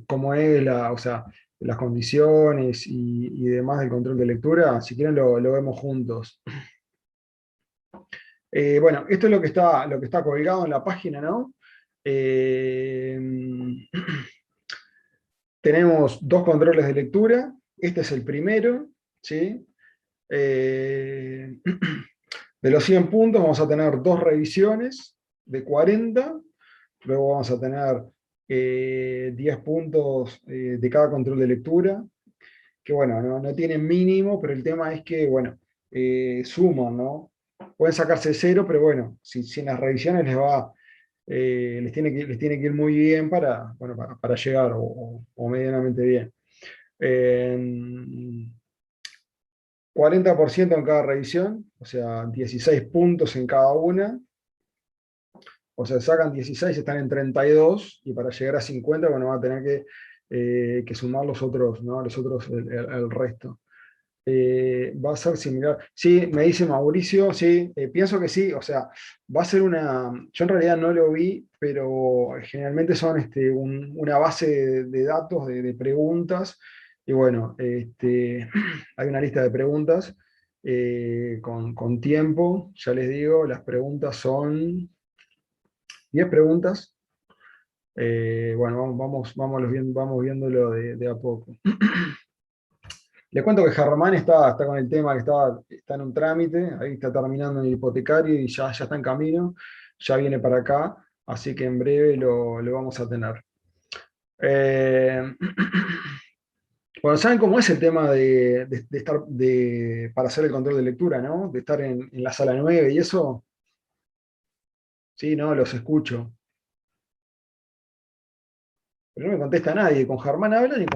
cómo es o sea, las condiciones y demás del control de lectura, si quieren lo vemos juntos. Bueno, esto es lo que está colgado en la página, ¿no? Eh, Tenemos dos controles de lectura. Este es el primero, ¿sí? Eh, de los 100 puntos vamos a tener dos revisiones de 40. Luego vamos a tener 10 puntos de cada control de lectura, que bueno, no tienen mínimo, pero el tema es que, bueno, suman, ¿no? Pueden sacarse cero, pero bueno, si en las revisiones les tiene que ir muy bien bueno, para llegar o medianamente bien. Eh, 40% en cada revisión, o sea, 16 puntos en cada una. O sea, sacan 16, están en 32, y para llegar a 50, bueno, van a tener que sumar los otros, ¿no? Los otros, el resto. Va a ser similar. Sí, me dice Mauricio, sí, pienso que sí, o sea, va a ser yo en realidad no lo vi, pero generalmente son una base de datos, de preguntas, y bueno, hay una lista de preguntas con tiempo, ya les digo, las preguntas son 10 preguntas. Bueno, vamos viéndolo de a poco. Le cuento que Germán está con el tema que está en un trámite, ahí está terminando en el hipotecario y ya está en camino, ya viene para acá, así que en breve lo vamos a tener. Eh, bueno, ¿saben cómo es el tema de estar para hacer el control de lectura, ¿no? De estar en la sala 9 y eso? Sí, no, los escucho. Pero no me contesta nadie, con Germán hablan y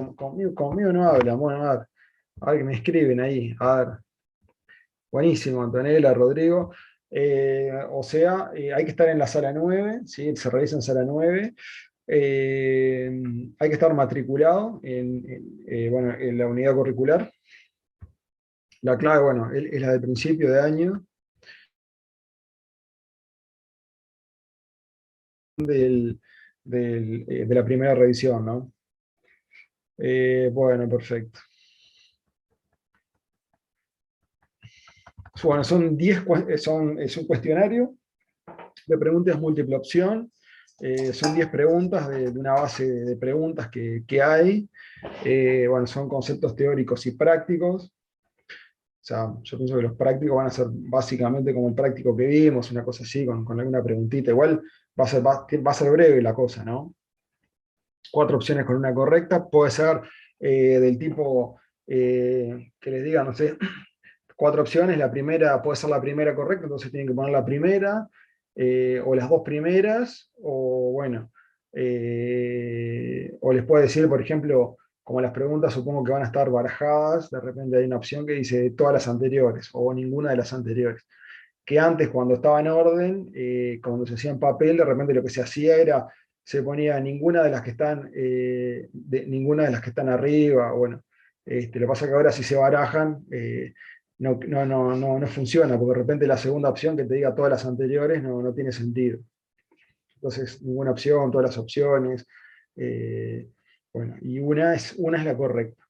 conmigo no hablan. Bueno, a ver que me escriben ahí, a ver. Buenísimo, Antonella, Rodrigo. O sea, hay que estar en la sala 9, ¿sí? Se revisa en sala 9. Hay que estar matriculado bueno, en la unidad curricular. La clave, bueno, es la de principio de año de la primera revisión, ¿no? Bueno, perfecto. Bueno, son 10, es un cuestionario de preguntas múltiple opción. Son 10 preguntas de una base de preguntas que hay. Bueno, son conceptos teóricos y prácticos. O sea, yo pienso que los prácticos van a ser básicamente como el práctico que vimos, una cosa así, con alguna preguntita. Igual va a ser breve la cosa, ¿no? 4 opciones con una correcta. Puede ser del tipo que les diga, no sé, 4 opciones. La primera puede ser la primera correcta, entonces tienen que poner la primera, o las dos primeras, o bueno, o les puede decir, por ejemplo, como las preguntas supongo que van a estar barajadas, de repente hay una opción que dice todas las anteriores, o ninguna de las anteriores. Que antes, cuando estaba en orden, cuando se hacía en papel, de repente lo que se hacía era, se ponía ninguna de las que están, ninguna de las que están arriba, bueno. Lo que pasa es que ahora si se barajan, no funciona, porque de repente la segunda opción que te diga todas las anteriores no tiene sentido. Entonces, ninguna opción, todas las opciones. eh, bueno, y una es la correcta.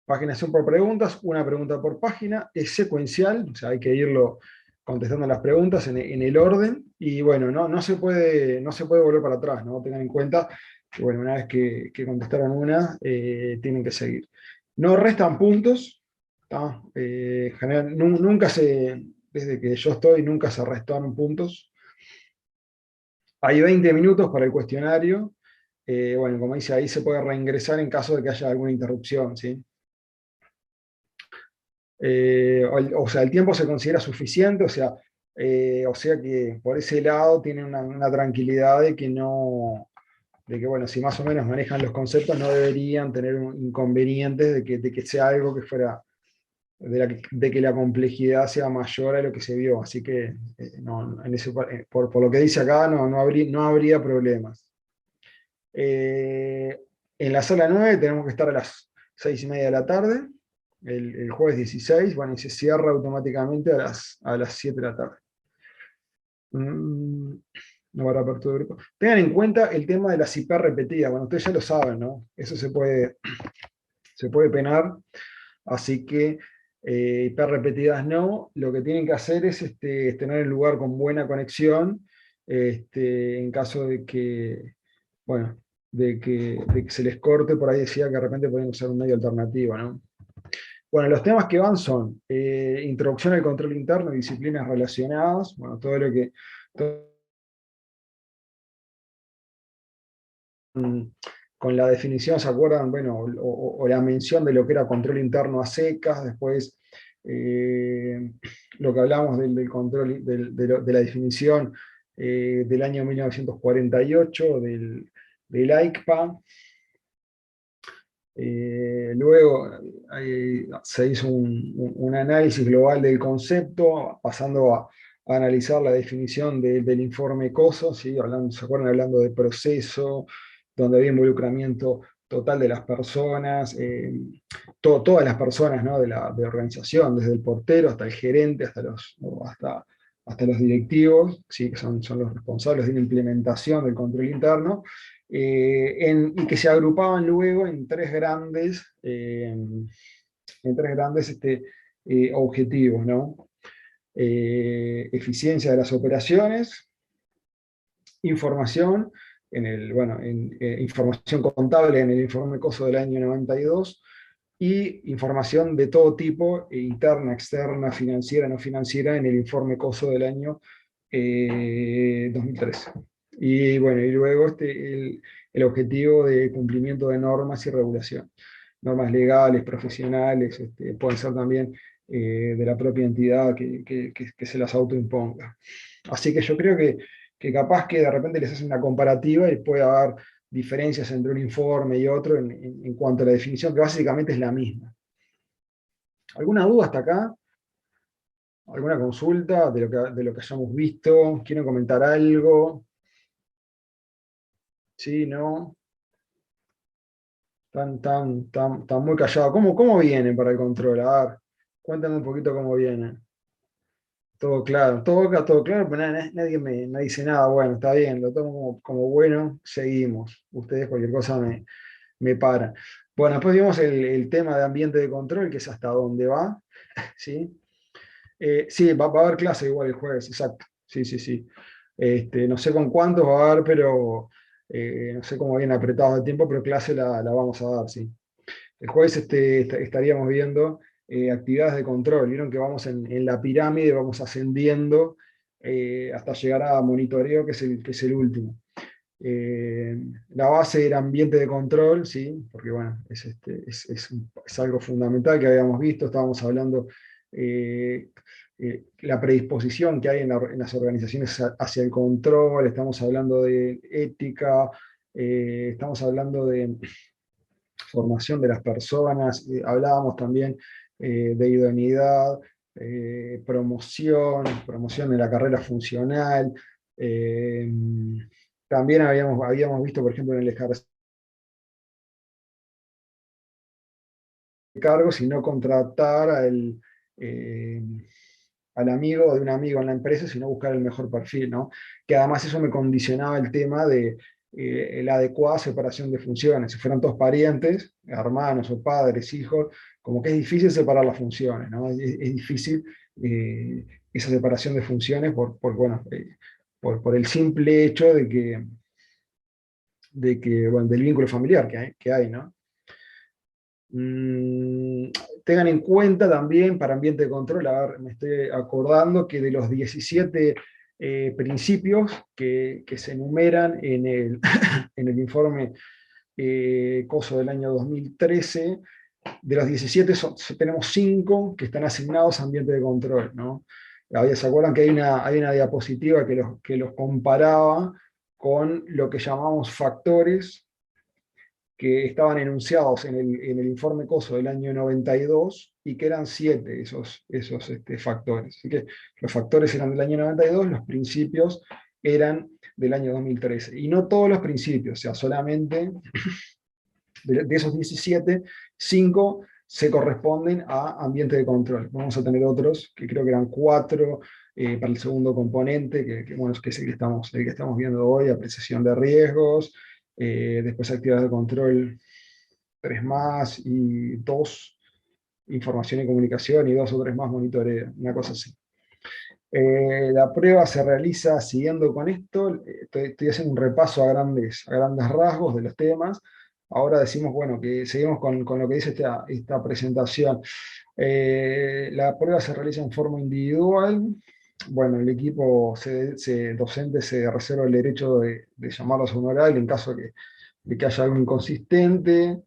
Paginación por preguntas, una pregunta por página, es secuencial, o sea, hay que irlo contestando las preguntas en el orden, y bueno, no se puede volver para atrás, ¿no? Tengan en cuenta que, bueno, una vez que contestaron una, tienen que seguir. No restan puntos, ¿tá? Desde que yo estoy, nunca se restaron puntos. Hay 20 minutos para el cuestionario. Bueno, como dice ahí, se puede reingresar en caso de que haya alguna interrupción, ¿sí? O sea, el tiempo se considera suficiente, o sea que por ese lado tienen una tranquilidad de que, bueno, si más o menos manejan los conceptos, no deberían tener inconvenientes de que sea algo que fuera, de que la complejidad sea mayor a lo que se vio. Así que, no, por lo que dice acá, no habría problemas. Eh, en la sala 9 tenemos que estar a las 6:30 de la tarde, el jueves 16, bueno, y se cierra automáticamente a las 7 de la tarde. Mm, no habrá apertura de grupo. Tengan en cuenta el tema de las IP repetidas. Bueno, ustedes ya lo saben, ¿no? Eso se puede penar, así que IP repetidas no. Lo que tienen que hacer es tener el lugar con buena conexión, en caso de que, bueno, de que se les corte. Por ahí decía que de repente pueden usar un medio alternativo, ¿no? Bueno, los temas que van son introducción al control interno y disciplinas relacionadas. Bueno, todo lo que... con la definición, ¿se acuerdan? Bueno, o la mención de lo que era control interno a secas, después lo que hablamos del control, de la definición del año 1948, del AICPA. Luego se hizo un análisis global del concepto, pasando a analizar la definición del informe COSO, ¿sí? ¿Se acuerdan? Hablando de proceso, donde había involucramiento total de las personas, todas las personas, ¿no? de organización, desde el portero hasta el gerente, hasta los directivos, ¿sí? Que son los responsables de la implementación del control interno. Y que se agrupaban luego en tres grandes objetivos, ¿no? Eficiencia de las operaciones, información, información contable en el informe COSO del año 92, y información de todo tipo, interna, externa, financiera, no financiera, en el informe COSO del año 2013. Y bueno, y luego el objetivo de cumplimiento de normas y regulación. Normas legales, profesionales, pueden ser también de la propia entidad que se las autoimponga. Así que yo creo que capaz que de repente les hacen una comparativa y puede haber diferencias entre un informe y otro en cuanto a la definición, que básicamente es la misma. ¿Alguna duda hasta acá? ¿Alguna consulta de lo que hayamos visto? ¿Quieren comentar algo? ¿Sí? ¿No? Están muy callados. ¿Cómo vienen para el control? A ver, cuéntame un poquito cómo vienen. Todo claro, todo claro, pero nadie me dice nada. Bueno, está bien, lo tomo como bueno, seguimos. Ustedes cualquier cosa me paran. Bueno, después vimos el tema de ambiente de control, que es hasta dónde va. ¿Sí? Sí, va a haber clase igual el jueves, exacto. Sí, sí, sí. No sé con cuántos va a haber, pero no sé cómo viene apretado el tiempo, pero clase la vamos a dar, sí. El jueves estaríamos viendo actividades de control. Vieron que vamos en la pirámide, vamos ascendiendo hasta llegar a monitoreo, que es el último. La base era ambiente de control, ¿sí? Porque bueno, es algo fundamental que habíamos visto. Estábamos hablando eh, la predisposición que hay en las organizaciones hacia el control, estamos hablando de ética, estamos hablando de formación de las personas, hablábamos también de idoneidad, promoción de la carrera funcional. eh, También habíamos visto, por ejemplo, en el ejercicio de cargos y no contratar eh, al amigo de un amigo en la empresa, sino buscar el mejor perfil, ¿no? Que además eso me condicionaba el tema de la adecuada separación de funciones. Si fueran todos parientes, hermanos o padres, hijos, como que es difícil separar las funciones, ¿no? Es difícil esa separación de funciones bueno, por el simple hecho de que bueno, del vínculo familiar que hay, ¿no? Mm, Tengan en cuenta también para ambiente de control, a ver, me estoy acordando que de los 17 principios que se enumeran en el informe COSO del año 2013, de los 17 tenemos 5 que están asignados a ambiente de control, ¿no? ¿Se acuerdan que hay una diapositiva que los comparaba con lo que llamamos factores que estaban enunciados en el informe COSO del año 92 y que eran 7 esos factores? Así que los factores eran del año 92, los principios eran del año 2013. Y no todos los principios, o sea, solamente de esos 17, 5 se corresponden a ambiente de control. Vamos a tener otros, que creo que eran 4 para el segundo componente, bueno, que es el que estamos viendo hoy, apreciación de riesgos, después actividades de control 3 más y 2 información y comunicación y 2 o 3 más monitoreo, una cosa así. La prueba se realiza siguiendo con esto, estoy haciendo un repaso a grandes rasgos de los temas. Ahora decimos, bueno, que seguimos con lo que dice esta presentación. La prueba se realiza en forma individual. Bueno, el equipo docente se reserva el derecho de llamarlos a un oral en caso de que haya algo inconsistente.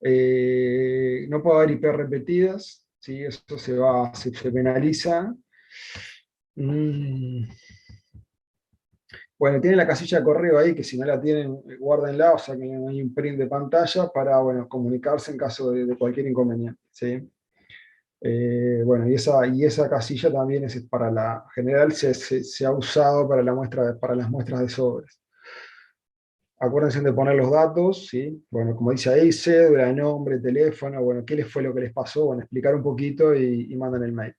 No puede haber IP repetidas, ¿sí? Eso se penaliza. Mm. Bueno, tienen la casilla de correo ahí, que si no la tienen, guárdenla, o sea que hay un print de pantalla para, bueno, comunicarse en caso de cualquier inconveniente, ¿sí? Bueno, y esa casilla también es para la general, se ha usado para para las muestras de sobres. Acuérdense de poner los datos, ¿sí? Bueno, como dice ahí, cédula, nombre, teléfono, bueno, qué les fue lo que les pasó, bueno, explicar un poquito y mandan el mail.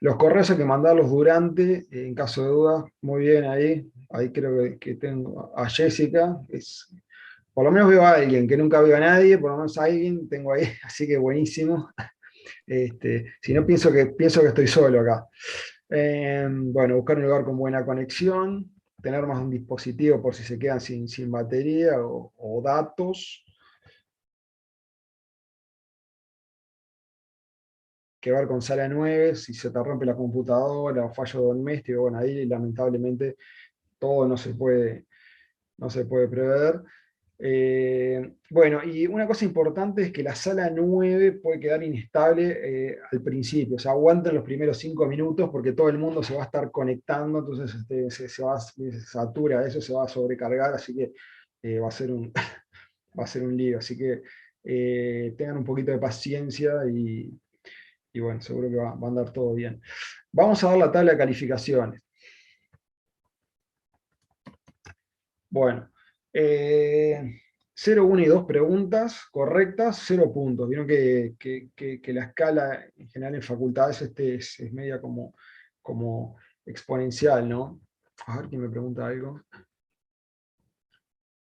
Los correos hay que mandarlos durante, en caso de duda, muy bien ahí creo que tengo a Jessica, por lo menos veo a alguien, que nunca veo a nadie, por lo menos a alguien tengo ahí, así que buenísimo. Si no, pienso que estoy solo acá. Bueno, buscar un lugar con buena conexión, tener más un dispositivo por si se quedan sin batería o datos, que ver con sala 9, si se te rompe la computadora o fallo doméstico, bueno, ahí lamentablemente todo no se puede prever. Bueno, y una cosa importante es que la sala 9 puede quedar inestable al principio, o sea, aguanten los primeros 5 minutos porque todo el mundo se va a estar conectando, entonces se satura eso, se va a sobrecargar, así que va a ser va a ser un lío, así que tengan un poquito de paciencia y bueno, seguro que va a andar todo bien. Vamos a dar la tabla de calificaciones. Bueno, 0, 1 y 2 preguntas correctas, 0 puntos. Vieron que la escala en general en facultades es media como exponencial, ¿no? A ver quién me pregunta algo.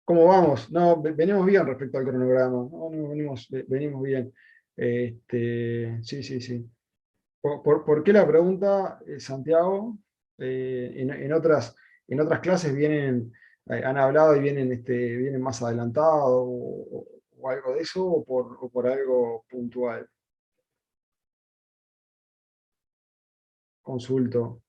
¿Cómo vamos? No, venimos bien respecto al cronograma. No, venimos bien. Sí, sí, sí. ¿Por qué la pregunta, Santiago? En otras clases han hablado y vienen más adelantados o algo de eso, o por algo puntual. Consulto.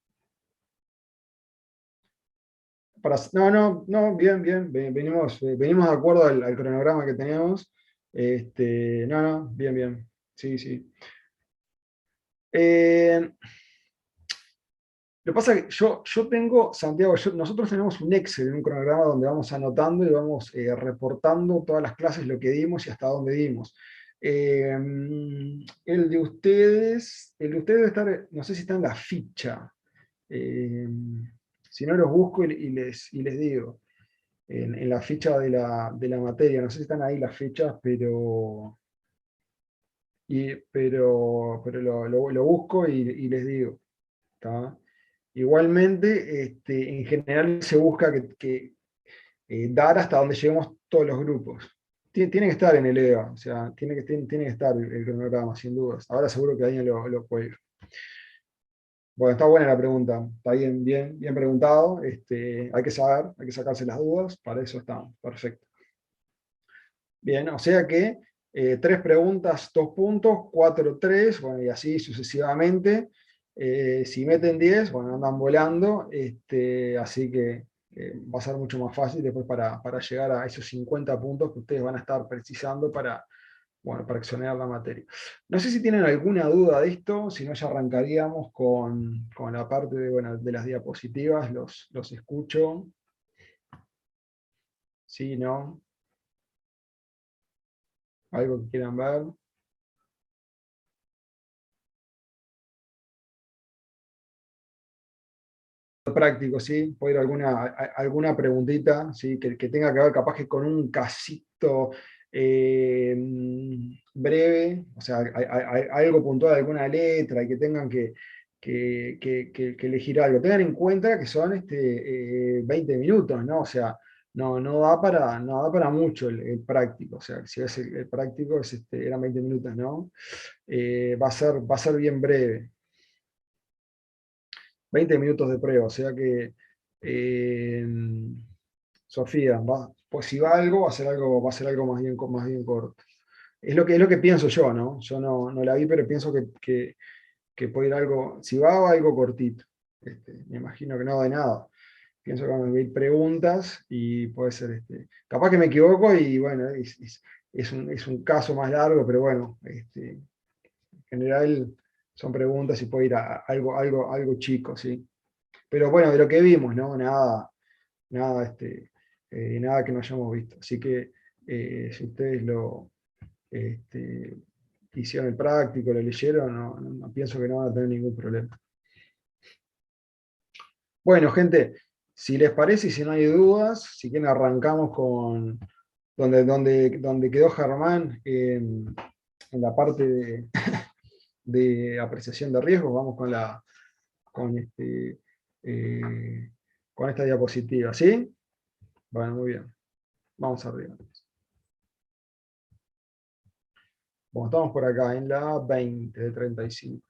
No, no, no, bien, bien. Venimos de acuerdo al cronograma que tenemos. No, no, bien, bien. Sí, sí. Eh, Lo que pasa es que yo tengo, Santiago, nosotros tenemos un Excel, un cronograma donde vamos anotando y vamos reportando todas las clases, lo que dimos y hasta dónde dimos. Eh, el de ustedes debe estar, no sé si está en la ficha. Eh, si no, los busco y les digo. En la ficha de la materia, no sé si están ahí las fechas, pero lo busco y les digo. ¿Tá? Igualmente, en general se busca dar hasta donde lleguemos todos los grupos. Tiene que estar en el EVA, o sea, tiene que estar el cronograma, sin dudas. Ahora seguro que alguien lo puede ir. Bueno, está buena la pregunta, está bien, bien, bien preguntado. Hay que saber, hay que sacarse las dudas, para eso está perfecto. Bien, o sea que 3 preguntas, 2 puntos, 4, 3, bueno, y así sucesivamente. Si meten 10, bueno, andan volando, así que va a ser mucho más fácil después para llegar a esos 50 puntos que ustedes van a estar precisando bueno, para exonerar la materia. No sé si tienen alguna duda de esto, si no ya arrancaríamos con la parte bueno, de las diapositivas, los escucho. Sí, ¿no? ¿Algo que quieran ver? Práctico, ¿sí? Puede ir alguna preguntita, ¿sí? Que tenga que ver capaz que con un casito breve, o sea, algo puntual, alguna letra, y que tengan que elegir algo. Tengan en cuenta que son 20 minutos, ¿no? O sea, no da para mucho el práctico. O sea, si es el práctico, eran 20 minutos, ¿no? Va a ser bien breve. 20 minutos de prueba, o sea que, eh, Sofía, pues si va algo, va a ser algo más bien corto. Es lo que pienso yo, ¿no? Yo no la vi, pero pienso que puede ir algo, si va algo cortito. Me imagino que no de nada. Pienso que van a ir preguntas y puede ser, capaz que me equivoco y bueno, es un caso más largo, pero bueno, en general son preguntas y puede ir a algo chico, ¿sí? Pero bueno, de lo que vimos, ¿no? Nada, nada que no hayamos visto. Así que si ustedes este, hicieron el práctico, lo leyeron, no pienso que no van a tener ningún problema. Bueno, gente, si les parece y si no hay dudas, si quieren arrancamos con donde quedó Germán en la parte de apreciación de riesgo. Vamos con, este, eh, con esta diapositiva, ¿sí? Bueno, muy bien. Vamos arriba. Bueno, estamos por acá en la 20 de 35.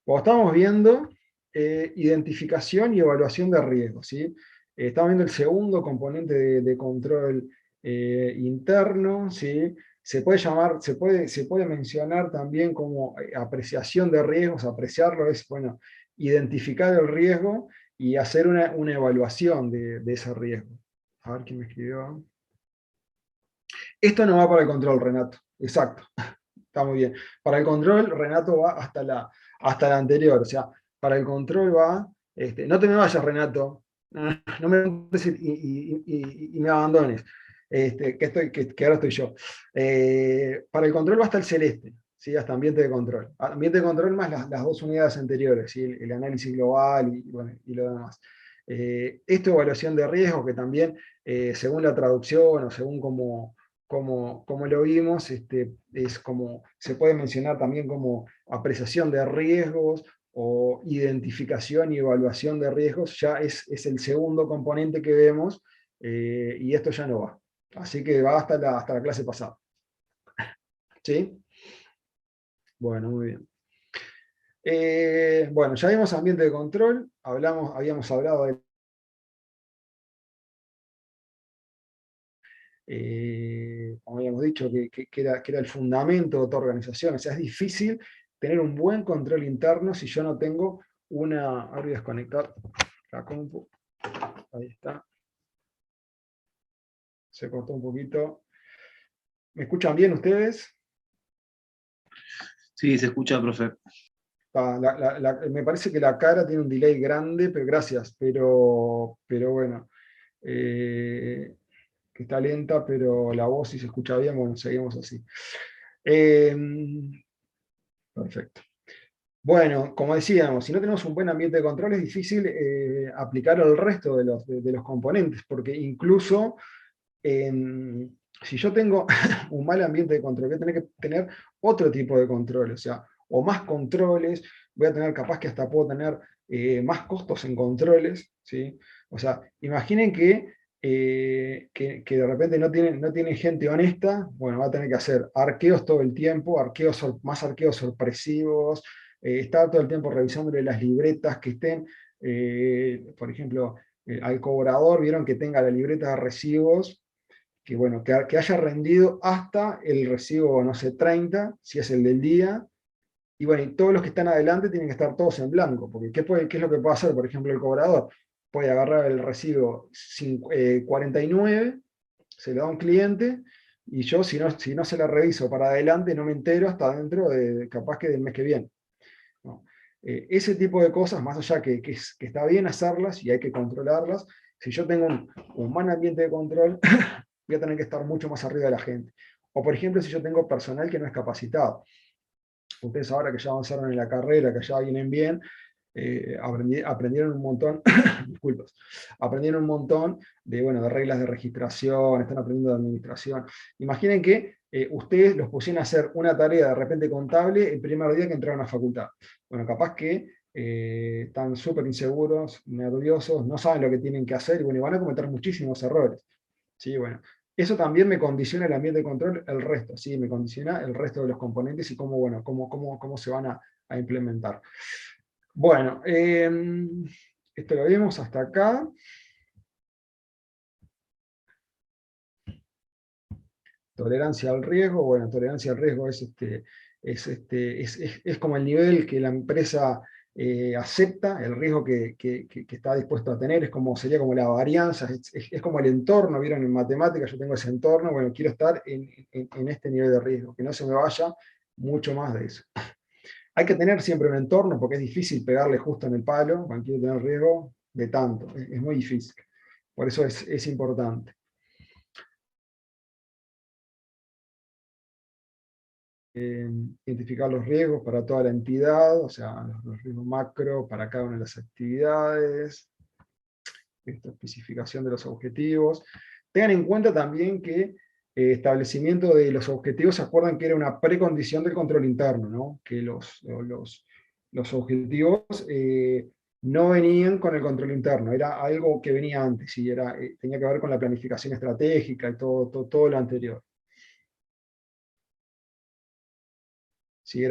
Bueno, estamos viendo identificación y evaluación de riesgos, ¿sí? Estamos viendo el segundo componente de control interno, ¿sí? Se puede mencionar también como apreciación de riesgos. Apreciarlo es, bueno, identificar el riesgo y hacer una evaluación de ese riesgo. A ver quién me escribió. Esto no va para el control, Renato. Exacto. Está muy bien. Para el control, Renato va hasta la anterior. O sea, para el control va. No te me vayas, Renato. No me preguntes y me abandones. Que ahora estoy yo. Para el control va hasta el celeste, ¿sí? Hasta ambiente de control. Ambiente de control más las dos unidades anteriores, ¿sí? El análisis global y lo demás. Esto, evaluación de riesgo, que también, según la traducción o según como lo vimos, es como, se puede mencionar también como apreciación de riesgos o identificación y evaluación de riesgos. Ya es el segundo componente que vemos, y esto ya no va. Así que va hasta la clase pasada. ¿Sí? Bueno, muy bien. Bueno, ya vimos ambiente de control, habíamos hablado de como habíamos dicho, que era el fundamento de tu organización. O sea, es difícil tener un buen control interno si yo no tengo una. Ahora voy a desconectar la compu. Ahí está. Se cortó un poquito. ¿Me escuchan bien ustedes? Sí, se escucha, profe. Me parece que la cara tiene un delay grande, pero gracias. Pero bueno, que está lenta, pero la voz si se escucha bien, bueno, seguimos así. Perfecto. Bueno, como decíamos, si no tenemos un buen ambiente de control es difícil aplicar el resto de los componentes, porque incluso si yo tengo un mal ambiente de control, voy a tener que tener otro tipo de control, o sea, o más controles, voy a tener capaz que hasta puedo tener más costos en controles, ¿sí? O sea, imaginen que de repente no tienen gente honesta. Bueno, va a tener que hacer arqueos todo el tiempo, más arqueos sorpresivos, estar todo el tiempo revisándole las libretas que estén, por ejemplo, al cobrador, vieron que tenga la libreta de recibos, que bueno, que haya rendido hasta el recibo, no sé, 30, si es el del día. Y bueno, y todos los que están adelante tienen que estar todos en blanco, porque ¿qué es lo que puede hacer, por ejemplo, el cobrador? Puede agarrar el recibo 49, se lo da a un cliente, y yo, si no se la reviso para adelante, no me entero hasta dentro capaz que del mes que viene, ¿no? Ese tipo de cosas, más allá que está bien hacerlas y hay que controlarlas, si yo tengo un buen ambiente de control, voy a tener que estar mucho más arriba de la gente. O por ejemplo, si yo tengo personal que no es capacitado. Ustedes ahora que ya avanzaron en la carrera, que ya vienen bien, aprendieron un montón, disculpas, aprendieron un montón de reglas de registración, están aprendiendo de administración. Imaginen que ustedes los pusieron a hacer una tarea de repente contable el primer día que entraron a facultad. Bueno, capaz que están súper inseguros, nerviosos, no saben lo que tienen que hacer y bueno, y van a cometer muchísimos errores. ¿Sí? Bueno, eso también me condiciona el ambiente de control, el resto, ¿sí? Me condiciona el resto de los componentes y cómo, bueno, cómo se van a implementar. Bueno, esto lo vimos hasta acá. Tolerancia al riesgo, bueno, tolerancia al riesgo es como el nivel que la empresa acepta, el riesgo que está dispuesto a tener, sería como la varianza, es como el entorno, vieron en matemáticas, yo tengo ese entorno, bueno, quiero estar en este nivel de riesgo, que no se me vaya mucho más de eso. Hay que tener siempre un entorno, porque es difícil pegarle justo en el palo, cuando quiero tener riesgo de tanto, es muy difícil, por eso es importante. Identificar los riesgos para toda la entidad, o sea, los riesgos macro para cada una de las actividades, esta especificación de los objetivos. Tengan en cuenta también que establecimiento de los objetivos, se acuerdan que era una precondición del control interno, ¿no? Que los objetivos no venían con el control interno, era algo que venía antes, y tenía que ver con la planificación estratégica y todo lo anterior. Sí,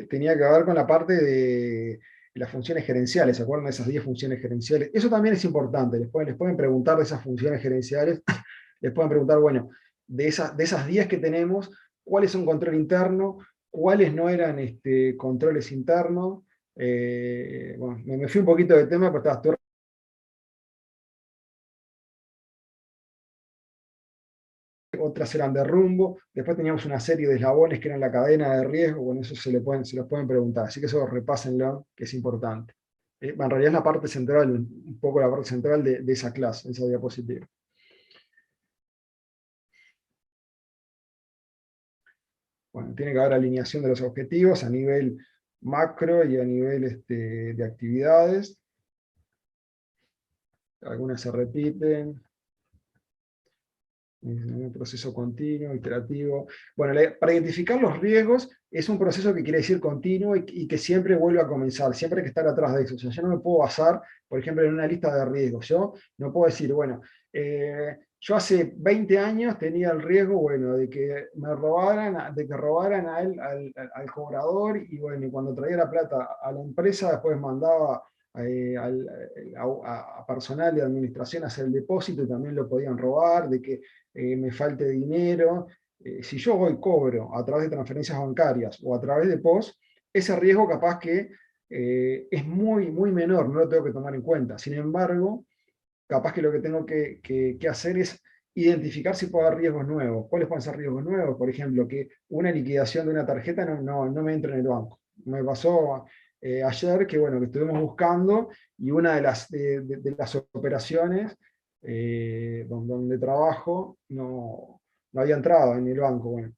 tenía que ver con la parte de las funciones gerenciales, ¿se acuerdan de esas 10 funciones gerenciales? Eso también es importante, les pueden preguntar de esas funciones gerenciales, les pueden preguntar, bueno, de esas 10 que tenemos, ¿cuáles son control interno? ¿Cuáles no eran controles internos? Bueno, me fui un poquito de tema, pero estoy. Otras eran de rumbo, después teníamos una serie de eslabones que eran la cadena de riesgo, bueno, eso se los pueden preguntar, así que eso repásenlo, que es importante. En realidad es la parte central, un poco la parte central de esa clase, esa diapositiva. Bueno, tiene que haber alineación de los objetivos a nivel macro y a nivel de actividades. Algunas se repiten. Un proceso continuo, iterativo. Bueno, para identificar los riesgos es un proceso que quiere decir continuo y que siempre vuelve a comenzar, siempre hay que estar atrás de eso. O sea, yo no me puedo basar, por ejemplo, en una lista de riesgos. Yo no puedo decir, bueno, yo hace 20 años tenía el riesgo, bueno, de que me robaran, de que robaran a él, al cobrador, y bueno, y cuando traía la plata a la empresa, después mandaba a personal de administración a hacer el depósito y también lo podían robar, de que me falte dinero. Si yo hoy cobro a través de transferencias bancarias o a través de POS, ese riesgo capaz que es muy menor, no lo tengo que tomar en cuenta. Sin embargo, capaz que lo que tengo que hacer es identificar si puede haber riesgos nuevos. ¿Cuáles pueden ser riesgos nuevos? Por ejemplo, que una liquidación de una tarjeta no me entre en el banco. Me pasó ayer que, bueno, que estuvimos buscando y una de las operaciones donde trabajo no había entrado en el banco. Bueno,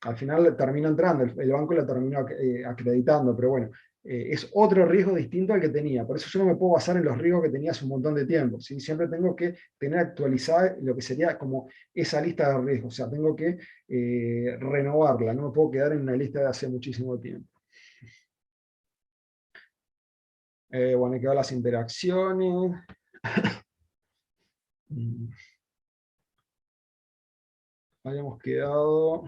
al final terminó entrando, el banco la terminó acreditando, pero bueno, es otro riesgo distinto al que tenía. Por eso yo no me puedo basar en los riesgos que tenía hace un montón de tiempo, ¿sí? Siempre tengo que tener actualizada lo que sería como esa lista de riesgos. O sea, tengo que renovarla, no me puedo quedar en una lista de hace muchísimo tiempo. Bueno, hay que ver las interacciones. Habíamos quedado...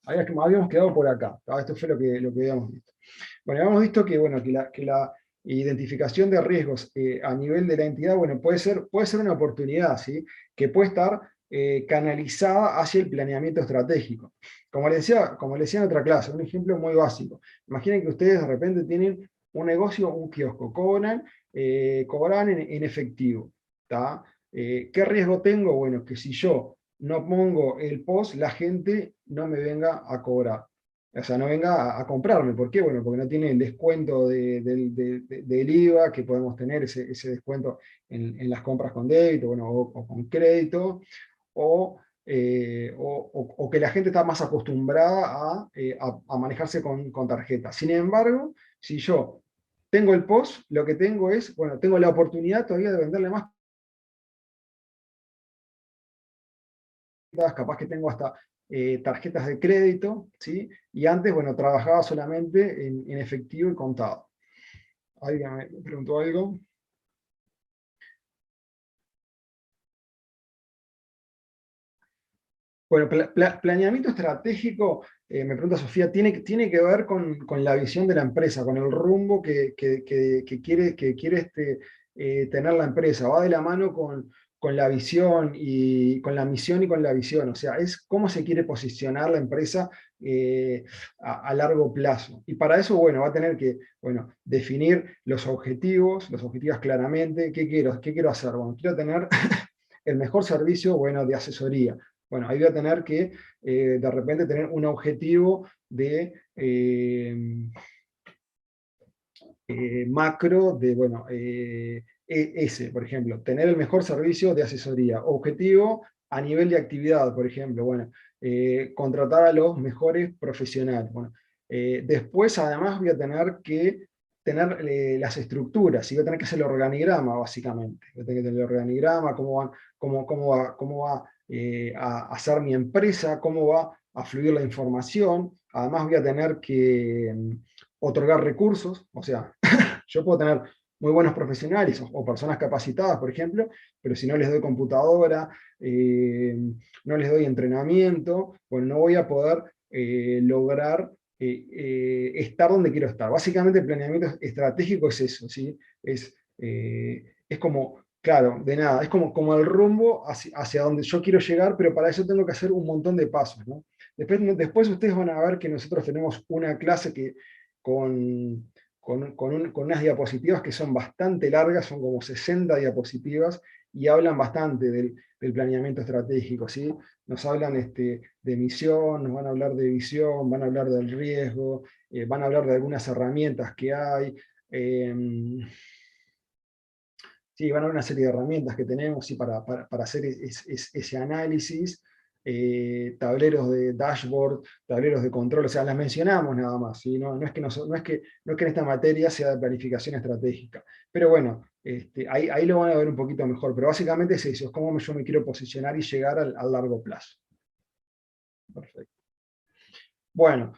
Habíamos quedado por acá. Esto fue lo que habíamos visto. Bueno, habíamos visto que, bueno, que la identificación de riesgos a nivel de la entidad, bueno, puede ser una oportunidad, ¿sí? Que puede estar canalizada hacia el planeamiento estratégico. Como les decía en otra clase, un ejemplo muy básico. Imaginen que ustedes de repente tienen un negocio, un kiosco, cobran en efectivo. ¿Tá? ¿Qué riesgo tengo? Bueno, que si yo no pongo el POS, la gente no me venga a cobrar. O sea, no venga a comprarme. ¿Por qué? Bueno, porque no tiene el descuento del IVA que podemos tener, ese descuento en las compras con débito, bueno, o con crédito, o que la gente está más acostumbrada a manejarse con tarjeta. Sin embargo, si yo tengo el POS, lo que tengo es, bueno, tengo la oportunidad todavía de venderle más capaz que tengo hasta tarjetas de crédito, ¿sí? Y antes, bueno, trabajaba solamente en efectivo y contado. ¿Alguien me preguntó algo? Bueno, planeamiento estratégico, me pregunta Sofía, tiene que ver con la visión de la empresa, con el rumbo que quiere tener la empresa. Va de la mano con la visión y con la misión y con la visión. O sea, es cómo se quiere posicionar la empresa a largo plazo. Y para eso, bueno, va a tener que, bueno, definir los objetivos claramente. ¿Qué quiero hacer? Bueno, quiero tener el mejor servicio, bueno, de asesoría. Bueno, ahí voy a tener que de repente tener un objetivo de macro de, bueno, ese, por ejemplo, tener el mejor servicio de asesoría. Objetivo a nivel de actividad, por ejemplo, bueno, contratar a los mejores profesionales. Bueno, después, además, voy a tener que tener las estructuras y voy a tener que hacer el organigrama, básicamente. Voy a tener que tener el organigrama, cómo va a hacer mi empresa, cómo va a fluir la información. Además, voy a tener que otorgar recursos, o sea, yo puedo tener muy buenos profesionales o personas capacitadas, por ejemplo, pero si no les doy computadora, no les doy entrenamiento, bueno, no voy a poder lograr estar donde quiero estar. Básicamente el planeamiento estratégico es eso, ¿sí? Es como, claro, de nada, es como el rumbo hacia donde yo quiero llegar, pero para eso tengo que hacer un montón de pasos, ¿no? Después ustedes van a ver que nosotros tenemos una clase que con unas diapositivas que son bastante largas, son como 60 diapositivas, y hablan bastante del planeamiento estratégico, ¿sí? Nos hablan de misión, nos van a hablar de visión, van a hablar del riesgo, van a hablar de algunas herramientas que hay. Sí, van a haber una serie de herramientas que tenemos sí, para hacer ese análisis, tableros de dashboard, tableros de control, o sea, las mencionamos nada más, ¿sí? No es que en esta materia sea de planificación estratégica, pero bueno, ahí lo van a ver un poquito mejor, pero básicamente es eso, es cómo yo me quiero posicionar y llegar al largo plazo. Perfecto. Bueno,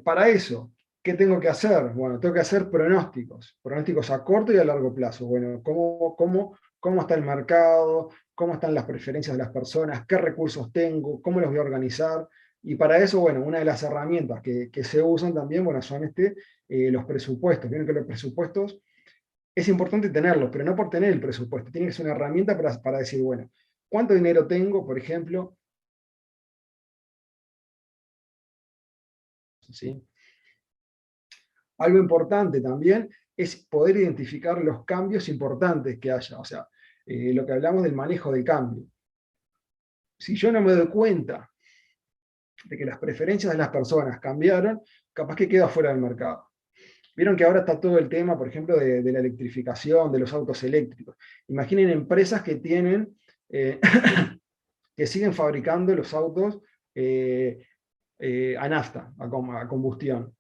para eso, ¿qué tengo que hacer? Bueno, tengo que hacer pronósticos a corto y a largo plazo. Bueno, cómo está el mercado, cómo están las preferencias de las personas, qué recursos tengo, cómo los voy a organizar. Y para eso, bueno, una de las herramientas que se usan también, bueno, son los presupuestos. Vieron que los presupuestos es importante tenerlos, pero no por tener el presupuesto. Tiene que ser una herramienta para decir, bueno, ¿cuánto dinero tengo, por ejemplo? ¿Sí? Algo importante también es poder identificar los cambios importantes que haya, o sea, lo que hablamos del manejo del cambio. Si yo no me doy cuenta de que las preferencias de las personas cambiaron, capaz que queda fuera del mercado. Vieron que ahora está todo el tema, por ejemplo, de la electrificación, de los autos eléctricos. Imaginen empresas que tienen, que siguen fabricando los autos a nafta, a combustión.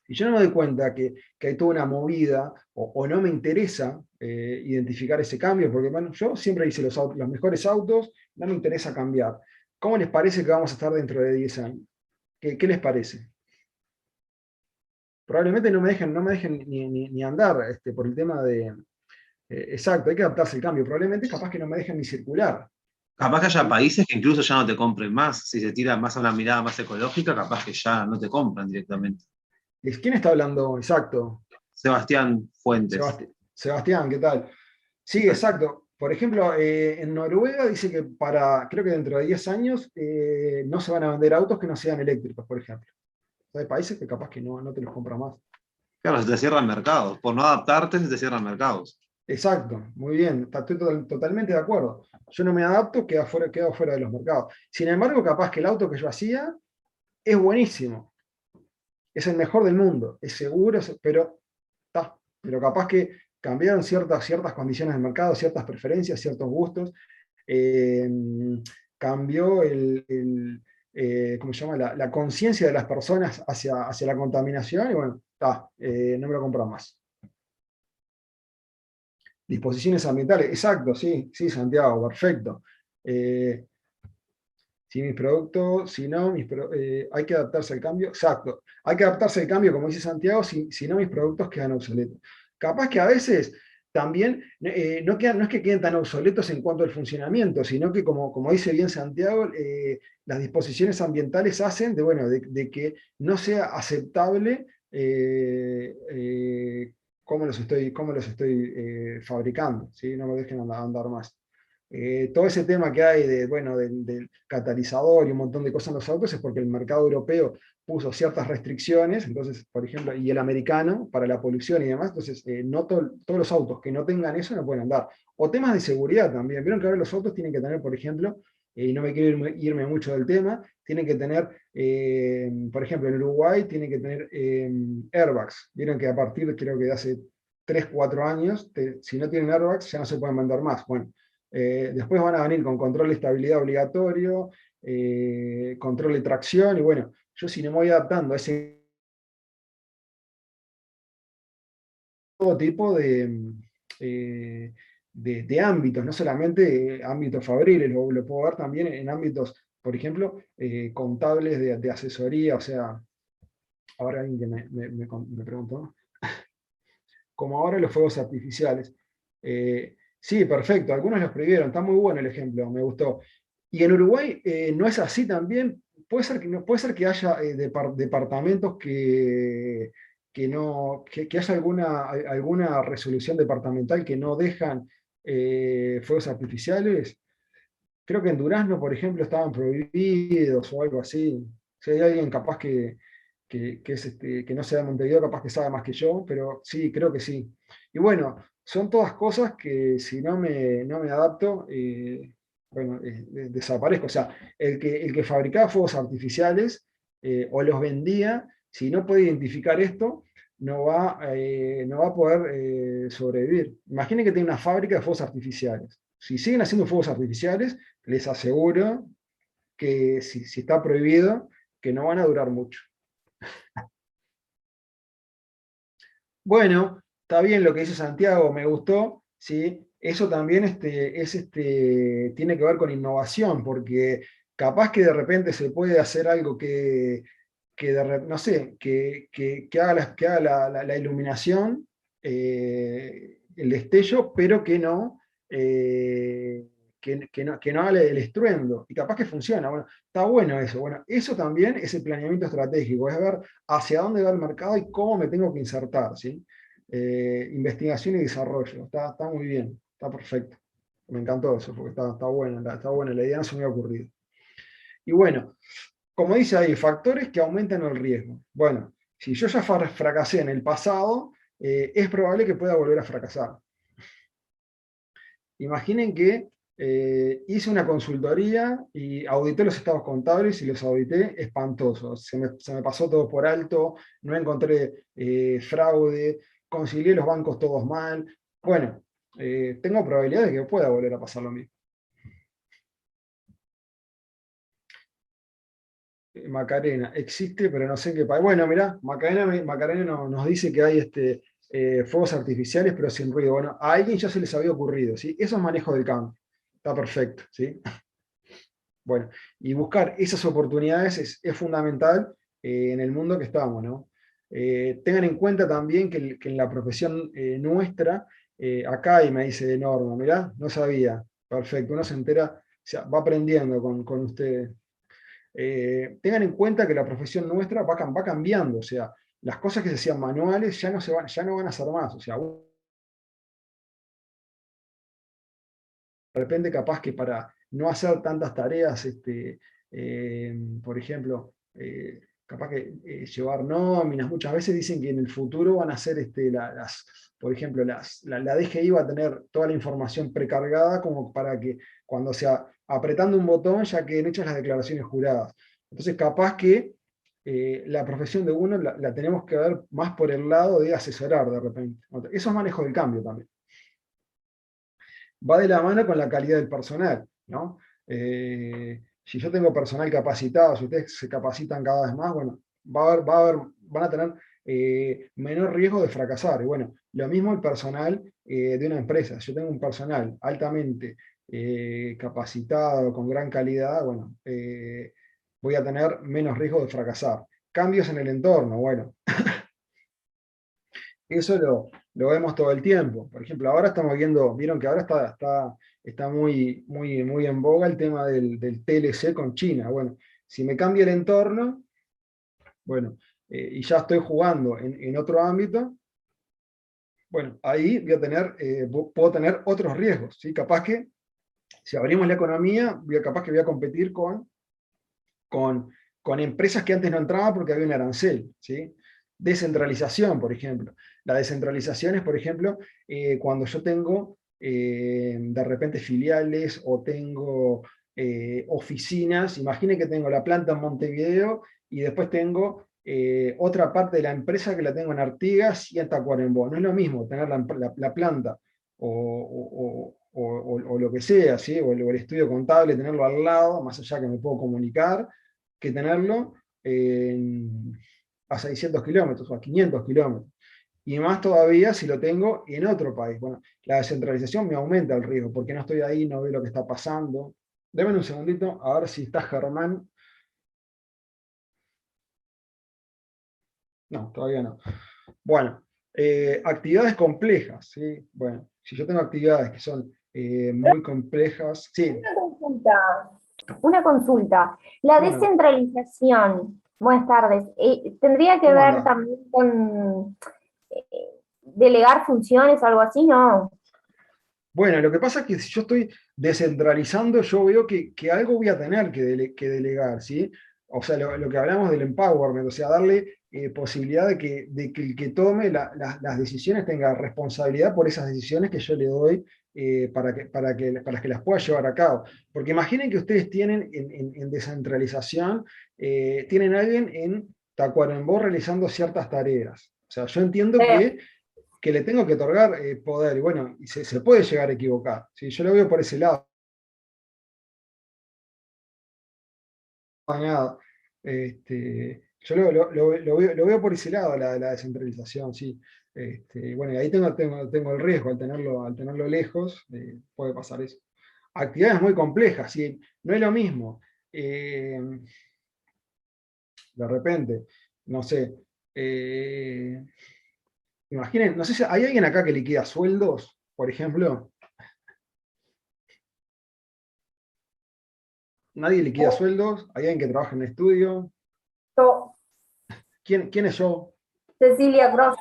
Y yo no me doy cuenta que hay toda una movida o no me interesa identificar ese cambio, porque bueno, yo siempre hice los mejores autos, no me interesa cambiar. ¿Cómo les parece que vamos a estar dentro de 10 años? ¿Qué les parece? Probablemente no me dejen ni andar por el tema de... exacto, hay que adaptarse al cambio. Probablemente capaz que no me dejen ni circular. Capaz que haya países que incluso ya no te compren más. Si se tira más a una mirada más ecológica, capaz que ya no te compran directamente. ¿Quién está hablando? Exacto. Sebastián Fuentes. Sebastián, ¿qué tal? Sí, exacto. Por ejemplo, en Noruega dice que creo que dentro de 10 años no se van a vender autos que no sean eléctricos, por ejemplo. Hay países que capaz que no te los compran más. Claro, se te cierran mercados. Por no adaptarte, se te cierran mercados. Exacto, muy bien, estoy totalmente de acuerdo. Yo no me adapto, quedo fuera de los mercados. Sin embargo, capaz que el auto que yo hacía es buenísimo, es el mejor del mundo, es seguro, pero capaz que cambiaron ciertas condiciones del mercado, ciertas preferencias, ciertos gustos. eh, Cambió ¿cómo se llama? La conciencia de las personas hacia la contaminación y bueno, no me lo compro más. Disposiciones ambientales, exacto, sí, sí, Santiago, perfecto. Eh, Si mis productos, si no, hay que adaptarse al cambio, exacto, hay que adaptarse al cambio, como dice Santiago, si no mis productos quedan obsoletos. Capaz que a veces también no es que queden tan obsoletos en cuanto al funcionamiento, sino que como dice bien Santiago, las disposiciones ambientales hacen bueno, de que no sea aceptable cómo los estoy fabricando, ¿sí? No me dejen andar más. Todo ese tema que hay bueno, del catalizador y un montón de cosas en los autos es porque el mercado europeo puso ciertas restricciones, entonces, por ejemplo, y el americano para la polución y demás, entonces no todos los autos que no tengan eso no pueden andar. O temas de seguridad también. Vieron que ahora los autos tienen que tener, por ejemplo, y no me quiero irme mucho del tema, tienen que tener, por ejemplo, en Uruguay tienen que tener airbags. Vieron que a partir, creo que de hace 3 4 años, si no tienen airbags ya no se pueden vender más. Bueno, después van a venir con control de estabilidad obligatorio, control de tracción, y bueno, yo si no me voy adaptando a ese todo tipo de ámbitos, no solamente ámbitos fabriles, lo puedo ver también en ámbitos, por ejemplo, contables de asesoría, o sea, ahora alguien que me preguntó, como ahora los fuegos artificiales. Sí, perfecto, algunos los prohibieron, está muy bueno el ejemplo, me gustó. Y en Uruguay no es así también. Puede ser que haya departamentos que haya alguna resolución departamental que no dejan fuegos artificiales. Creo que en Durazno, por ejemplo, estaban prohibidos o algo así. Si hay alguien capaz que no sea de Montevideo, capaz que sabe más que yo, pero sí, creo que sí. Y bueno, son todas cosas que si no me adapto, bueno, desaparezco. O sea, el que fabricaba fuegos artificiales o los vendía, si no puede identificar esto, no va a poder sobrevivir. Imaginen que tiene una fábrica de fuegos artificiales. Si siguen haciendo fuegos artificiales, les aseguro que si está prohibido, que no van a durar mucho. Bueno, está bien lo que dice Santiago, me gustó, ¿sí? Eso también tiene que ver con innovación, porque capaz que de repente se puede hacer algo no sé, que haga, la iluminación, el destello, pero que no haga el estruendo. Y capaz que funciona. Bueno, está bueno eso. Bueno, eso también es el planeamiento estratégico, es ver hacia dónde va el mercado y cómo me tengo que insertar, ¿sí? Investigación y desarrollo. Está muy bien, está perfecto. Me encantó eso, porque está buena, la idea no se me había ocurrido. Y bueno, como dice ahí, factores que aumentan el riesgo. Bueno, si yo ya fracasé en el pasado, es probable que pueda volver a fracasar. Imaginen que hice una consultoría y audité los estados contables y los audité espantosos. Se me pasó todo por alto, no encontré fraude, concilié los bancos todos mal. Bueno, tengo probabilidades de que pueda volver a pasar lo mismo. Macarena, existe, pero no sé en qué país. Bueno, mirá, Macarena nos dice que hay fuegos artificiales, pero sin ruido. Bueno, a alguien ya se les había ocurrido, ¿sí? Eso es manejo del campo. Está perfecto, ¿sí? Bueno, y buscar esas oportunidades es fundamental en el mundo que estamos, ¿no? Tengan en cuenta también que en la profesión nuestra, acá, y me dice Norma, mirá, no sabía. Perfecto, uno se entera, o sea, va aprendiendo con ustedes. Tengan en cuenta que la profesión nuestra va cambiando, o sea, las cosas que se hacían manuales ya no van a ser más, o sea, de repente capaz que para no hacer tantas tareas, por ejemplo, capaz que llevar nóminas, muchas veces dicen que en el futuro van a hacer, por ejemplo, la DGI va a tener toda la información precargada como para que cuando sea apretando un botón ya queden hechas las declaraciones juradas. Entonces capaz que la profesión de uno la tenemos que ver más por el lado de asesorar de repente. Eso es manejo del cambio también. Va de la mano con la calidad del personal, ¿no? Si yo tengo personal capacitado, si ustedes se capacitan cada vez más, bueno, van a tener menor riesgo de fracasar. Y bueno, lo mismo el personal de una empresa. Si yo tengo un personal altamente capacitado, con gran calidad, bueno, voy a tener menos riesgo de fracasar. Cambios en el entorno, bueno, eso lo vemos todo el tiempo. Por ejemplo, ahora estamos viendo, vieron que ahora está muy en boga el tema del TLC con China. Bueno, si me cambia el entorno, bueno, y ya estoy jugando en otro ámbito, bueno, ahí puedo tener otros riesgos, ¿sí? Capaz que, si abrimos la economía, capaz que voy a competir con, con empresas que antes no entraban porque había un arancel, ¿sí? Descentralización, por ejemplo. La descentralización es, por ejemplo, cuando yo tengo de repente filiales o tengo oficinas. Imagine que tengo la planta en Montevideo y después tengo otra parte de la empresa que la tengo en Artigas y en Tacuarembó. No es lo mismo tener la planta o lo que sea, ¿sí? O el estudio contable, tenerlo al lado, más allá que me puedo comunicar, que tenerlo a 600 kilómetros o a 500 kilómetros. Y más todavía si lo tengo en otro país. Bueno, la descentralización me aumenta el riesgo, porque no estoy ahí, no veo lo que está pasando. Deme un segundito, a ver si está Germán. No, todavía no. Bueno, actividades complejas, ¿sí? Bueno, si yo tengo actividades que son muy complejas, sí, Una consulta, una consulta. La bueno, descentralización, buenas tardes, ¿tendría que ¿cómo ver anda? también con delegar funciones o algo así? No. Bueno, lo que pasa es que si yo estoy descentralizando, yo veo que algo voy a tener que delegar, ¿sí? O sea, lo que hablamos del empowerment, o sea, darle posibilidad de que el que tome las decisiones tenga responsabilidad por esas decisiones que yo le doy para que las pueda llevar a cabo. Porque imaginen que ustedes tienen en descentralización, tienen a alguien en Tacuarembó realizando ciertas tareas. O sea, yo entiendo que le tengo que otorgar poder, y bueno, y se puede llegar a equivocar, ¿sí? Yo lo veo por ese lado. Nada. Yo lo veo por ese lado, la descentralización, sí. Bueno, y ahí tengo el riesgo, al tenerlo lejos, puede pasar eso. Actividades muy complejas, ¿sí? No es lo mismo. eh, de repente, no sé, imaginen, no sé si hay alguien acá que liquida sueldos, por ejemplo. Nadie liquida sueldos, hay alguien que trabaja en el estudio. Yo, ¿Quién es yo? Cecilia Cross.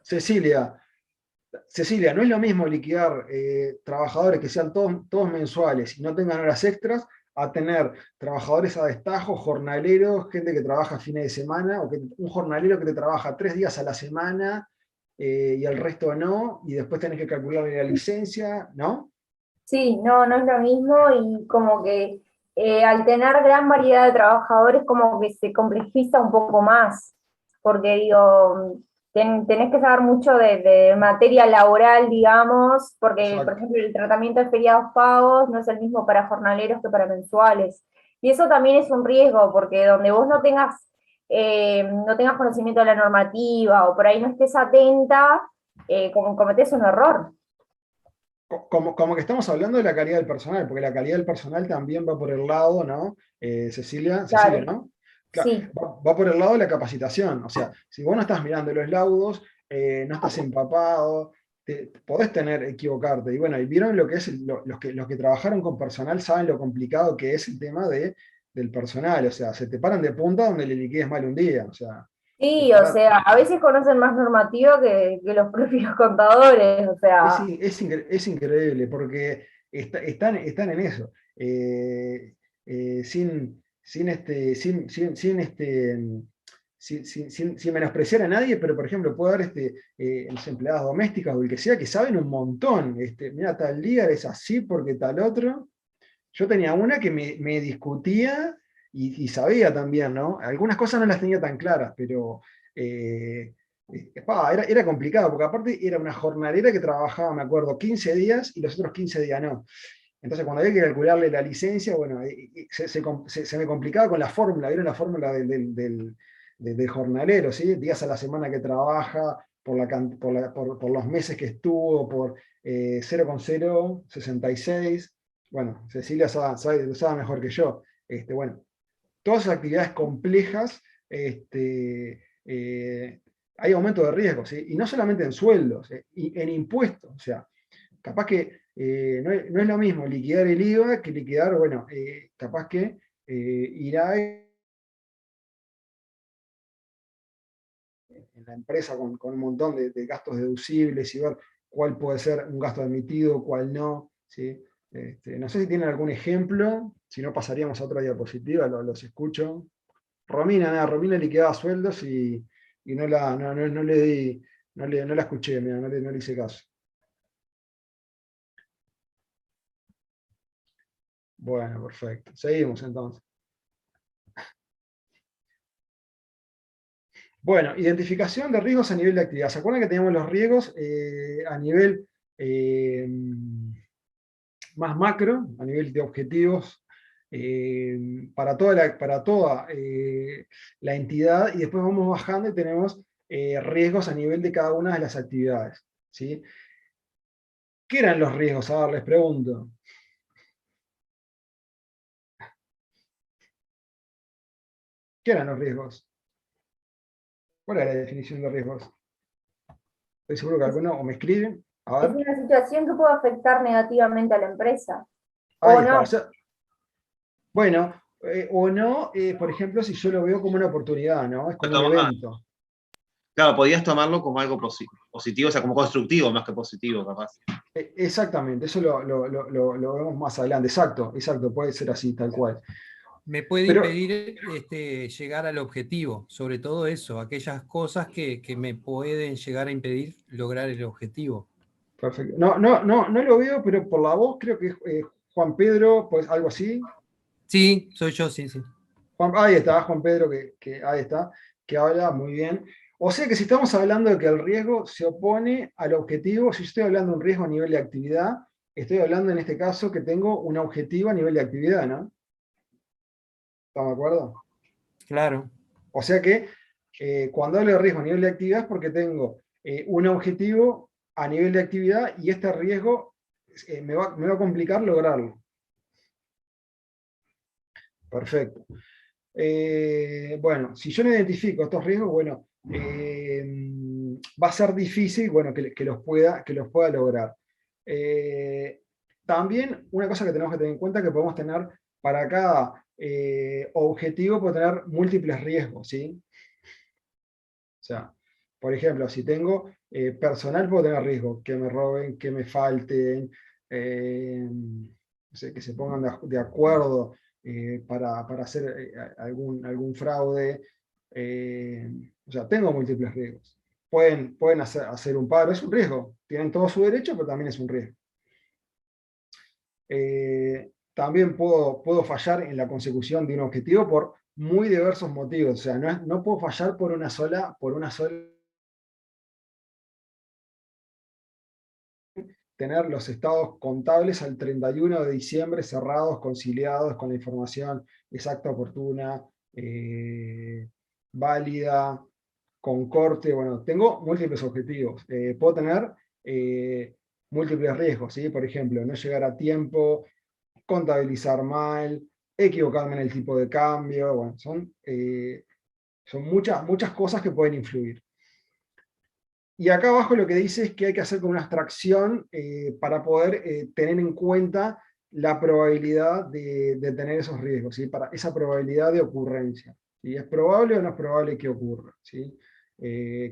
Cecilia. Cecilia, no es lo mismo liquidar trabajadores que sean todos mensuales y no tengan horas extras, a tener trabajadores a destajo, jornaleros, gente que trabaja fines de semana, o un jornalero que te trabaja 3 días a la semana y el resto no, y después tenés que calcularle la licencia, ¿no? Sí, no, no es lo mismo y como que al tener gran variedad de trabajadores como que se complejiza un poco más, porque digo, tenés que saber mucho de materia laboral, digamos, porque por Exacto. ejemplo el tratamiento de feriados pagos no es el mismo para jornaleros que para mensuales. Y eso también es un riesgo, porque donde vos no tengas conocimiento de la normativa o por ahí no estés atenta, como cometés un error. Como que estamos hablando de la calidad del personal, porque la calidad del personal también va por el lado, ¿no? Cecilia, Claro, ¿no? sí. Va por el lado de la capacitación. O sea, si vos no estás mirando los laudos, no estás empapado, podés equivocarte. Y bueno, y vieron lo que es, los que trabajaron con personal saben lo complicado que es el tema del personal. O sea, se te paran de punta donde le liquides mal un día. O sea, te Sí, o paran. sea, a veces conocen más normativa que los propios contadores, o Es, sea, in- es, incre- es increíble porque están en eso. Sin menospreciar a nadie, pero por ejemplo, puede haber no sé, empleadas domésticas o el que sea que saben un montón. Mira, tal día es así porque tal otro. Yo tenía una que me discutía y sabía también, ¿no? Algunas cosas no las tenía tan claras, pero era complicado, porque aparte era una jornalera que trabajaba, me acuerdo, 15 días y los otros 15 días no. Entonces, cuando había que calcularle la licencia, bueno, se me complicaba con la fórmula, ¿vieron la fórmula del jornalero, ¿sí? Días a la semana que trabaja, por los meses que estuvo, por 0,066. bueno, Cecilia lo sabe mejor que yo. Bueno, todas esas actividades complejas, hay aumento de riesgo, ¿sí? Y no solamente en sueldos, y en impuestos. O sea, capaz que no es lo mismo liquidar el IVA que liquidar, bueno, capaz que irá en la empresa con un montón de gastos deducibles y ver cuál puede ser un gasto admitido, cuál no, ¿sí? No sé si tienen algún ejemplo, si no pasaríamos a otra diapositiva, los escucho. Romina liquidaba sueldos y no le di, no la escuché, mira, no le hice caso. Bueno, perfecto. Seguimos entonces. Bueno, identificación de riesgos a nivel de actividad. ¿Se acuerdan que teníamos los riesgos a nivel más macro, a nivel de objetivos para toda la entidad? Y después vamos bajando y tenemos riesgos a nivel de cada una de las actividades, ¿sí? ¿Qué eran los riesgos? A ver, les pregunto. ¿Qué eran los riesgos? ¿Cuál era la definición de riesgos? Estoy seguro que Es, alguno o me escriben. A es ver, una situación que puede afectar negativamente a la empresa, ahí o está. no. O sea, bueno, o no, por ejemplo, si yo lo veo como una oportunidad, ¿no? Es como un evento. Claro, podías tomarlo como algo positivo, o sea, como constructivo más que positivo, capaz. Exactamente, eso lo vemos más adelante. Exacto, puede ser así, tal cual. Me puede Pero, impedir llegar al objetivo, sobre todo eso, aquellas cosas que me pueden llegar a impedir lograr el objetivo. perfecto. No lo veo, pero por la voz creo que es Juan Pedro, pues algo así. Sí, soy yo, sí, sí. Ahí está, Juan Pedro, que ahí está, que habla muy bien. O sea que si estamos hablando de que el riesgo se opone al objetivo, si yo estoy hablando de un riesgo a nivel de actividad, estoy hablando en este caso que tengo un objetivo a nivel de actividad, ¿no? ¿Estamos de acuerdo? Claro. O sea que cuando hablo de riesgo a nivel de actividad es porque tengo un objetivo a nivel de actividad y este riesgo me va a complicar lograrlo. Perfecto. Bueno, si yo no identifico estos riesgos, bueno, va a ser difícil, bueno, que los pueda lograr. También una cosa que tenemos que tener en cuenta es que podemos tener para cada objetivo, puedo tener múltiples riesgos, ¿sí? O sea, por ejemplo, si tengo personal, puedo tener riesgo, que me roben, que me falten, no sé, que se pongan de acuerdo para hacer algún fraude. O sea, tengo múltiples riesgos. Pueden hacer un paro, es un riesgo. Tienen todo su derecho, pero también es un riesgo. También puedo fallar en la consecución de un objetivo por muy diversos motivos. O sea, no puedo fallar por una sola tener los estados contables al 31 de diciembre cerrados, conciliados, con la información exacta, oportuna, válida, con corte. Bueno, tengo múltiples objetivos. Puedo tener múltiples riesgos, ¿sí? Por ejemplo, no llegar a tiempo, contabilizar mal, equivocarme en el tipo de cambio. Bueno, son muchas cosas que pueden influir. Y acá abajo lo que dice es que hay que hacer como una abstracción para poder tener en cuenta la probabilidad de tener esos riesgos, ¿sí? Para esa probabilidad de ocurrencia. ¿Sí? ¿Es probable o no es probable que ocurra? ¿Sí?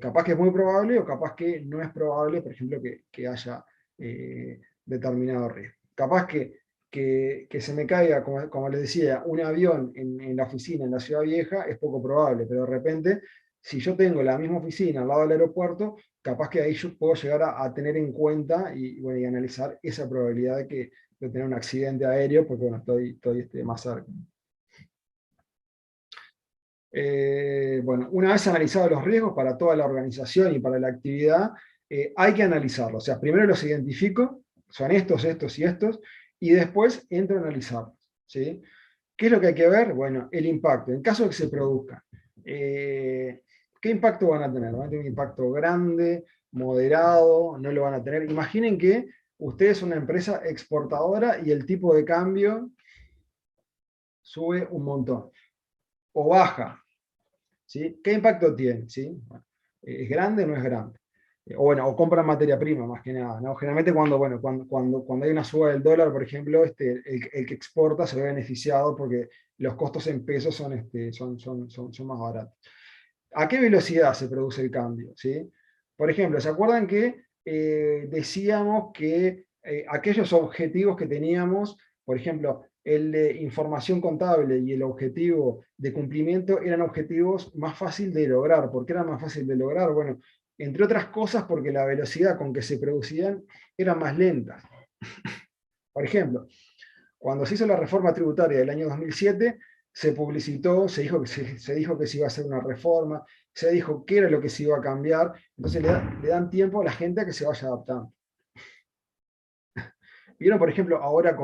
Capaz que es muy probable o capaz que no es probable, por ejemplo, que haya determinado riesgo. Capaz que se me caiga, como les decía, un avión en la oficina en la Ciudad Vieja es poco probable, pero de repente, si yo tengo la misma oficina al lado del aeropuerto, capaz que ahí yo puedo llegar a tener en cuenta y analizar esa probabilidad de tener un accidente aéreo, porque bueno, estoy más cerca. Bueno, una vez analizados los riesgos para toda la organización y para la actividad, hay que analizarlos. O sea, primero los identifico, son estos y estos, y después entro a analizarlos, ¿sí? ¿Qué es lo que hay que ver? Bueno, el impacto. En caso de que se produzca, ¿qué impacto van a tener? ¿Van a tener un impacto grande, moderado? ¿No lo van a tener? Imaginen que usted es una empresa exportadora y el tipo de cambio sube un montón, o baja, ¿sí? ¿Qué impacto tiene? ¿Sí? ¿Es grande o no es grande? O bueno, o compran materia prima más que nada, ¿no? Generalmente cuando hay una suba del dólar, por ejemplo, el que exporta se ve beneficiado porque los costos en pesos son más baratos. ¿A qué velocidad se produce el cambio? ¿Sí? Por ejemplo, ¿se acuerdan que decíamos que aquellos objetivos que teníamos, por ejemplo, el de información contable y el objetivo de cumplimiento eran objetivos más fáciles de lograr? ¿Por qué eran más fáciles de lograr? Bueno, entre otras cosas porque la velocidad con que se producían era más lenta. Por ejemplo, cuando se hizo la reforma tributaria del año 2007, se publicitó, se dijo que se iba a hacer una reforma, se dijo qué era lo que se iba a cambiar, entonces le dan tiempo a la gente a que se vaya adaptando. Vieron, por ejemplo, ahora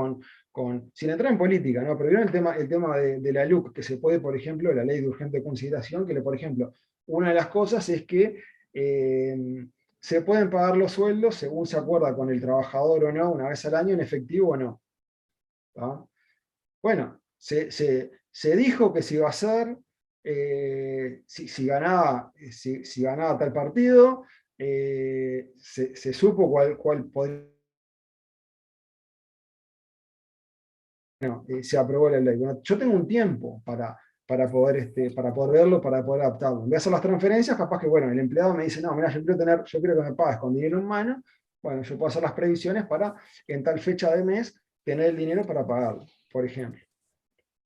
sin entrar en política, ¿no? Pero vieron el tema de la LUC, que se puede, por ejemplo, la ley de urgente consideración, que, por ejemplo, una de las cosas es que se pueden pagar los sueldos según se acuerda con el trabajador o no, una vez al año, en efectivo o no. ¿Tá? Bueno, se dijo que se iba a hacer, si ganaba tal partido, se supo cuál podría. Bueno, se aprobó la ley. Bueno, yo tengo un tiempo para poder verlo, para poder adaptarlo. Voy a hacer las transferencias, capaz que bueno, el empleado me dice, no, mira, yo quiero que me pagues con dinero en mano. Bueno, yo puedo hacer las previsiones para en tal fecha de mes tener el dinero para pagarlo, por ejemplo.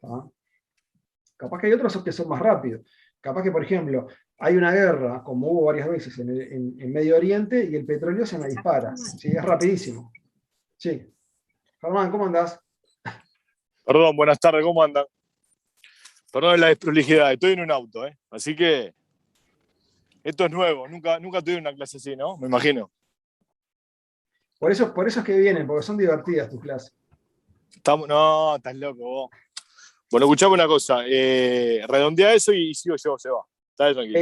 ¿Ah? Capaz que hay otros que son más rápidos. Capaz que, por ejemplo, hay una guerra, como hubo varias veces en Medio Oriente, y el petróleo se me dispara. ¿Sí? Es rapidísimo. Sí. Germán, ¿cómo andás? Perdón, buenas tardes, ¿cómo andan? Perdón la desprolijidad, estoy en un auto, así que esto es nuevo, nunca tuve una clase así, ¿no? Me imagino. Por eso es que vienen, porque son divertidas tus clases. No, estás loco vos. Bueno, escuchame una cosa, redondea eso y sigo yo, se va. Está tranquilo.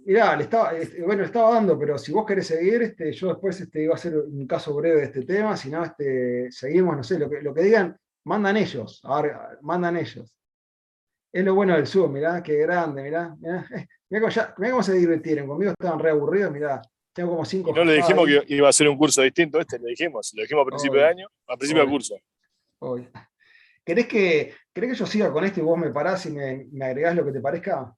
Mirá, le estaba dando, pero si vos querés seguir, yo después iba a hacer un caso breve de este tema, si no, seguimos, no sé, lo que digan, mandan ellos, mandan ellos. Es lo bueno del Zoom, mirá, qué grande, mirá. Mirá cómo se divirtieron, conmigo estaban re aburridos, mirá, tengo como 5 Y no le dijimos ahí. que iba a ser un curso distinto lo dijimos a principio de año, a principio del curso. Obvio. ¿Querés que yo siga con esto y vos me parás y me agregás lo que te parezca?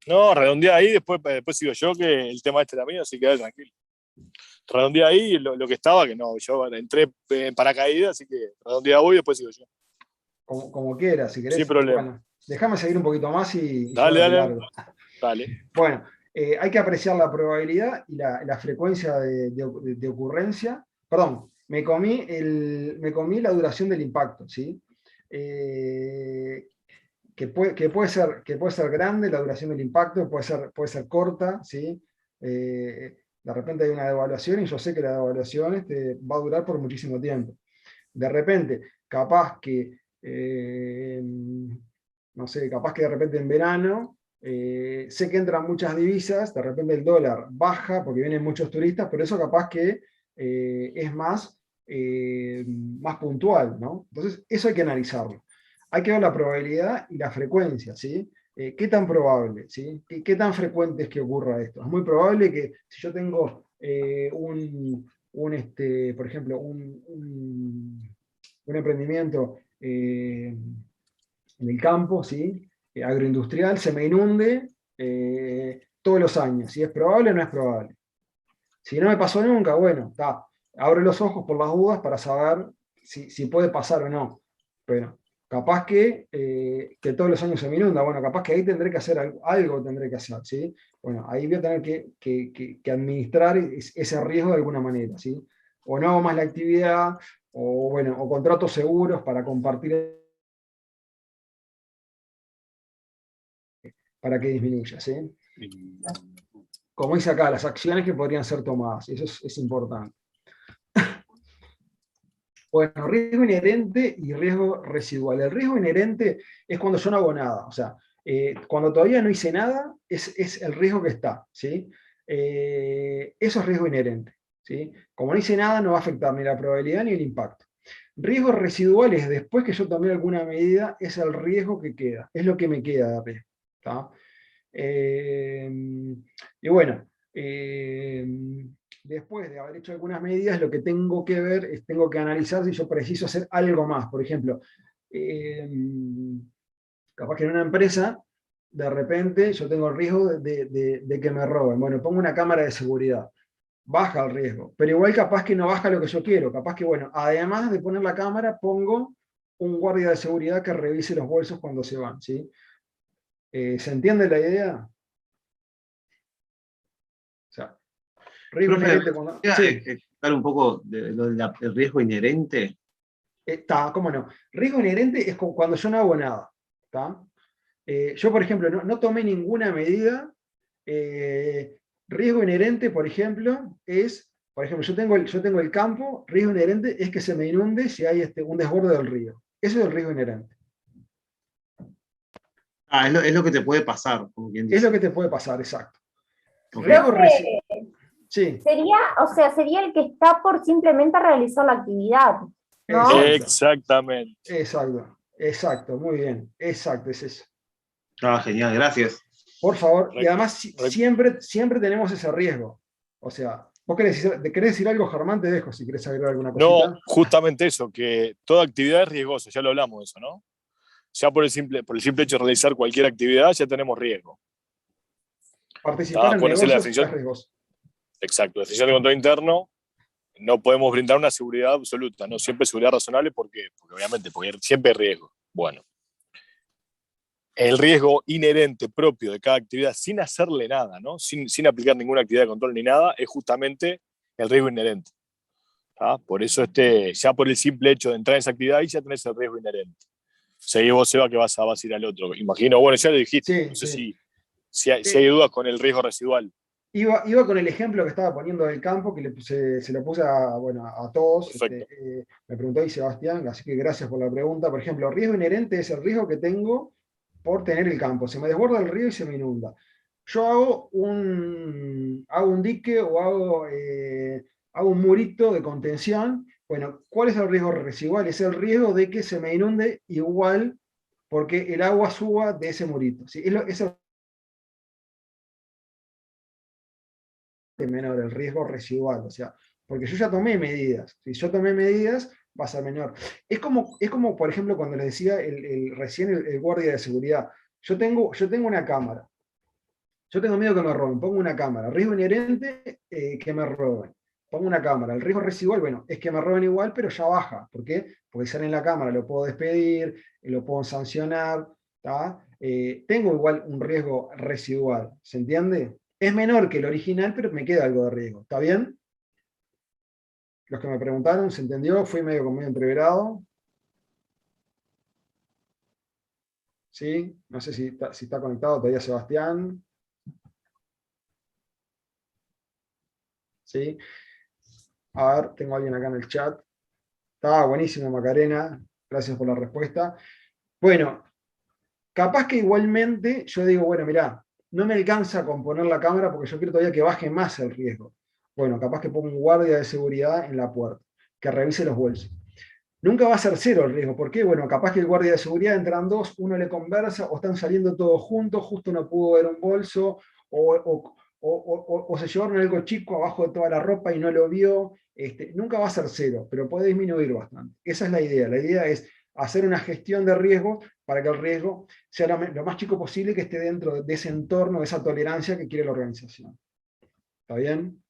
No, redondea ahí, después sigo yo, que el tema era mío, así que quedá tranquilo. Redondea ahí lo que estaba, que no, yo entré en paracaídas, así que redondea voy y después sigo yo. Como quieras, si querés. Sin problema. Bueno, déjame seguir un poquito más y dale. Dale. Bueno, hay que apreciar la probabilidad y la frecuencia de ocurrencia. Perdón, me comí la duración del impacto, ¿sí? Que puede ser grande la duración del impacto, puede ser corta, ¿sí? De repente hay una devaluación y yo sé que la devaluación va a durar por muchísimo tiempo. De repente, capaz que de repente en verano, sé que entran muchas divisas, de repente el dólar baja porque vienen muchos turistas, pero eso capaz que es más puntual, ¿no? Entonces, eso hay que analizarlo. Hay que ver la probabilidad y la frecuencia, ¿sí? ¿Qué tan probable, ¿sí? ¿Qué tan frecuente es que ocurra esto? Es muy probable que si yo tengo por ejemplo, un emprendimiento en el campo, ¿sí? Agroindustrial, se me inunde todos los años. Si es probable o no es probable. Si no me pasó nunca, bueno, abro los ojos por las dudas para saber si puede pasar o no. Pero capaz que todos los años se me inunda, bueno, capaz que ahí tendré que hacer algo tendré que hacer, ¿sí? Bueno, ahí voy a tener que administrar ese riesgo de alguna manera, ¿sí? O no hago más la actividad, o contrato seguros para compartir para que disminuya, ¿sí? Como dice acá, las acciones que podrían ser tomadas, eso es importante. Bueno, riesgo inherente y riesgo residual. El riesgo inherente es cuando yo no hago nada, o sea, cuando todavía no hice nada, es el riesgo que está, ¿sí? Eso es riesgo inherente. ¿sí? Como no hice nada, no va a afectar ni la probabilidad ni el impacto. Riesgos residuales, después que yo tomé alguna medida, es el riesgo que queda, es lo que me queda de riesgo. ¿Tá? Y bueno, después de haber hecho algunas medidas, lo que tengo que ver es, tengo que analizar si yo preciso hacer algo más. Por ejemplo, capaz que en una empresa, de repente yo tengo el riesgo de que me roben. Bueno, pongo una cámara de seguridad. Baja el riesgo, pero igual capaz que no baja lo que yo quiero. Capaz que, bueno, además de poner la cámara, pongo un guardia de seguridad que revise los bolsos cuando se van, ¿sí? ¿Se entiende la idea? O sea, riesgo Profe, inherente cuando... ¿podría Sí, explicar un poco de lo del riesgo inherente? está, cómo no. Riesgo inherente es cuando yo no hago nada. ¿Tá? Yo, por ejemplo, no tomé ninguna medida. Riesgo inherente, por ejemplo, es, por ejemplo, yo tengo el campo, riesgo inherente es que se me inunde si hay un desborde del río. Eso es el riesgo inherente. Ah, es lo que te puede pasar, como quien Es dice. lo que te puede pasar, exacto. Ok. Riesgo Profe, sí, sería, o sea, sería el que está por simplemente realizar la actividad, ¿no? exacto, Exactamente. exacto, muy bien, exacto, es eso. Ah, genial, gracias. Por favor, y Re- además re- siempre tenemos ese riesgo. O sea, ¿vos querés decir algo, Germán? Te dejo si querés agregar alguna No, cosita. justamente eso, que toda actividad es riesgosa, ya lo hablamos de eso, ¿no? Ya por el simple hecho de realizar cualquier actividad ya tenemos riesgo. Participar en Por eso la negocios definición, es riesgoso. exacto, la definición de control interno, no podemos brindar una seguridad absoluta, no siempre seguridad razonable porque obviamente, porque siempre hay riesgo. Bueno, el riesgo inherente propio de cada actividad sin hacerle nada, ¿no? Sin aplicar ninguna actividad de control ni nada, es justamente el riesgo inherente. Por eso ya por el simple hecho de entrar en esa actividad ahí ya tenés el riesgo inherente. Seguí vos, Seba, que vas a ir al otro. Imagino, bueno, ya lo dijiste, Sí, no sé sí. si hay dudas con el riesgo residual. Iba con el ejemplo que estaba poniendo del campo, que se lo puse bueno, a todos. Perfecto. Me preguntó ahí Sebastián, así que gracias por la pregunta. Por ejemplo, riesgo inherente es el riesgo que tengo por tener el campo. Se me desborda el río y se me inunda. Yo hago un dique o hago un murito de contención. Bueno, ¿cuál es el riesgo residual? Es el riesgo de que se me inunde igual porque el agua suba de ese murito. ¿Sí? Es el menor, el riesgo residual, o sea, porque yo ya tomé medidas, si yo tomé medidas, va a ser menor. Es como por ejemplo, cuando les decía recién el guardia de seguridad, yo tengo una cámara, yo tengo miedo que me roben, pongo una cámara, riesgo inherente que me roben, pongo una cámara, el riesgo residual, bueno, es que me roben igual, pero ya baja, ¿por qué? Porque sale en la cámara, lo puedo despedir, lo puedo sancionar, tengo igual un riesgo residual, ¿se entiende? Es menor que el original, pero me queda algo de riesgo. ¿Está bien? Los que me preguntaron, ¿se entendió? Fui medio entreverado. ¿Sí? No sé si está conectado todavía Sebastián. ¿Sí? A ver, tengo a alguien acá en el chat. Está buenísimo, Macarena. Gracias por la respuesta. Bueno, capaz que igualmente yo digo, bueno, mirá, no me alcanza con poner la cámara porque yo quiero todavía que baje más el riesgo. Bueno, capaz que pongo un guardia de seguridad en la puerta, que revise los bolsos. Nunca va a ser cero el riesgo. ¿Por qué? Bueno, capaz que el guardia de seguridad entran dos, uno le conversa, o están saliendo todos juntos, justo no pudo ver un bolso, o se llevaron algo chico abajo de toda la ropa y no lo vio. Nunca va a ser cero, pero puede disminuir bastante. Esa es la idea. La idea es hacer una gestión de riesgo para que el riesgo sea lo más chico posible, que esté dentro de ese entorno, de esa tolerancia que quiere la organización. ¿Está bien?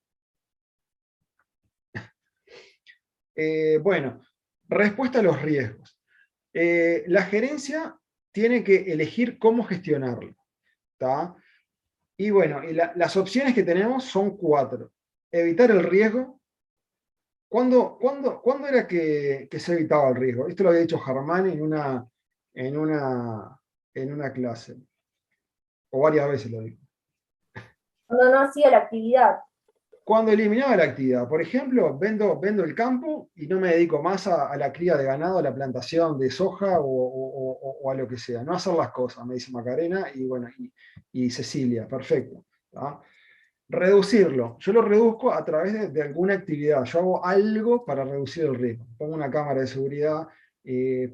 Bueno, respuesta a los riesgos. La gerencia tiene que elegir cómo gestionarlo. ¿Tá? Y bueno, las opciones que tenemos son 4. Evitar el riesgo. ¿Cuándo era que se evitaba el riesgo? Esto lo había dicho Germán en una clase. O varias veces lo dijo. Cuando no hacía la actividad. Cuando eliminaba la actividad, por ejemplo, vendo el campo y no me dedico más a la cría de ganado, a la plantación de soja o a lo que sea. No hacer las cosas, me dice Macarena y bueno, y Cecilia, perfecto. ¿Tá? Reducirlo. Yo lo reduzco a través de alguna actividad. Yo hago algo para reducir el riesgo. Pongo una cámara de seguridad,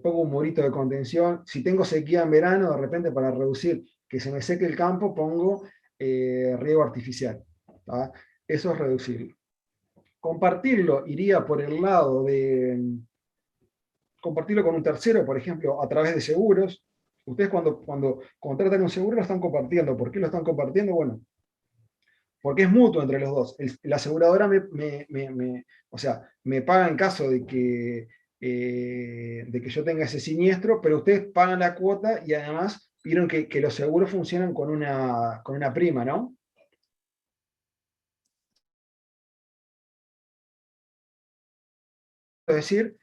pongo un murito de contención. Si tengo sequía en verano, de repente para reducir que se me seque el campo, pongo riego artificial. ¿Tá? Eso es reducirlo. Compartirlo iría por el lado de compartirlo con un tercero, por ejemplo, a través de seguros. Ustedes cuando contratan un seguro lo están compartiendo. ¿Por qué lo están compartiendo? Bueno, porque es mutuo entre los dos. La aseguradora o sea, me paga en caso de que yo tenga ese siniestro, pero ustedes pagan la cuota y además vieron que los seguros funcionan con una prima, ¿no? Es decir,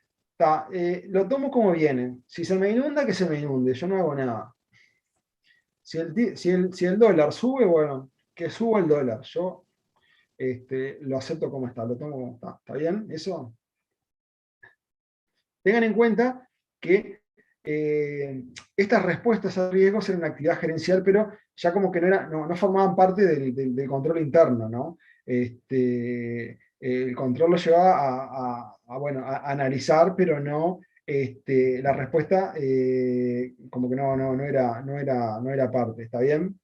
lo tomo como viene. Si se me inunda, que se me inunde, yo no hago nada. Si el dólar sube, bueno, que suba el dólar. Yo lo acepto como está, lo tomo como está. ¿Está bien? Eso. Tengan en cuenta que estas respuestas a riesgos eran una actividad gerencial, pero ya como que no formaban parte del control interno, ¿no? El control lo llevaba a analizar, pero no, la respuesta como que no era parte, ¿está bien?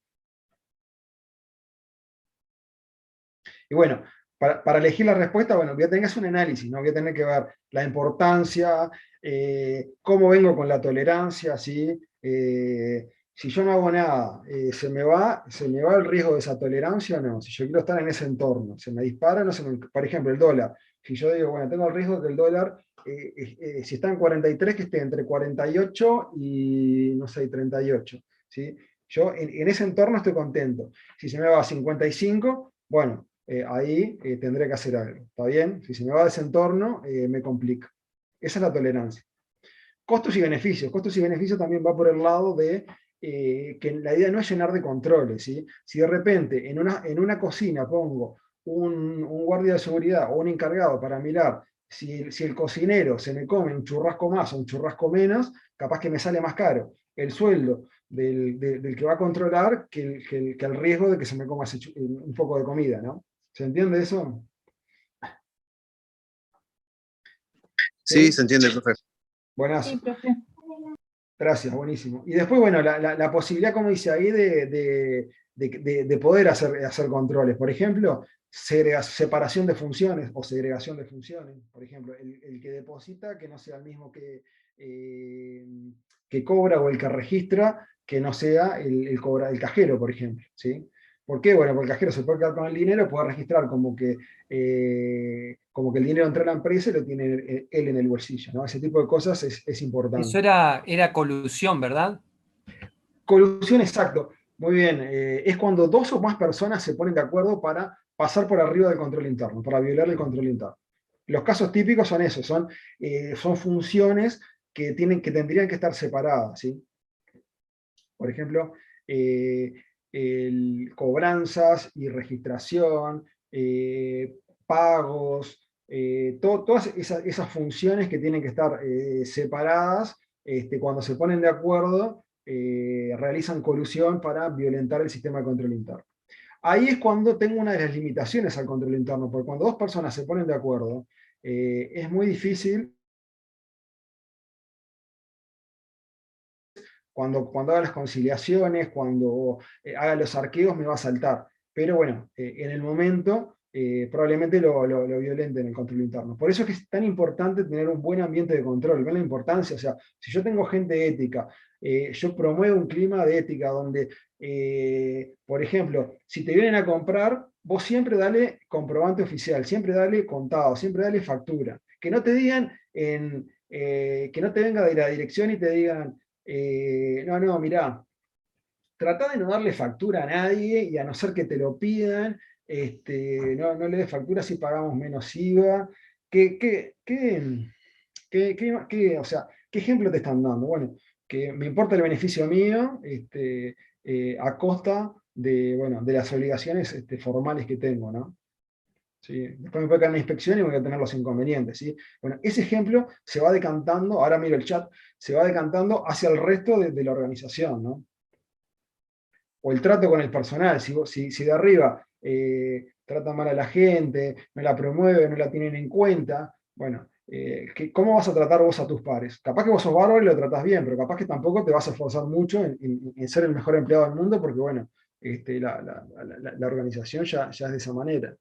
Y bueno, para elegir la respuesta, bueno, voy a tener que hacer un análisis, ¿no? Voy a tener que ver la importancia, cómo vengo con la tolerancia, ¿sí? Si yo no hago nada, ¿se me va el riesgo de esa tolerancia o no? Si yo quiero estar en ese entorno, ¿se me dispara o no se me... Por ejemplo, el dólar. Si yo digo, bueno, tengo el riesgo de que el dólar, si está en 43, que esté entre 48 y, no sé, 38, ¿sí? Yo en ese entorno estoy contento. Si se me va a 55, bueno, ahí tendré que hacer algo, ¿está bien? Si se me va de ese entorno, me complica. Esa es la tolerancia. Costos y beneficios. Costos y beneficios también va por el lado de que la idea no es llenar de controles, ¿sí? Si de repente en una cocina pongo un guardia de seguridad o un encargado para mirar si el cocinero se me come un churrasco más o un churrasco menos, capaz que me sale más caro el sueldo del que va a controlar que el riesgo de que se me coma un poco de comida, ¿no? ¿Se entiende eso? Sí, se entiende, profe. Buenas. Sí, profe. Gracias, buenísimo. Y después, bueno, la posibilidad, como dice ahí, de poder hacer controles. Por ejemplo, separación de funciones o segregación de funciones. Por ejemplo, el que deposita que no sea el mismo que cobra, o el que registra que no sea el cajero, por ejemplo, ¿sí? ¿Por qué? Bueno, porque el cajero se puede quedar con el dinero, puede registrar como que el dinero entra a la empresa y lo tiene él en el bolsillo, ¿no? Ese tipo de cosas es importante. Eso era colusión, ¿verdad? Colusión, exacto. Muy bien. Es cuando dos o más personas se ponen de acuerdo para pasar por arriba del control interno, para violar el control interno. Los casos típicos son esos, son funciones que tendrían que estar separadas, ¿sí? Por ejemplo, cobranzas y registración, pagos, todas esas funciones que tienen que estar separadas, cuando se ponen de acuerdo, realizan colusión para violentar el sistema de control interno. Ahí es cuando tengo una de las limitaciones al control interno, porque cuando dos personas se ponen de acuerdo, es muy difícil. Cuando haga las conciliaciones, cuando haga los arqueos, me va a saltar. Pero bueno, en el momento probablemente lo violente en el control interno. Por eso es que es tan importante tener un buen ambiente de control. ¿Ven la importancia? O sea, si yo tengo gente ética, yo promuevo un clima de ética donde, por ejemplo, si te vienen a comprar, vos siempre dale comprobante oficial, siempre dale contado, siempre dale factura. Que no te digan, que no te venga de la dirección y te digan, no, mirá, trata de no darle factura a nadie y a no ser que te lo pidan, no le des factura si pagamos menos IVA. O sea, ¿qué ejemplo te están dando? Bueno, que me importa el beneficio mío a costa de las obligaciones formales que tengo, ¿no? ¿Sí? Después me puede caer una inspección y voy a tener los inconvenientes, ¿sí? Bueno, ese ejemplo se va decantando, ahora miro el chat, se va decantando hacia el resto de la organización, ¿no? O el trato con el personal, si de arriba tratan mal a la gente, no la promueven, no la tienen en cuenta. Bueno, ¿cómo vas a tratar vos a tus pares? Capaz que vos sos bárbaro y lo tratás bien, pero capaz que tampoco te vas a esforzar mucho en ser el mejor empleado del mundo, porque bueno, la organización ya es de esa manera.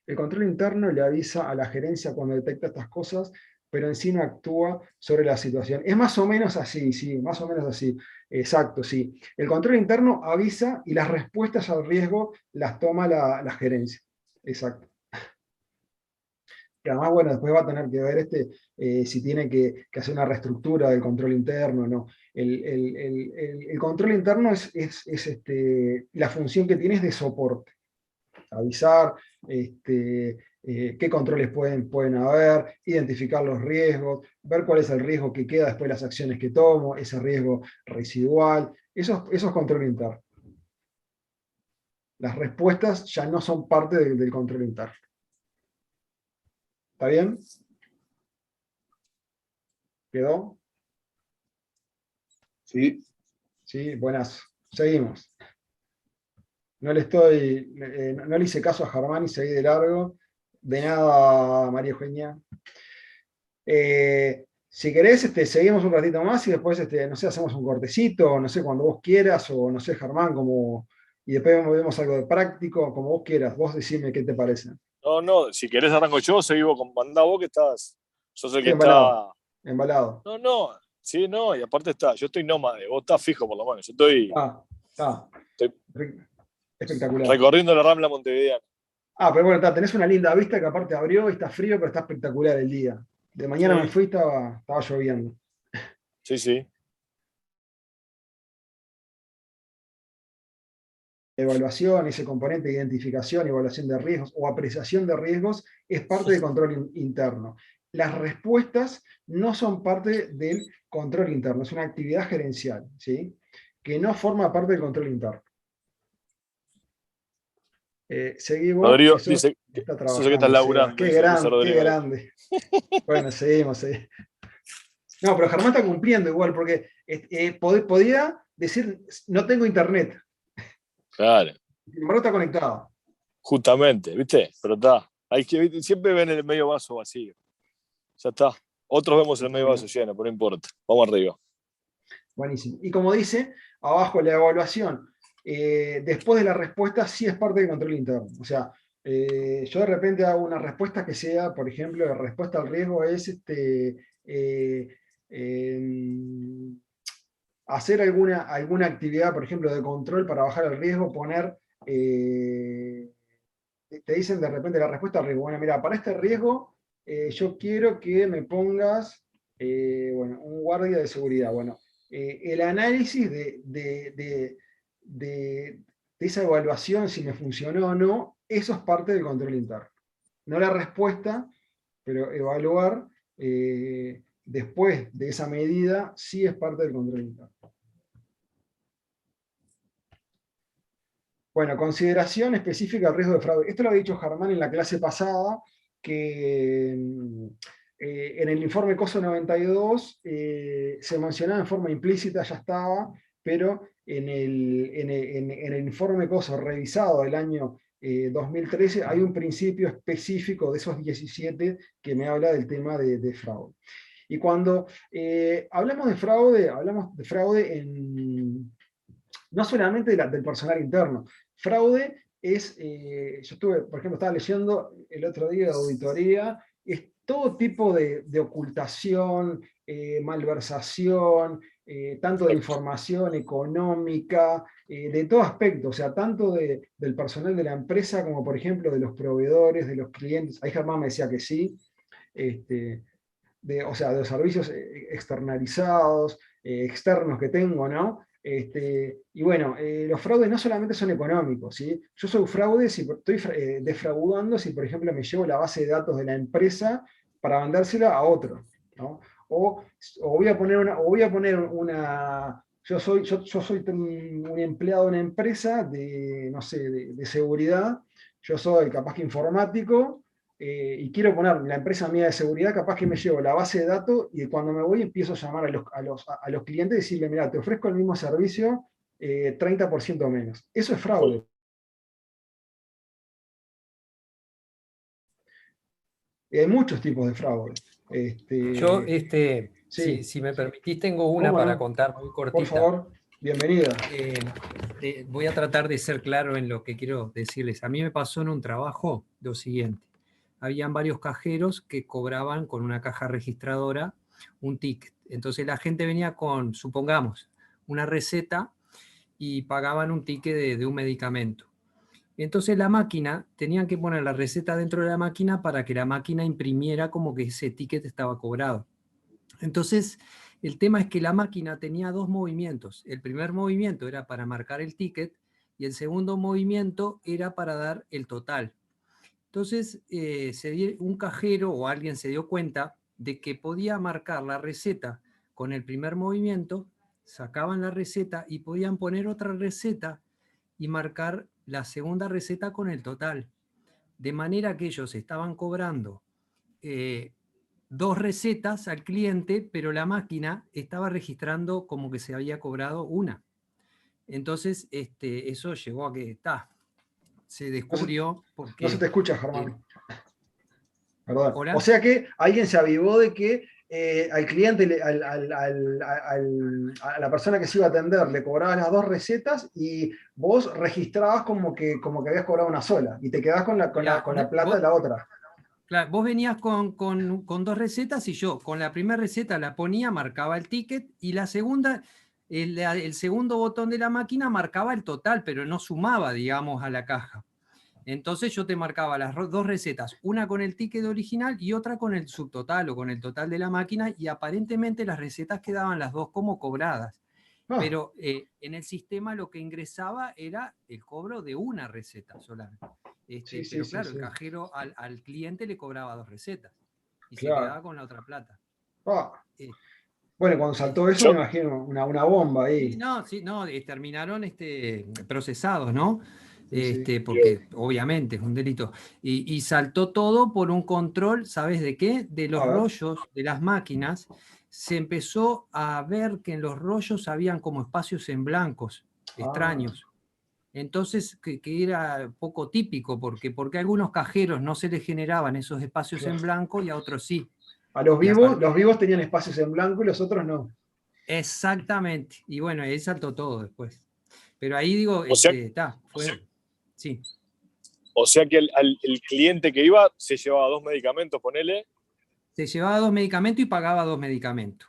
El control interno le avisa a la gerencia cuando detecta estas cosas, pero en sí no actúa sobre la situación. Es más o menos así, sí, más o menos así. Exacto, sí. El control interno avisa y las respuestas al riesgo las toma la gerencia. Exacto. Que además, bueno, después va a tener que ver si tiene que hacer una reestructura del control interno o no. El control interno la función que tiene es de soporte. Avisar, qué controles pueden haber, identificar los riesgos, ver cuál es el riesgo que queda después de las acciones que tomo, ese riesgo residual, eso es control interno. Las respuestas ya no son parte del control interno. ¿Está bien? ¿Quedó? Sí. Sí, buenas. Seguimos. No le hice caso a Germán y seguí de largo. De nada, María Eugenia. Si querés, seguimos un ratito más y después, no sé, hacemos un cortecito, no sé, cuando vos quieras, o no sé, Germán, y después vemos algo de práctico, como vos quieras. Vos decime qué te parece. No, si querés arranco yo, seguimos con mandá vos que estás. Sos el Estoy que embalado. está. Embalado. Sí, no, y aparte yo estoy nómade, vos estás fijo por lo menos. Yo estoy Está. Espectacular. recorriendo la Rambla Montevideana. Pero bueno, tenés una linda vista que aparte abrió y está frío, pero está espectacular el día. De mañana me fui y estaba lloviendo. Sí. Evaluación, ese componente de identificación, evaluación de riesgos o apreciación de riesgos es parte del control interno. Las respuestas no son parte del control interno, es una actividad gerencial, ¿sí? Que no forma parte del control interno. Seguimos. Rodrigo dice que está sos el que estás trabajando, Sebas. laburando. Qué Dice grande, Rodrigo. qué grande. Bueno, seguimos. No, pero Germán está cumpliendo igual, porque podía decir, no tengo internet. Claro. Sin embargo, está conectado. Justamente, ¿viste? Pero está. Siempre ven el medio vaso vacío. Ya está. Otros vemos el medio vaso lleno, pero no importa. Vamos arriba. Buenísimo. Y como dice, abajo la evaluación, después de la respuesta, sí es parte del control interno. O sea, yo de repente hago una respuesta que sea, por ejemplo, la respuesta al riesgo es hacer alguna actividad, por ejemplo, de control para bajar el riesgo, poner, te dicen de repente la respuesta al riesgo. Bueno, mira, para este riesgo yo quiero que me pongas un guardia de seguridad. Bueno, el análisis de esa evaluación, si me funcionó o no, eso es parte del control interno. No la respuesta, pero evaluar después de esa medida sí es parte del control interno. Bueno, consideración específica del riesgo de fraude. Esto lo había dicho Germán en la clase pasada, que en el informe COSO 92 se mencionaba en forma implícita, ya estaba, pero en el informe COSO revisado del año 2013 hay un principio específico de esos 17 que me habla del tema de fraude. Y cuando hablamos de fraude no solamente del personal interno. Fraude es, yo por ejemplo, estaba leyendo el otro día de auditoría, es todo tipo de ocultación, malversación, tanto de información económica, de todo aspecto, o sea, tanto del personal de la empresa como, por ejemplo, de los proveedores, de los clientes. Ahí Germán me decía que sí. O sea, de los servicios externalizados, externos que tengo, ¿no? Y bueno, los fraudes no solamente son económicos, ¿sí? Yo soy fraude si estoy defraudando si, por ejemplo, me llevo la base de datos de la empresa para mandársela a otro, ¿no? O voy a poner una yo soy un empleado de una empresa no sé, de seguridad, yo soy capaz que informático, y quiero poner la empresa mía de seguridad, capaz que me llevo la base de datos y cuando me voy empiezo a llamar a los clientes y decirle, mira, te ofrezco el mismo servicio 30% menos. Eso es fraude. Hay muchos tipos de fraude. Yo, Sí, si me permitís, tengo una ¿cómo para no? contar muy Por cortita. favor, bienvenida. Voy a tratar de ser claro en lo que quiero decirles. A mí me pasó en un trabajo lo siguiente. Habían varios cajeros que cobraban con una caja registradora un ticket. Entonces la gente venía con, supongamos, una receta y pagaban un ticket de un medicamento. Entonces la máquina, tenían que poner la receta dentro de la máquina para que la máquina imprimiera como que ese ticket estaba cobrado. Entonces, el tema es que la máquina tenía dos movimientos. El primer movimiento era para marcar el ticket y el segundo movimiento era para dar el total. Entonces, un cajero o alguien se dio cuenta de que podía marcar la receta con el primer movimiento, sacaban la receta y podían poner otra receta y marcar la segunda receta con el total. De manera que ellos estaban cobrando dos recetas al cliente, pero la máquina estaba registrando como que se había cobrado una. Entonces, eso llevó a que se descubrió No se porque... te escucha, Germán. Perdón. ¿Hola? O sea que alguien se avivó de que al cliente, a la persona que se iba a atender, le cobrabas las dos recetas y vos registrabas como que habías cobrado una sola y te quedás con la plata de la otra. Claro, vos venías con dos recetas y yo con la primera receta la ponía, marcaba el ticket y la segunda, el segundo botón de la máquina marcaba el total, pero no sumaba, digamos, a la caja. Entonces yo te marcaba las dos recetas, una con el ticket original y otra con el subtotal o con el total de la máquina y aparentemente las recetas quedaban las dos como cobradas. Ah, Pero en el sistema lo que ingresaba era el cobro de una receta solamente. sí, Pero sí, claro, sí. el cajero al cliente le cobraba dos recetas y se Claro. quedaba con la otra plata. Ah. Eh, Bueno, cuando eh, saltó eso, me imagino una bomba sí, ahí. no, terminaron procesados, ¿no? Sí, sí. Porque obviamente es un delito. Y saltó todo por un control, ¿sabes de qué? De los A ver. rollos de las máquinas. Se empezó a ver que en los rollos habían como espacios en blancos, Ah. extraños. Entonces, que era poco típico, porque a algunos cajeros no se les generaban esos espacios en Claro. blanco y a otros sí. A Y a partir los vivos tenían espacios en blanco y los otros no. Exactamente. Y bueno, ahí saltó todo después. Pero ahí digo, O sea, sí. o sea que el cliente que iba se llevaba 2 medicamentos, ponele. Se llevaba dos medicamentos y pagaba dos medicamentos.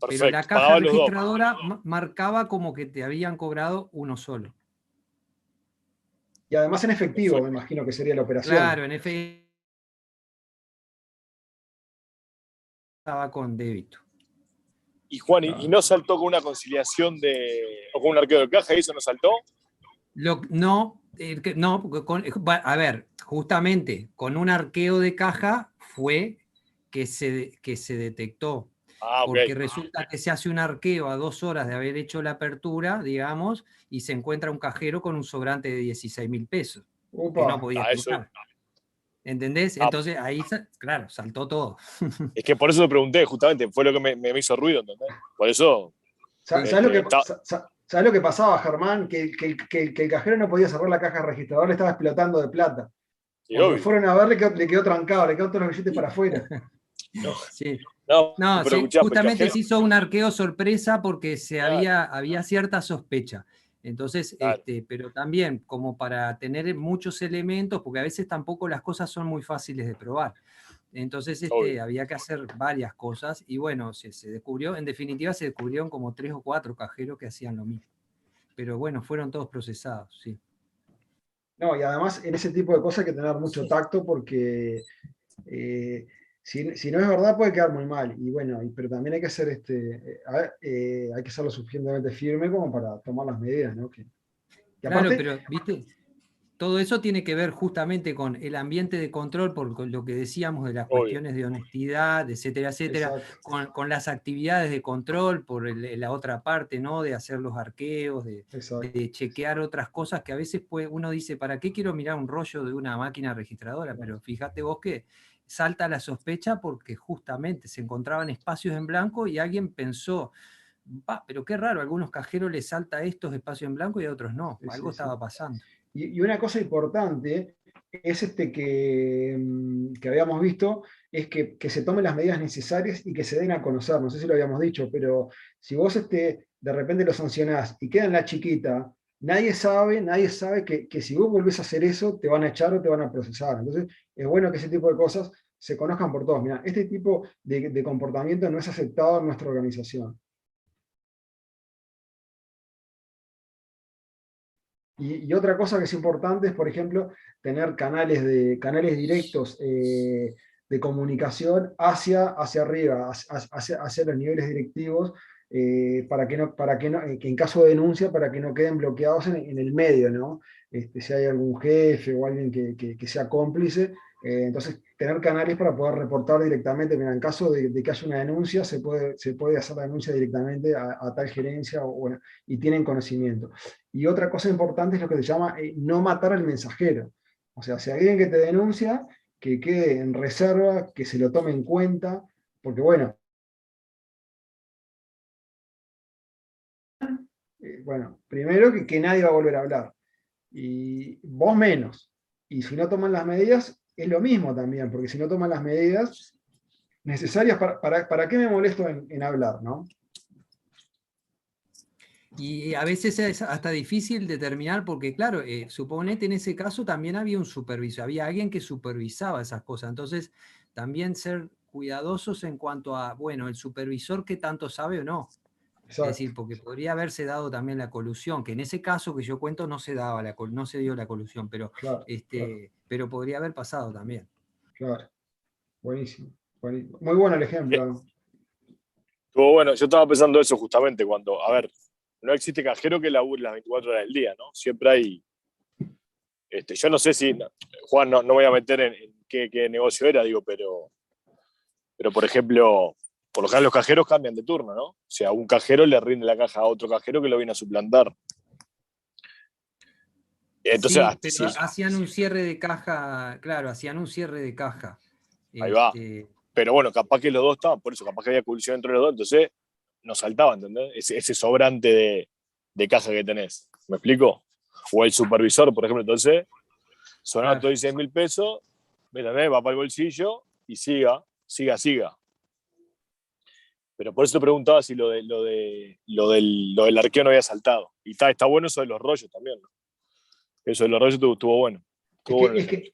Pero la Perfecto, caja pagaba los dos. registradora marcaba como que te habían cobrado uno solo. Y además en efectivo, me Perfecto. imagino que sería la operación. Claro, en efecto estaba con débito. Y Juan, ¿y Ah. no saltó con una conciliación o con un arqueo de caja? ¿Y eso no saltó? No, a ver, justamente con un arqueo de caja fue que se detectó. Ah, ok. Porque resulta que se hace un arqueo a 2 horas de haber hecho la apertura, digamos, y se encuentra un cajero con un sobrante de 16.000 pesos, que no Upa. podía Eso. explicar. ¿Entendés? Ah, Entonces ahí, claro, saltó todo. es que por eso te pregunté, justamente, fue lo que me hizo ruido, ¿entendés? Por eso. Sí. ¿Sabes lo que, Está, sabes lo que pasaba, Germán? Que el cajero no podía cerrar la caja registradora, le estaba explotando de plata. sí, Cuando obvio. fueron a ver, le quedó trancado, le quedó todos los billetes para afuera. No, Sí. no, No, pero sí, escuchá, el justamente cajero. se hizo un arqueo sorpresa porque Claro, había cierta sospecha. Entonces, claro, pero también como para tener muchos elementos, porque a veces tampoco las cosas son muy fáciles de probar. Entonces obvio. había que hacer varias cosas y bueno, se descubrió, en definitiva se descubrieron como 3 o 4 cajeros que hacían lo mismo. Pero bueno, fueron todos procesados, sí. No, y además en ese tipo de cosas hay que tener mucho tacto porque si no es verdad puede quedar muy mal. Y bueno, pero también hay que ser hay que ser lo suficientemente firme como para tomar las medidas, ¿no? Que Claro, aparte, pero viste, todo eso tiene que ver justamente con el ambiente de control, con lo que decíamos de las Obvio. cuestiones de honestidad, etcétera, etcétera, exacto, con las actividades de control por la otra parte, ¿no? De hacer los arqueos, exacto. de chequear otras cosas que a veces uno dice, ¿para qué quiero mirar un rollo de una máquina registradora? Pero fíjate vos que salta la sospecha porque justamente se encontraban espacios en blanco y alguien pensó, pero qué raro, a algunos cajeros les salta estos espacios en blanco y a otros no, Sí, algo sí, sí. estaba pasando. Y una cosa importante es que habíamos visto, es que se tomen las medidas necesarias y que se den a conocer. No sé si lo habíamos dicho, pero si vos de repente lo sancionás y queda en la chiquita, nadie sabe que si vos volvés a hacer eso, te van a echar o te van a procesar. Entonces, es bueno que ese tipo de cosas se conozcan por todos. Mira, este tipo de comportamiento no es aceptado en nuestra organización. Y otra cosa que es importante es, por ejemplo, tener canales directos de comunicación hacia arriba, hacia los niveles directivos, que en caso de denuncia, para que no queden bloqueados en el medio, ¿no? Si hay algún jefe o alguien que sea cómplice, entonces tener canales para poder reportar directamente. Mira, en caso de que haya una denuncia, se puede hacer la denuncia directamente a tal gerencia, bueno, y tienen conocimiento. Y otra cosa importante es lo que se llama no matar al mensajero. O sea, si hay alguien que te denuncia, que quede en reserva, que se lo tome en cuenta, porque bueno, primero que nadie va a volver a hablar, y vos menos. Y si no toman las medidas, es lo mismo también, porque si no toman las medidas necesarias, ¿para qué me molesto en hablar, no? Y a veces es hasta difícil determinar, porque claro, suponete en ese caso también había un supervisor, había alguien que supervisaba esas cosas. Entonces, también ser cuidadosos en cuanto a, bueno, el supervisor qué tanto sabe o no. Exacto. Es decir, porque podría haberse dado también la colusión, que en ese caso que yo cuento no se dio la colusión, pero, Claro, claro. pero podría haber pasado también. Claro, buenísimo. Muy bueno el ejemplo. Estuvo bueno, yo estaba pensando eso justamente cuando, a ver, no existe cajero que labure las 24 horas del día, ¿no? Siempre hay, yo no sé si, Juan, no voy a meter en qué negocio era, digo, pero por ejemplo, por lo general los cajeros cambian de turno, ¿no? O sea, un cajero le rinde la caja a otro cajero que lo viene a suplantar. Entonces, Sí, pero hacían un cierre de caja, claro, hacían un cierre de caja. Ahí va. Pero bueno, capaz que los dos estaban, por eso, capaz que había colusión entre los dos, entonces no saltaba, ¿entendés? Ese sobrante de caja que tenés. ¿Me explico? O el supervisor, por ejemplo, entonces, sonaba Claro. todo 16.000 pesos, va para el bolsillo y siga. Pero por eso te preguntaba si lo del arqueo no había saltado. Y está bueno eso de los rollos también, ¿no? Eso de los rollos estuvo bueno. Es que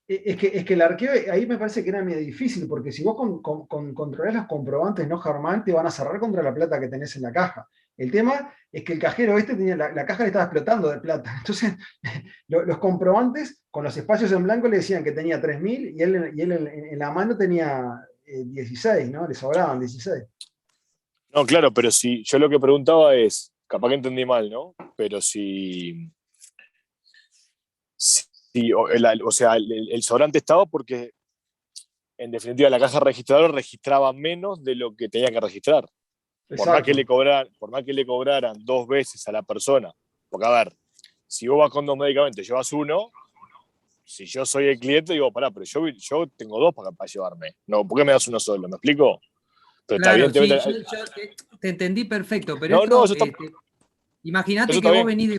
el arqueo ahí me parece que era medio difícil, porque si vos controlás los comprobantes no Germán, te van a cerrar contra la plata que tenés en la caja. El tema es que el cajero tenía la caja le estaba explotando de plata. Entonces, los comprobantes con los espacios en blanco le decían que tenía 3.000 y él en la mano tenía 16, ¿no? Le sobraban 16. No, claro, pero si yo lo que preguntaba es, capaz que entendí mal, ¿no? Pero o sea, el sobrante estaba porque, en definitiva, la caja registradora registraba menos de lo que tenía que registrar. Por más que le cobraran 2 veces a la persona. Porque, a ver, si vos vas con 2 medicamentos, llevas uno, si yo soy el cliente, digo, pará, pero yo tengo 2 para llevarme. No, ¿por qué me das uno solo? ¿Me explico? Pero claro, está bien, sí, yo te entendí perfecto, pero imagínate que vos venís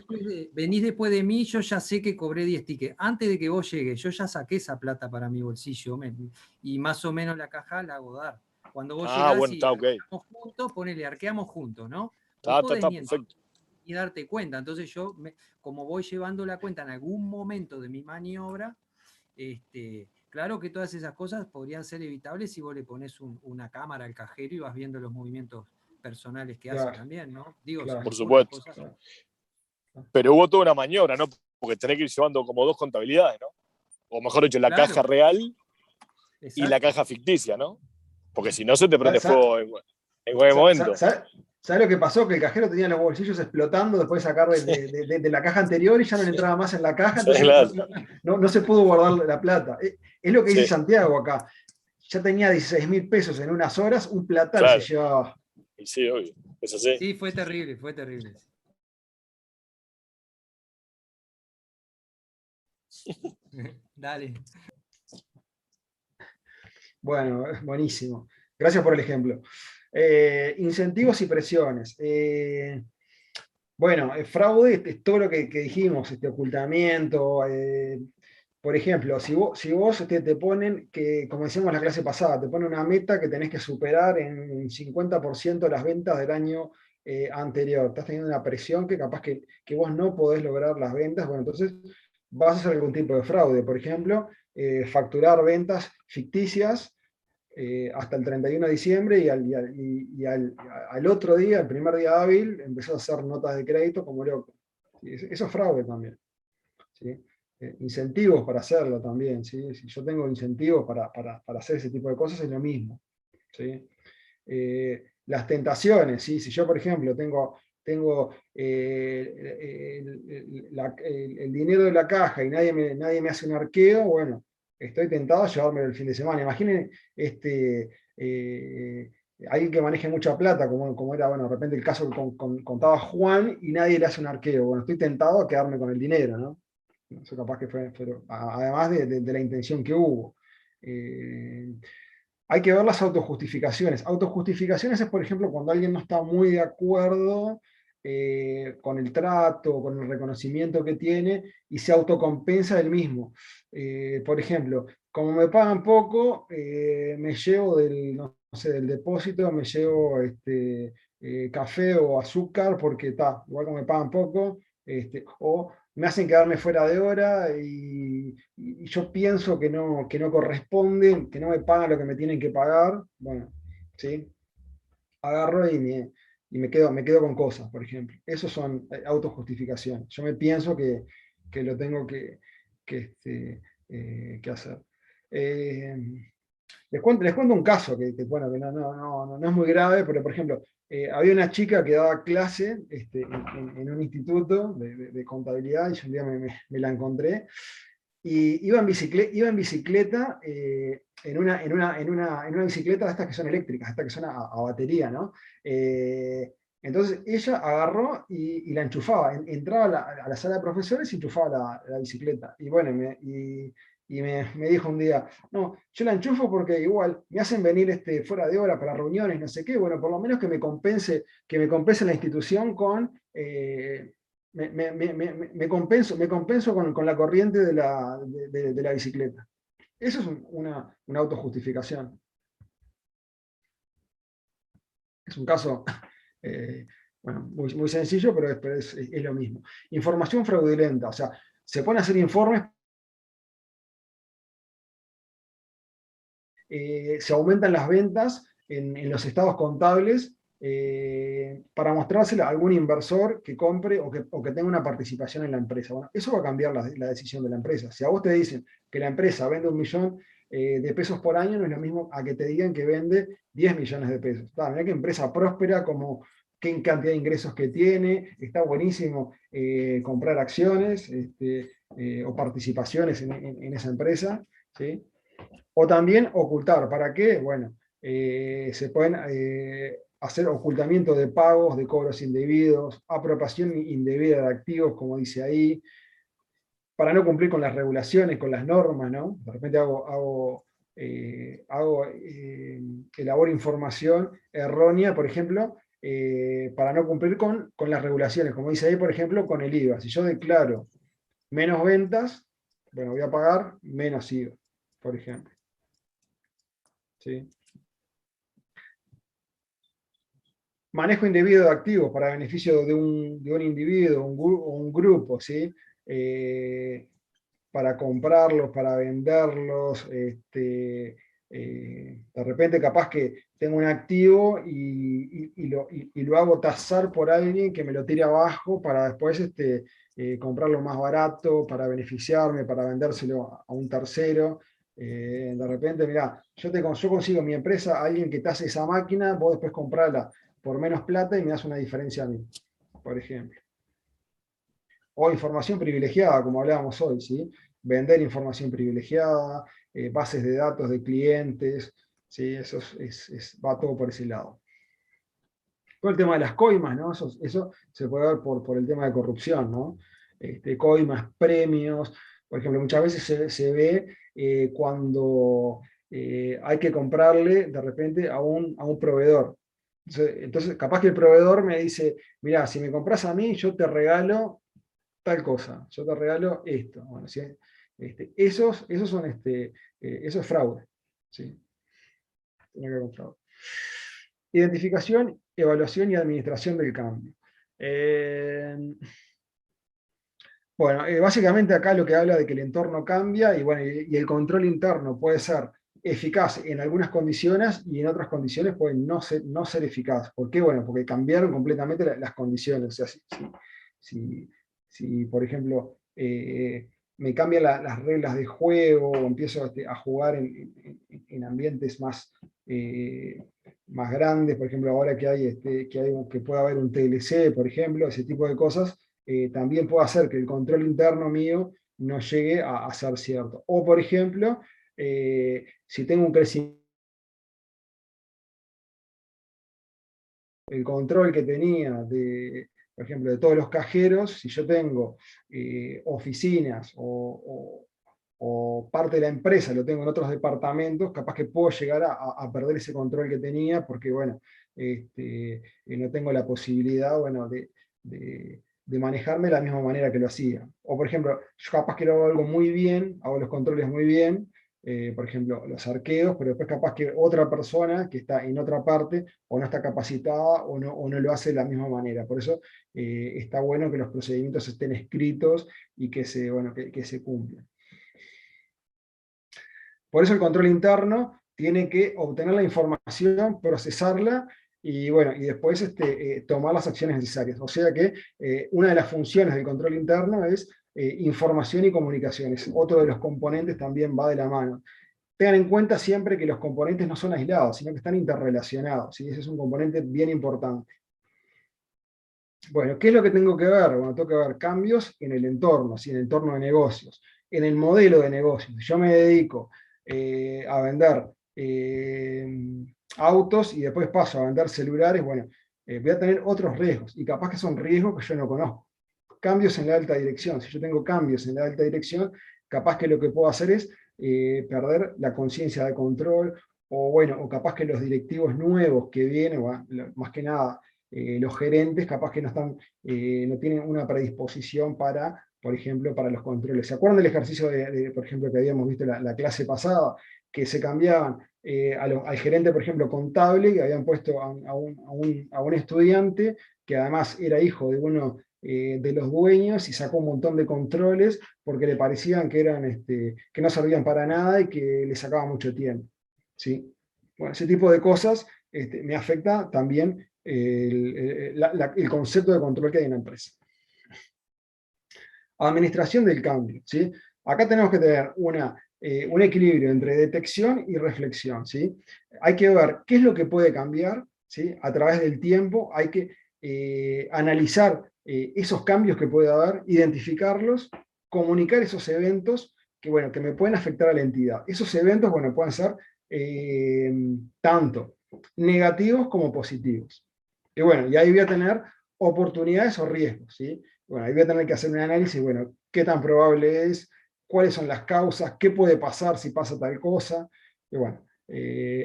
después de mí, yo ya sé que cobré 10 tickets. Antes de que vos llegues, yo ya saqué esa plata para mi bolsillo y más o menos la caja la hago dar. Cuando vos llegás bueno, y okay. arqueamos juntos, arqueamos juntos, ¿no? Está perfecto. Y darte cuenta. Entonces yo, como voy llevando la cuenta en algún momento de mi maniobra, claro que todas esas cosas podrían ser evitables si vos le pones una cámara al cajero y vas viendo los movimientos personales que hace también, ¿no? Digo, claro, por supuesto. Pero hubo toda una maniobra, ¿no? Porque tenés que ir llevando como 2 contabilidades, ¿no? O mejor dicho, la caja real y la caja ficticia, ¿no? Porque si no se te prende fuego en cualquier momento. ¿Sabes lo que pasó? Que el cajero tenía los bolsillos explotando después de sacar de la caja anterior y ya no le entraba más en la caja, entonces claro. no se pudo guardar la plata. Es lo que dice Santiago acá. Ya tenía 16.000 pesos en unas horas, un platal se llevaba. Sí, obvio. Es así. Sí, fue terrible. Dale. Bueno, buenísimo. Gracias por el ejemplo. Incentivos y presiones. Bueno, fraude es todo lo que dijimos, ocultamiento, por ejemplo, si vos te ponen, que, como decíamos la clase pasada, te ponen una meta que tenés que superar en 50% las ventas del año anterior. Estás teniendo una presión que capaz que vos no podés lograr las ventas, bueno, entonces vas a hacer algún tipo de fraude. Por ejemplo, facturar ventas ficticias hasta el 31 de diciembre al otro día, el primer día hábil, empezó a hacer notas de crédito como loco. ¿Sí? Eso es fraude también. ¿Sí? Incentivos para hacerlo también. ¿Sí? Si yo tengo incentivos para hacer ese tipo de cosas, es lo mismo. ¿Sí? Las tentaciones, ¿sí? Si yo, por ejemplo, tengo el dinero de la caja y nadie me hace un arqueo, bueno, estoy tentado a llevármelo el fin de semana. Imaginen alguien que maneje mucha plata, como era, bueno, de repente el caso que contaba Juan, y nadie le hace un arqueo. Bueno, estoy tentado a quedarme con el dinero, ¿no? Eso capaz que fue además de la intención que hubo. Hay que ver las autojustificaciones. Autojustificaciones es, por ejemplo, cuando alguien no está muy de acuerdo con el trato, con el reconocimiento que tiene, y se autocompensa él mismo. Por ejemplo, como me pagan poco, me llevo no sé, del depósito, me llevo café o azúcar, porque igual como me pagan poco, o me hacen quedarme fuera de hora y yo pienso que no corresponde, que no me pagan lo que me tienen que pagar. Bueno, ¿sí? Agarro y me quedo con cosas, por ejemplo. Esos son autojustificaciones. Yo me pienso que lo tengo que hacer. Les cuento un caso bueno, que no es muy grave, pero por ejemplo, había una chica que daba clase en un instituto de contabilidad, y yo un día me la encontré, y iba en bicicleta, en una bicicleta de estas que son eléctricas, estas que son a batería, ¿no? Entonces ella agarró y la enchufaba, entraba a la sala de profesores y enchufaba la bicicleta. Y bueno, me dijo un día, no, yo la enchufo porque igual me hacen venir fuera de hora para reuniones, no sé qué, bueno, por lo menos que me compense la institución con... me compenso con la corriente de la bicicleta. Eso es una autojustificación. Es un caso bueno, muy sencillo, pero es lo mismo. Información fraudulenta, o sea, se pone a hacer informes, se aumentan las ventas en los estados contables para mostrárselo a algún inversor que compre o que tenga una participación en la empresa. Bueno, eso va a cambiar la decisión de la empresa. Si a vos te dicen que la empresa vende 1 millón de pesos por año, no es lo mismo a que te digan que vende 10 millones de pesos. Mirá qué empresa próspera, como qué cantidad de ingresos que tiene, está buenísimo comprar acciones o participaciones en esa empresa, ¿sí? O también ocultar. ¿Para qué? Bueno, se pueden hacer ocultamiento de pagos, de cobros indebidos, apropiación indebida de activos, como dice ahí, para no cumplir con las regulaciones, con las normas, ¿no? De repente elaboro información errónea, por ejemplo, para no cumplir con las regulaciones, como dice ahí, por ejemplo, con el IVA. Si yo declaro menos ventas, bueno, voy a pagar menos IVA, por ejemplo. ¿Sí? Manejo indebido de activos para beneficio de un individuo o un grupo, ¿sí? Para comprarlos, para venderlos, de repente capaz que tengo un activo y lo hago tasar por alguien que me lo tire abajo para después comprarlo más barato, para beneficiarme, para vendérselo a un tercero. De repente, mirá, yo consigo mi empresa, alguien que tase esa máquina, vos después comprarla por menos plata y me das una diferencia a mí, por ejemplo. O información privilegiada, como hablábamos hoy, ¿sí? Vender información privilegiada, bases de datos de clientes, ¿sí? Eso va todo por ese lado. Todo el tema de las coimas, ¿no? Eso se puede ver por el tema de corrupción, ¿no? Coimas, premios. Por ejemplo, muchas veces se ve cuando hay que comprarle de repente a un proveedor. Entonces, capaz que el proveedor me dice, mira, si me compras a mí, yo te regalo tal cosa, yo te regalo esto. Bueno, Eso es fraude. ¿Sí? Tiene que ver con fraude. Identificación, evaluación y administración del cambio. Bueno, básicamente acá lo que habla de que el entorno cambia y, bueno, y el control interno puede ser eficaz en algunas condiciones y en otras condiciones puede no ser eficaz. ¿Por qué? Bueno, porque cambiaron completamente las condiciones. O sea, si por ejemplo, me cambian las reglas de juego o empiezo a jugar en ambientes más grandes, por ejemplo, ahora que pueda haber un TLC, por ejemplo, ese tipo de cosas, también puede hacer que el control interno mío no llegue a ser cierto. O, por ejemplo, si tengo un crecimiento, el control que tenía por ejemplo, de todos los cajeros, si yo tengo oficinas o parte de la empresa lo tengo en otros departamentos, capaz que puedo llegar a perder ese control que tenía porque, bueno, no tengo la posibilidad, bueno, de manejarme de la misma manera que lo hacía. O, por ejemplo, yo capaz que lo hago algo muy bien, hago los controles muy bien, por ejemplo, los arqueos, pero después capaz que otra persona que está en otra parte o no está capacitada o no lo hace de la misma manera. Por eso está bueno que los procedimientos estén escritos y que se cumplan. Por eso el control interno tiene que obtener la información, procesarla y, bueno, y después tomar las acciones necesarias. O sea que una de las funciones del control interno es información y comunicaciones. Otro de los componentes también va de la mano. Tengan en cuenta siempre que los componentes no son aislados, sino que están interrelacionados. ¿Sí? Ese es un componente bien importante. Bueno, ¿qué es lo que tengo que ver? Bueno, tengo que ver cambios en el entorno, ¿sí? En el entorno de negocios, en el modelo de negocios. Si yo me dedico a vender autos y después paso a vender celulares, bueno, voy a tener otros riesgos, y capaz que son riesgos que yo no conozco. Cambios en la alta dirección. Si yo tengo cambios en la alta dirección, capaz que lo que puedo hacer es perder la conciencia de control, o bueno, o capaz que los directivos nuevos que vienen, bueno, más que nada, los gerentes capaz que no tienen una predisposición para, por ejemplo, para los controles. ¿Se acuerdan del ejercicio por ejemplo, que habíamos visto la clase pasada? Que se cambiaban al gerente, por ejemplo, contable, que habían puesto a un estudiante que además era hijo de uno de los dueños y sacó un montón de controles porque le parecían que no servían para nada y que le sacaba mucho tiempo. ¿Sí? Bueno, ese tipo de cosas me afecta también el concepto de control que hay en la empresa. Administración del cambio. ¿Sí? Acá tenemos que tener un equilibrio entre detección y reflexión. ¿Sí? Hay que ver qué es lo que puede cambiar, ¿sí? A través del tiempo. Hay que analizar esos cambios que puede haber, identificarlos, comunicar esos eventos que me pueden afectar a la entidad. Esos eventos pueden ser tanto negativos como positivos. Y ahí voy a tener oportunidades o riesgos. ¿Sí? Ahí voy a tener que hacer un análisis, qué tan probable es, cuáles son las causas, qué puede pasar si pasa tal cosa.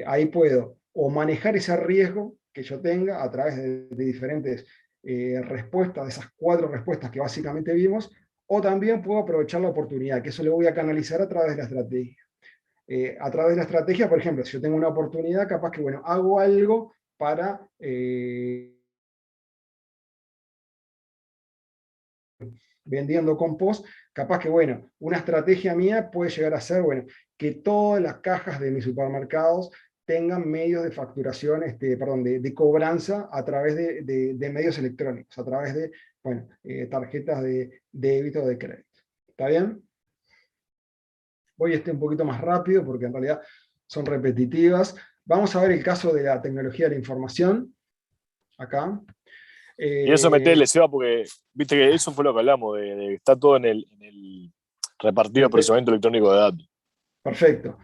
Ahí puedo o manejar ese riesgo que yo tenga a través de diferentes respuestas, de esas 4 respuestas que básicamente vimos, o también puedo aprovechar la oportunidad, que eso lo voy a canalizar a través de la estrategia. A través de la estrategia, por ejemplo, si yo tengo una oportunidad, capaz que hago algo para vendiendo compost, capaz que una estrategia mía puede llegar a ser que todas las cajas de mis supermercados tengan medios de facturación, de cobranza a través de medios electrónicos, a través de tarjetas de débito o de crédito. ¿Está bien? Voy un poquito más rápido porque en realidad son repetitivas. Vamos a ver el caso de la tecnología de la información. Acá. Y eso metele, Seba, porque viste que eso fue lo que hablamos, de está todo en el repartido de procesamiento electrónico de datos. Perfecto.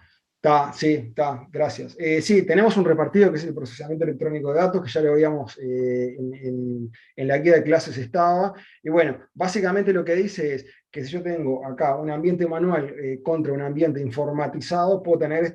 Sí, gracias. Sí, tenemos un repartido que es el procesamiento electrónico de datos, que ya lo veíamos en la guía de clases estaba. Y básicamente lo que dice es que si yo tengo acá un ambiente manual contra un ambiente informatizado, puedo tener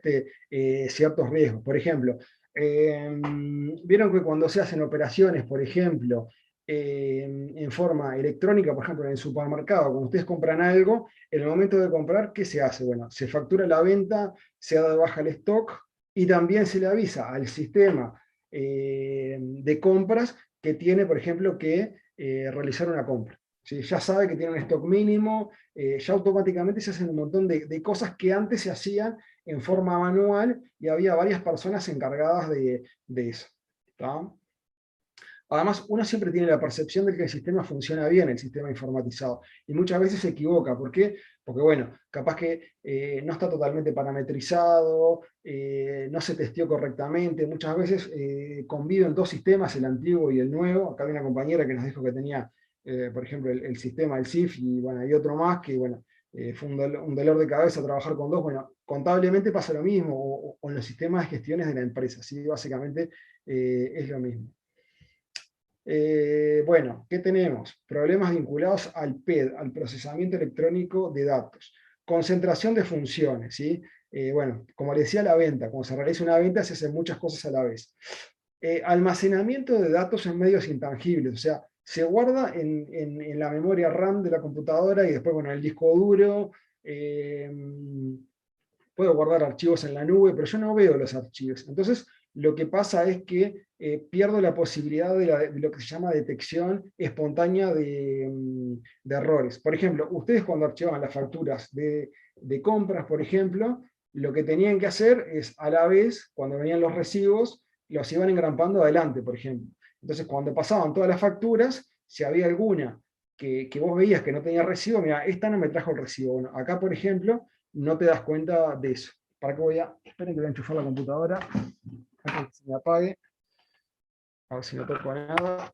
ciertos riesgos. Por ejemplo, vieron que cuando se hacen operaciones, por ejemplo, en forma electrónica, por ejemplo, en el supermercado, cuando ustedes compran algo, en el momento de comprar, ¿qué se hace? Bueno, se factura la venta, se da de baja el stock y también se le avisa al sistema de compras que tiene, por ejemplo, que realizar una compra. ¿Sí? Ya sabe que tiene un stock mínimo, ya automáticamente se hacen un montón de cosas que antes se hacían en forma manual y había varias personas encargadas de eso. ¿Tá? Además, uno siempre tiene la percepción de que el sistema funciona bien, el sistema informatizado, y muchas veces se equivoca. ¿Por qué? Porque, bueno, capaz que no está totalmente parametrizado, no se testeó correctamente, muchas veces conviven dos sistemas, el antiguo y el nuevo. Acá hay una compañera que nos dijo que tenía, por ejemplo, el sistema, el CIF, y bueno, hay otro más que, bueno, fue un dolor de cabeza trabajar con dos. Bueno, contablemente pasa lo mismo, o en los sistemas de gestiones de la empresa, ¿sí? Básicamente es lo mismo. Bueno, ¿qué tenemos? Problemas vinculados al PED, al procesamiento electrónico de datos. Concentración de funciones, ¿sí? Bueno, como le decía, la venta. Cuando se realiza una venta se hacen muchas cosas a la vez. Almacenamiento de datos en medios intangibles, o sea, se guarda en la memoria RAM de la computadora y después, bueno, en el disco duro. Puedo guardar archivos en la nube, pero yo no veo los archivos. Entonces, lo que pasa es que pierdo la posibilidad de lo que se llama detección espontánea de errores. Por ejemplo, ustedes cuando archivaban las facturas de compras, por ejemplo, lo que tenían que hacer es, a la vez, cuando venían los recibos, los iban engrampando adelante, por ejemplo. Entonces, cuando pasaban todas las facturas, si había alguna que vos veías que no tenía recibo, mira, esta no me trajo el recibo. Bueno, acá, por ejemplo, no te das cuenta de eso. ¿Para qué voy a...? Esperen que voy a enchufar la computadora. Para que se me apague. A ver si no toco nada.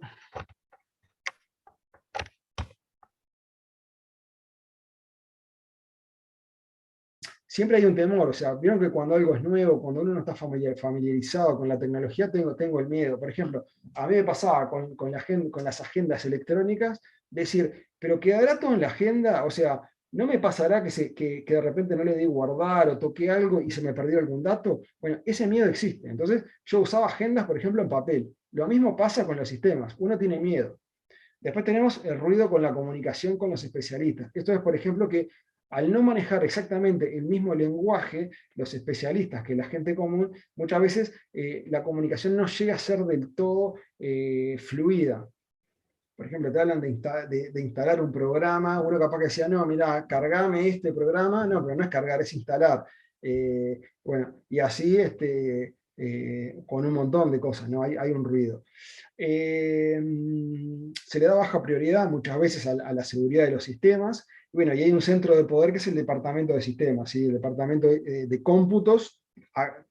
Siempre hay un temor, o sea, vieron que cuando algo es nuevo, cuando uno no está familiarizado con la tecnología, tengo el miedo. Por ejemplo, a mí me pasaba con las agendas electrónicas, decir, pero ¿quedará todo en la agenda? O sea, ¿no me pasará que de repente no le di guardar o toqué algo y se me perdió algún dato? Bueno, ese miedo existe. Entonces, yo usaba agendas, por ejemplo, en papel. Lo mismo pasa con los sistemas. Uno tiene miedo. Después tenemos el ruido con la comunicación con los especialistas. Esto es, por ejemplo, que al no manejar exactamente el mismo lenguaje, los especialistas que la gente común, muchas veces la comunicación no llega a ser del todo fluida. Por ejemplo, te hablan de instalar un programa, uno capaz que decía, no, mira, cargame este programa, no, pero no es cargar, es instalar. Bueno, y así con un montón de cosas, ¿no? Hay un ruido. Se le da baja prioridad muchas veces a la seguridad de los sistemas. Bueno, y hay un centro de poder que es el departamento de sistemas, ¿sí? El departamento de cómputos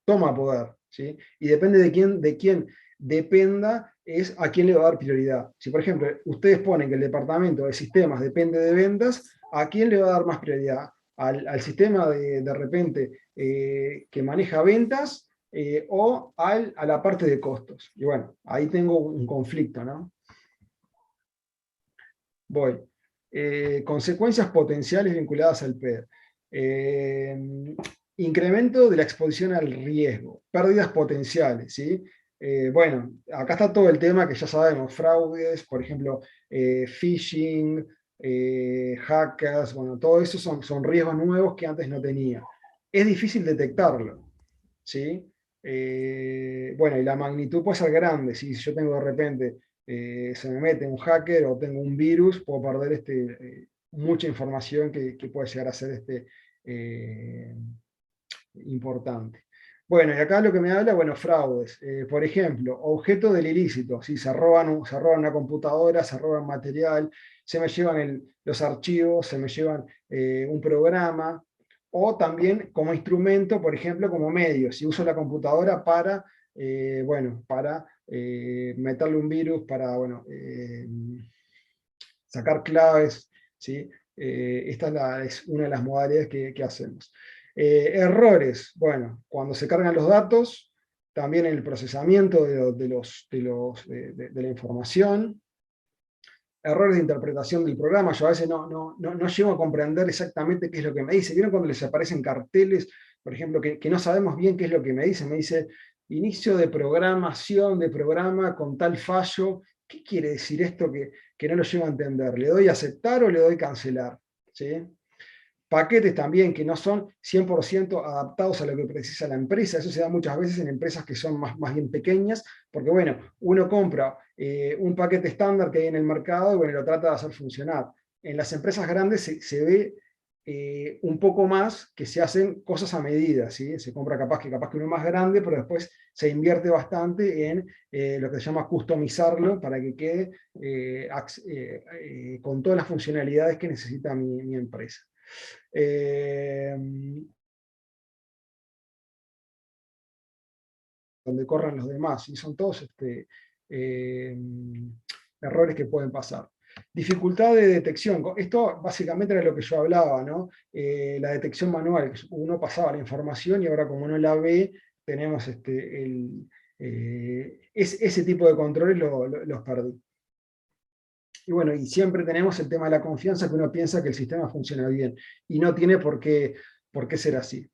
toma poder, ¿sí? Y depende de quién dependa, es a quién le va a dar prioridad. Si, por ejemplo, ustedes ponen que el departamento de sistemas depende de ventas, ¿a quién le va a dar más prioridad? Al sistema de repente que maneja ventas, o a la parte de costos. Y bueno, ahí tengo un conflicto, ¿no? Voy. Consecuencias potenciales vinculadas al PED. Incremento de la exposición al riesgo. Pérdidas potenciales, ¿sí? Bueno, acá está todo el tema que ya sabemos, fraudes, por ejemplo, phishing, hackers, bueno, todo eso son riesgos nuevos que antes no tenía. Es difícil detectarlo, ¿sí? Bueno, y la magnitud puede ser grande. Si yo tengo de repente, se me mete un hacker o tengo un virus, puedo perder mucha información que puede llegar a ser importante. Bueno, y acá lo que me habla, bueno, fraudes. Por ejemplo, objeto del ilícito. Si se roban una computadora, se roban material, se me llevan los archivos, se me llevan un programa, o también como instrumento, por ejemplo, como medio. Si uso la computadora para, bueno, para meterle un virus, para, bueno, sacar claves, ¿sí? Esta es una de las modalidades que hacemos. Errores, bueno, cuando se cargan los datos, también en el procesamiento de la información. Errores de interpretación del programa, yo a veces no llego a comprender exactamente qué es lo que me dice. ¿Vieron cuando les aparecen carteles, por ejemplo, que no sabemos bien qué es lo que me dice? Me dice, inicio de programación de programa con tal fallo ¿qué quiere decir esto que no lo llego a entender? ¿Le doy a aceptar o le doy cancelar? ¿Sí? Paquetes también que no son 100% adaptados a lo que precisa la empresa. Eso se da muchas veces en empresas que son más bien pequeñas, porque bueno, uno compra un paquete estándar que hay en el mercado y bueno, lo trata de hacer funcionar. En las empresas grandes se ve un poco más que se hacen cosas a medida, ¿sí? Se compra capaz que uno más grande, pero después se invierte bastante en lo que se llama customizarlo para que quede con todas las funcionalidades que necesita mi empresa. Donde corran los demás, y son todos errores que pueden pasar. Dificultad de detección. Esto básicamente era lo que yo hablaba, ¿no? La detección manual. Uno pasaba la información y ahora como no la ve, tenemos ese tipo de controles los perdí. Y bueno, y siempre tenemos el tema de la confianza, que uno piensa que el sistema funciona bien y no tiene por qué ser así.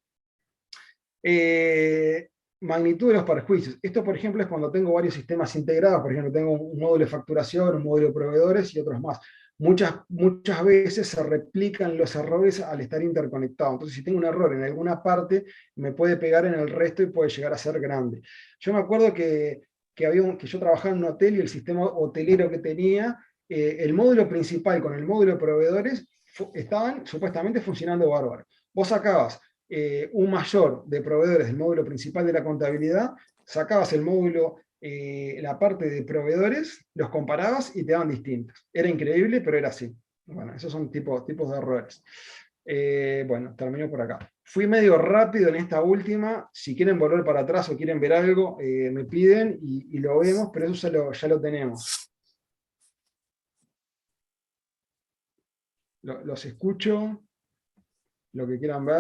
Magnitud de los perjuicios. Esto, por ejemplo, es cuando tengo varios sistemas integrados. Por ejemplo, tengo un módulo de facturación, un módulo de proveedores y otros más. Muchas veces se replican los errores al estar interconectados. Entonces, si tengo un error en alguna parte, me puede pegar en el resto y puede llegar a ser grande. Yo me acuerdo que yo trabajaba en un hotel y el sistema hotelero que tenía, el módulo principal con el módulo de proveedores estaban supuestamente funcionando bárbaro. Vos sacabas un mayor de proveedores del módulo principal de la contabilidad, sacabas el módulo, la parte de proveedores, los comparabas y te daban distintos. Era increíble, pero era así. Bueno, esos son tipos de errores. Bueno, termino por acá. Fui medio rápido en esta última. Si quieren volver para atrás o quieren ver algo, me piden y lo vemos, pero eso ya lo tenemos. Los escucho, lo que quieran ver.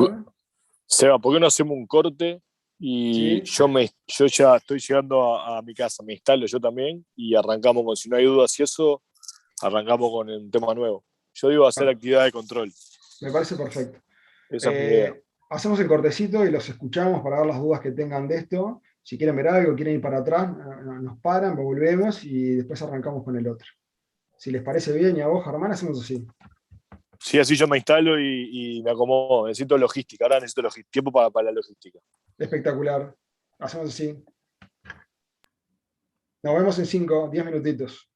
Seba, ¿por qué no hacemos un corte? Y ¿Sí? yo ya estoy llegando a mi casa, me instalo yo también y arrancamos con, si no hay dudas y eso, arrancamos con un tema nuevo. Yo digo hacer actividad de control. Me parece perfecto. Esa es mi idea. Hacemos el cortecito y los escuchamos para ver las dudas que tengan de esto. Si quieren ver algo, quieren ir para atrás, nos paran, volvemos y después arrancamos con el otro. Si les parece bien y a vos, Germán, hacemos así. Sí, así yo me instalo y me acomodo. Necesito logística, ahora necesito tiempo para la logística. Espectacular. Hacemos así. Nos vemos en 5, 10 minutitos.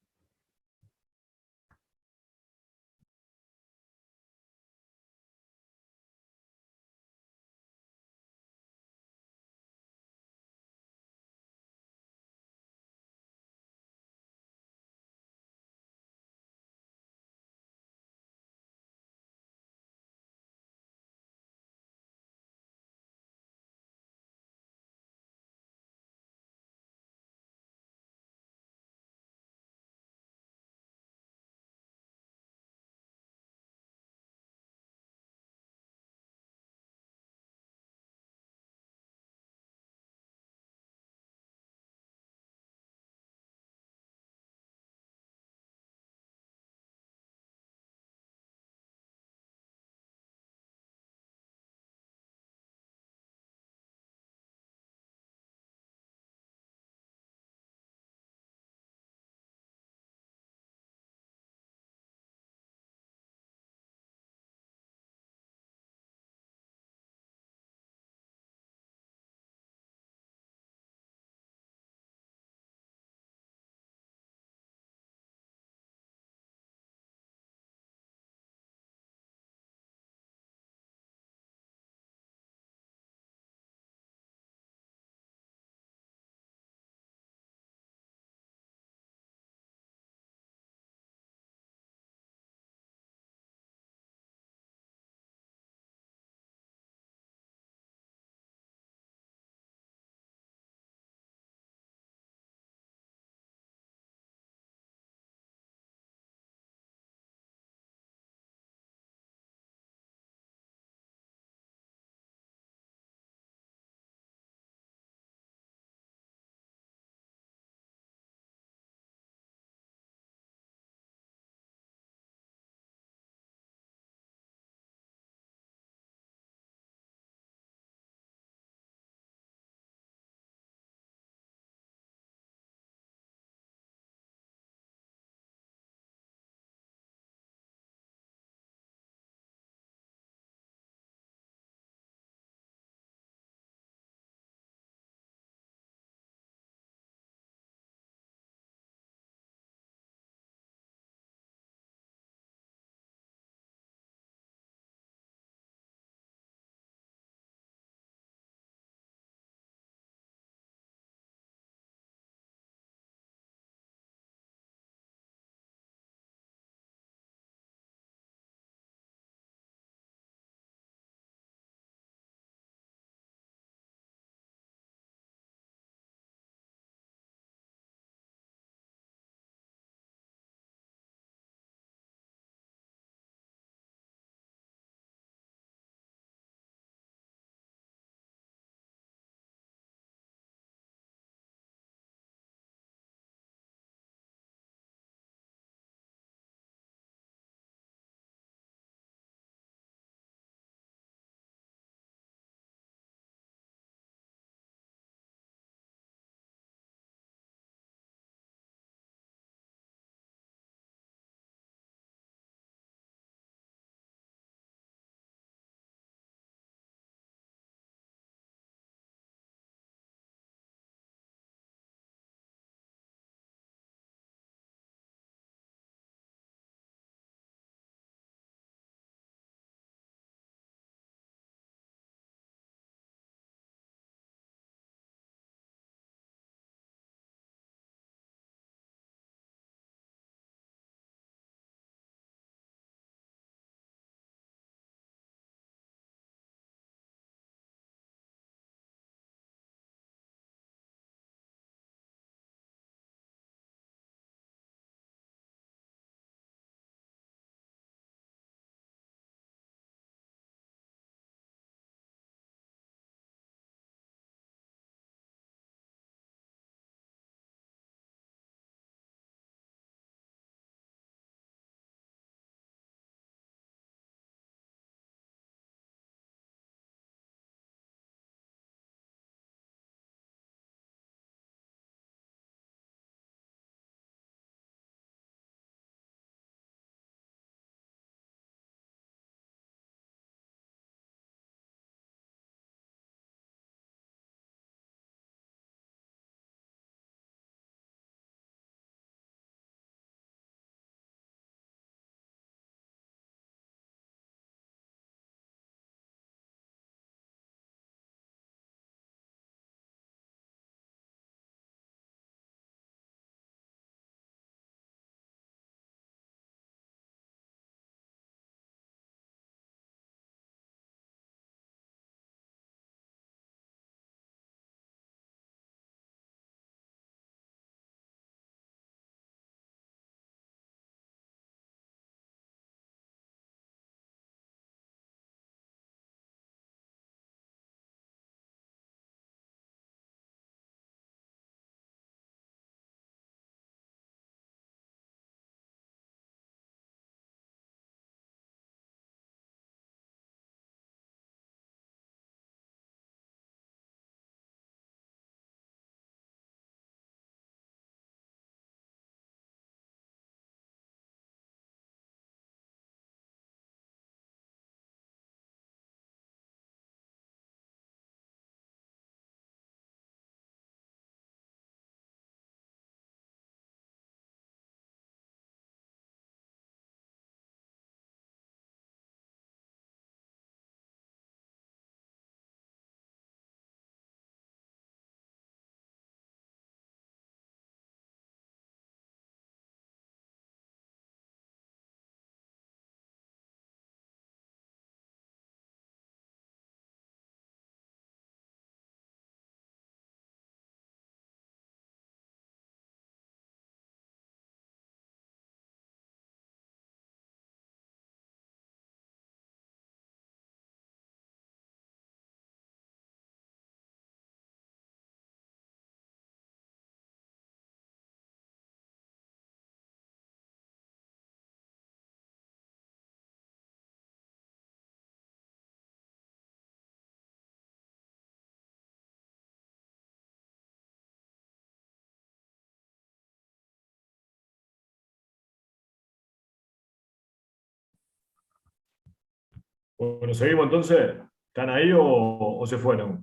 Bueno, seguimos entonces. ¿Están ahí o se fueron?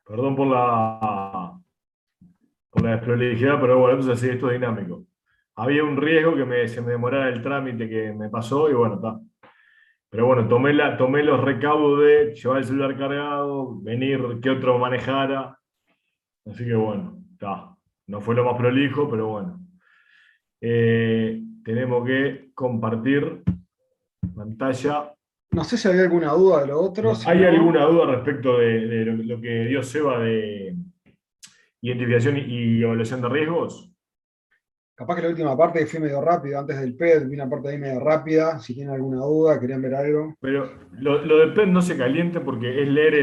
Perdón por la desprolijidad, pero bueno, entonces sí, esto es dinámico. Había un riesgo que se me demorara el trámite que me pasó y bueno, está. Pero bueno, tomé los recaudos de llevar el celular cargado, venir, que otro manejara. Así que bueno, está. No fue lo más prolijo, pero bueno. Tenemos que compartir pantalla. No sé si había alguna duda de lo otro. Si ¿Hay no, alguna duda respecto de lo que dio Seba de identificación y evaluación de riesgos? capaz que la última parte fue medio rápida, antes del PED, vi una parte ahí medio rápida. Si tienen alguna duda, querían ver algo. Pero lo de PET no se caliente porque es leer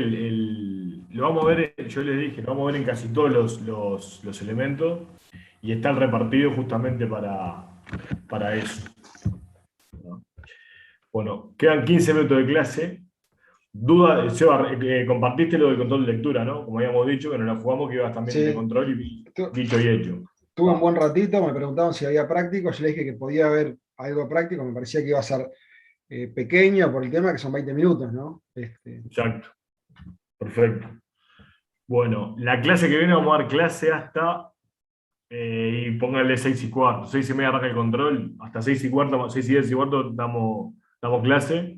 lo vamos a ver, yo les dije, lo vamos a ver en casi todos los elementos y están repartidos justamente para eso. ¿No? Bueno, quedan 15 minutos de clase. Duda, Seba, compartiste lo del control de lectura, ¿no? Como habíamos dicho, que nos la jugamos, que ibas también Sí. de control y dicho y hecho. Tuve un buen ratito, me preguntaban si había práctico, yo les dije que podía haber algo práctico, me parecía que iba a ser pequeño por el tema que son 20 minutos, ¿no? Exacto. Perfecto. Bueno, la clase que viene vamos a dar clase hasta, y póngale 6:15, 6:30 arranca el control, hasta 6:15, 6:10 damos clase,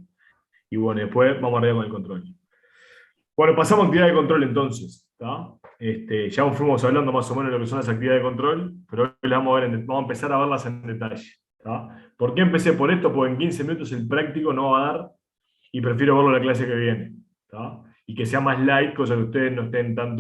y bueno, después vamos arriba con el control. Bueno, pasamos a actividad de control entonces, ¿tá? Ya fuimos hablando más o menos de lo que son las actividades de control, pero hoy las vamos a empezar a verlas en detalle, ¿tá? ¿Por qué empecé por esto? Porque en 15 minutos el práctico no va a dar, y prefiero verlo en la clase que viene, ¿tá? Y que sea más light, cosa que ustedes no estén tan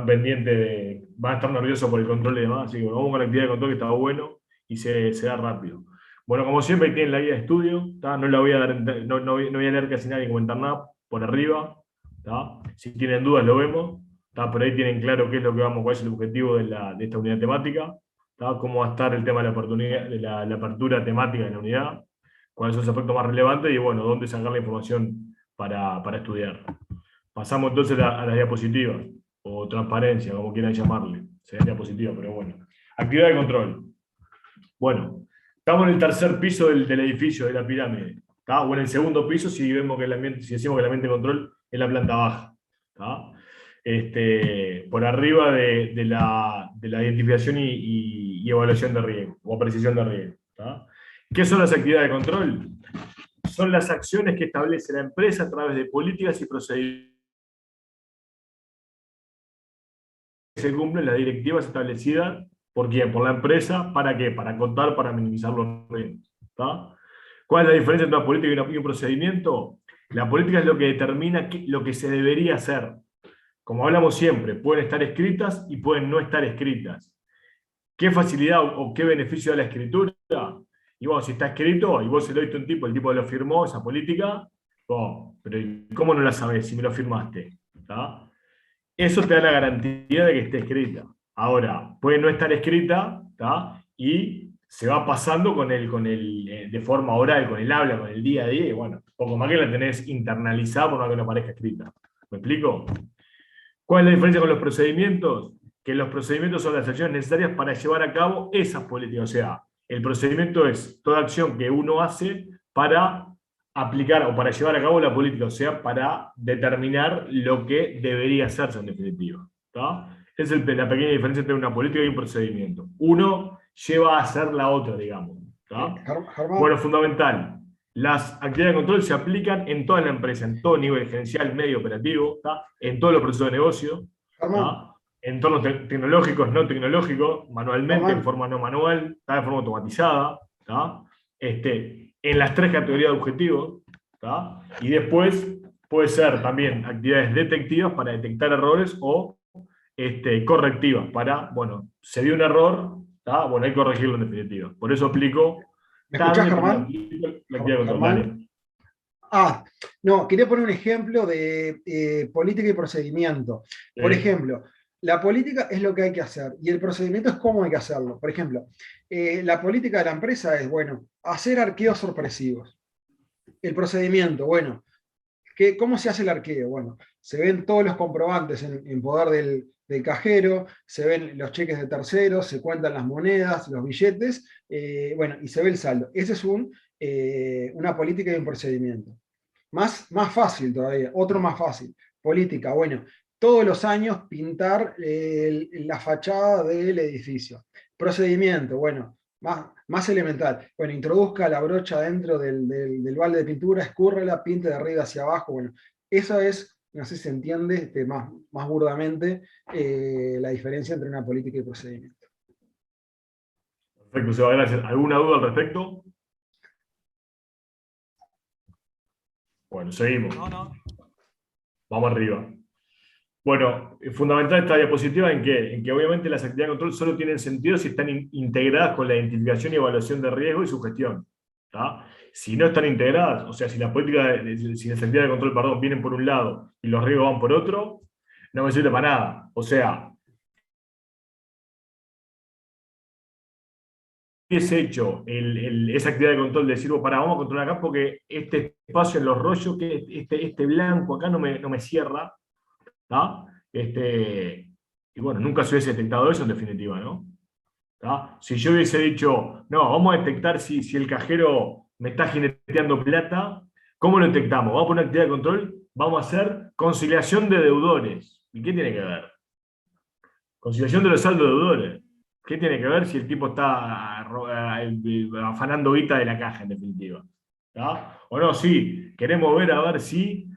pendientes van a estar nerviosos por el control y demás, así que vamos con la actividad de control que está bueno y se da rápido. Bueno, como siempre tienen la guía de estudio, ¿tá? No la voy a dar, no voy a leer casi nada ni comentar nada por arriba, ¿tá? Si tienen dudas lo vemos, ¿tá? Pero ahí tienen claro qué es lo que vamos, cuál es el objetivo de esta unidad temática, ¿tá? Cómo va a estar el tema de la apertura temática de la unidad, cuáles son los aspectos más relevantes y bueno, dónde sacar la información para estudiar. Pasamos entonces a las diapositivas, o transparencia, como quieran llamarle. Sería diapositiva, pero bueno. Actividad de control. Bueno, estamos en el tercer piso del edificio, de la pirámide. ¿Tá? O en el segundo piso si decimos que el ambiente de control es la planta baja. ¿Tá? Por arriba de la identificación y evaluación de riesgo, o apreciación de riesgo. ¿Tá? ¿Qué son las actividades de control? Son las acciones que establece la empresa a través de políticas y procedimientos que se cumplen las directivas establecidas ¿por quién? Por la empresa. ¿Para qué? Para acotar, para minimizar los riesgos. ¿Tá? ¿Cuál es la diferencia entre una política y un procedimiento? La política es lo que determina lo que se debería hacer. Como hablamos siempre, pueden estar escritas y pueden no estar escritas. ¿Qué facilidad o qué beneficio da la escritura? Y bueno, si está escrito y vos se lo diste a un tipo, el tipo lo firmó, esa política, bueno, pero ¿cómo no la sabés si me lo firmaste? ¿Tá? Eso te da la garantía de que esté escrita. Ahora, puede no estar escrita, ¿tá? Y se va pasando de forma oral, con el habla, con el día a día, y bueno, poco más que la tenés internalizada por más que no parezca escrita. ¿Me explico? ¿Cuál es la diferencia con los procedimientos? Que los procedimientos son las acciones necesarias para llevar a cabo esas políticas. O sea, el procedimiento es toda acción que uno hace para aplicar o para llevar a cabo la política, o sea, para determinar lo que debería hacerse en definitiva. ¿Tá? Esa es la pequeña diferencia entre una política y un procedimiento. Uno lleva a hacer la otra, digamos. ¿Tá? Bueno, fundamental. Las actividades de control se aplican en toda la empresa, en todo nivel gerencial, medio, operativo, ¿tá? En todos los procesos de negocio, ¿tá? Entornos tecnológicos, no tecnológicos, manualmente, en forma no manual, ¿tá? De forma automatizada, ¿tá? En las 3 categorías de objetivos, ¿tá? Y después puede ser también actividades detectivas para detectar errores o correctivas para, bueno, se dio un error, ¿tá? Bueno, hay que corregirlo en definitiva. Por eso aplico. ¿Me escuchás, Germán? La actividad de control. No, quería poner un ejemplo de política y procedimiento. Por ejemplo, la política es lo que hay que hacer y el procedimiento es cómo hay que hacerlo. Por ejemplo, la política de la empresa es, bueno, hacer arqueos sorpresivos. El procedimiento, bueno, ¿cómo se hace el arqueo? Bueno, se ven todos los comprobantes en poder del cajero, se ven los cheques de terceros, se cuentan las monedas, los billetes, bueno, y se ve el saldo. Ese es un una política y un procedimiento. Más fácil todavía, otro más fácil. Política, bueno, todos los años pintar la fachada del edificio. Procedimiento, bueno, más elemental. Bueno, introduzca la brocha dentro del balde de pintura, escúrrela, pinte de arriba hacia abajo. Bueno, eso es, no sé si se entiende más burdamente, la diferencia entre una política y procedimiento. Perfecto, Seba, gracias. ¿Alguna duda al respecto? Bueno, seguimos. No. Vamos arriba. Bueno, es fundamental esta diapositiva en que obviamente las actividades de control solo tienen sentido si están integradas con la identificación y evaluación de riesgo y su gestión. ¿Tá? Si no están integradas, o sea, si las actividades de control, perdón, vienen por un lado y los riesgos van por otro, no me sirve para nada. O sea, es hecho esa actividad de control de decir, vamos a controlar acá porque este espacio en los rollos, que este blanco acá no me cierra, ¿tá? Y bueno, nunca se hubiese detectado eso en definitiva, ¿no? ¿Tá? Si yo hubiese dicho, no, vamos a detectar si el cajero me está jineteando plata, ¿cómo lo detectamos? Vamos a poner actividad de control, vamos a hacer conciliación de deudores. ¿Y qué tiene que ver? Conciliación de los saldos de deudores. ¿Qué tiene que ver si el tipo está afanando guita de la caja, en definitiva? ¿Tá? O no, sí, queremos ver a ver si,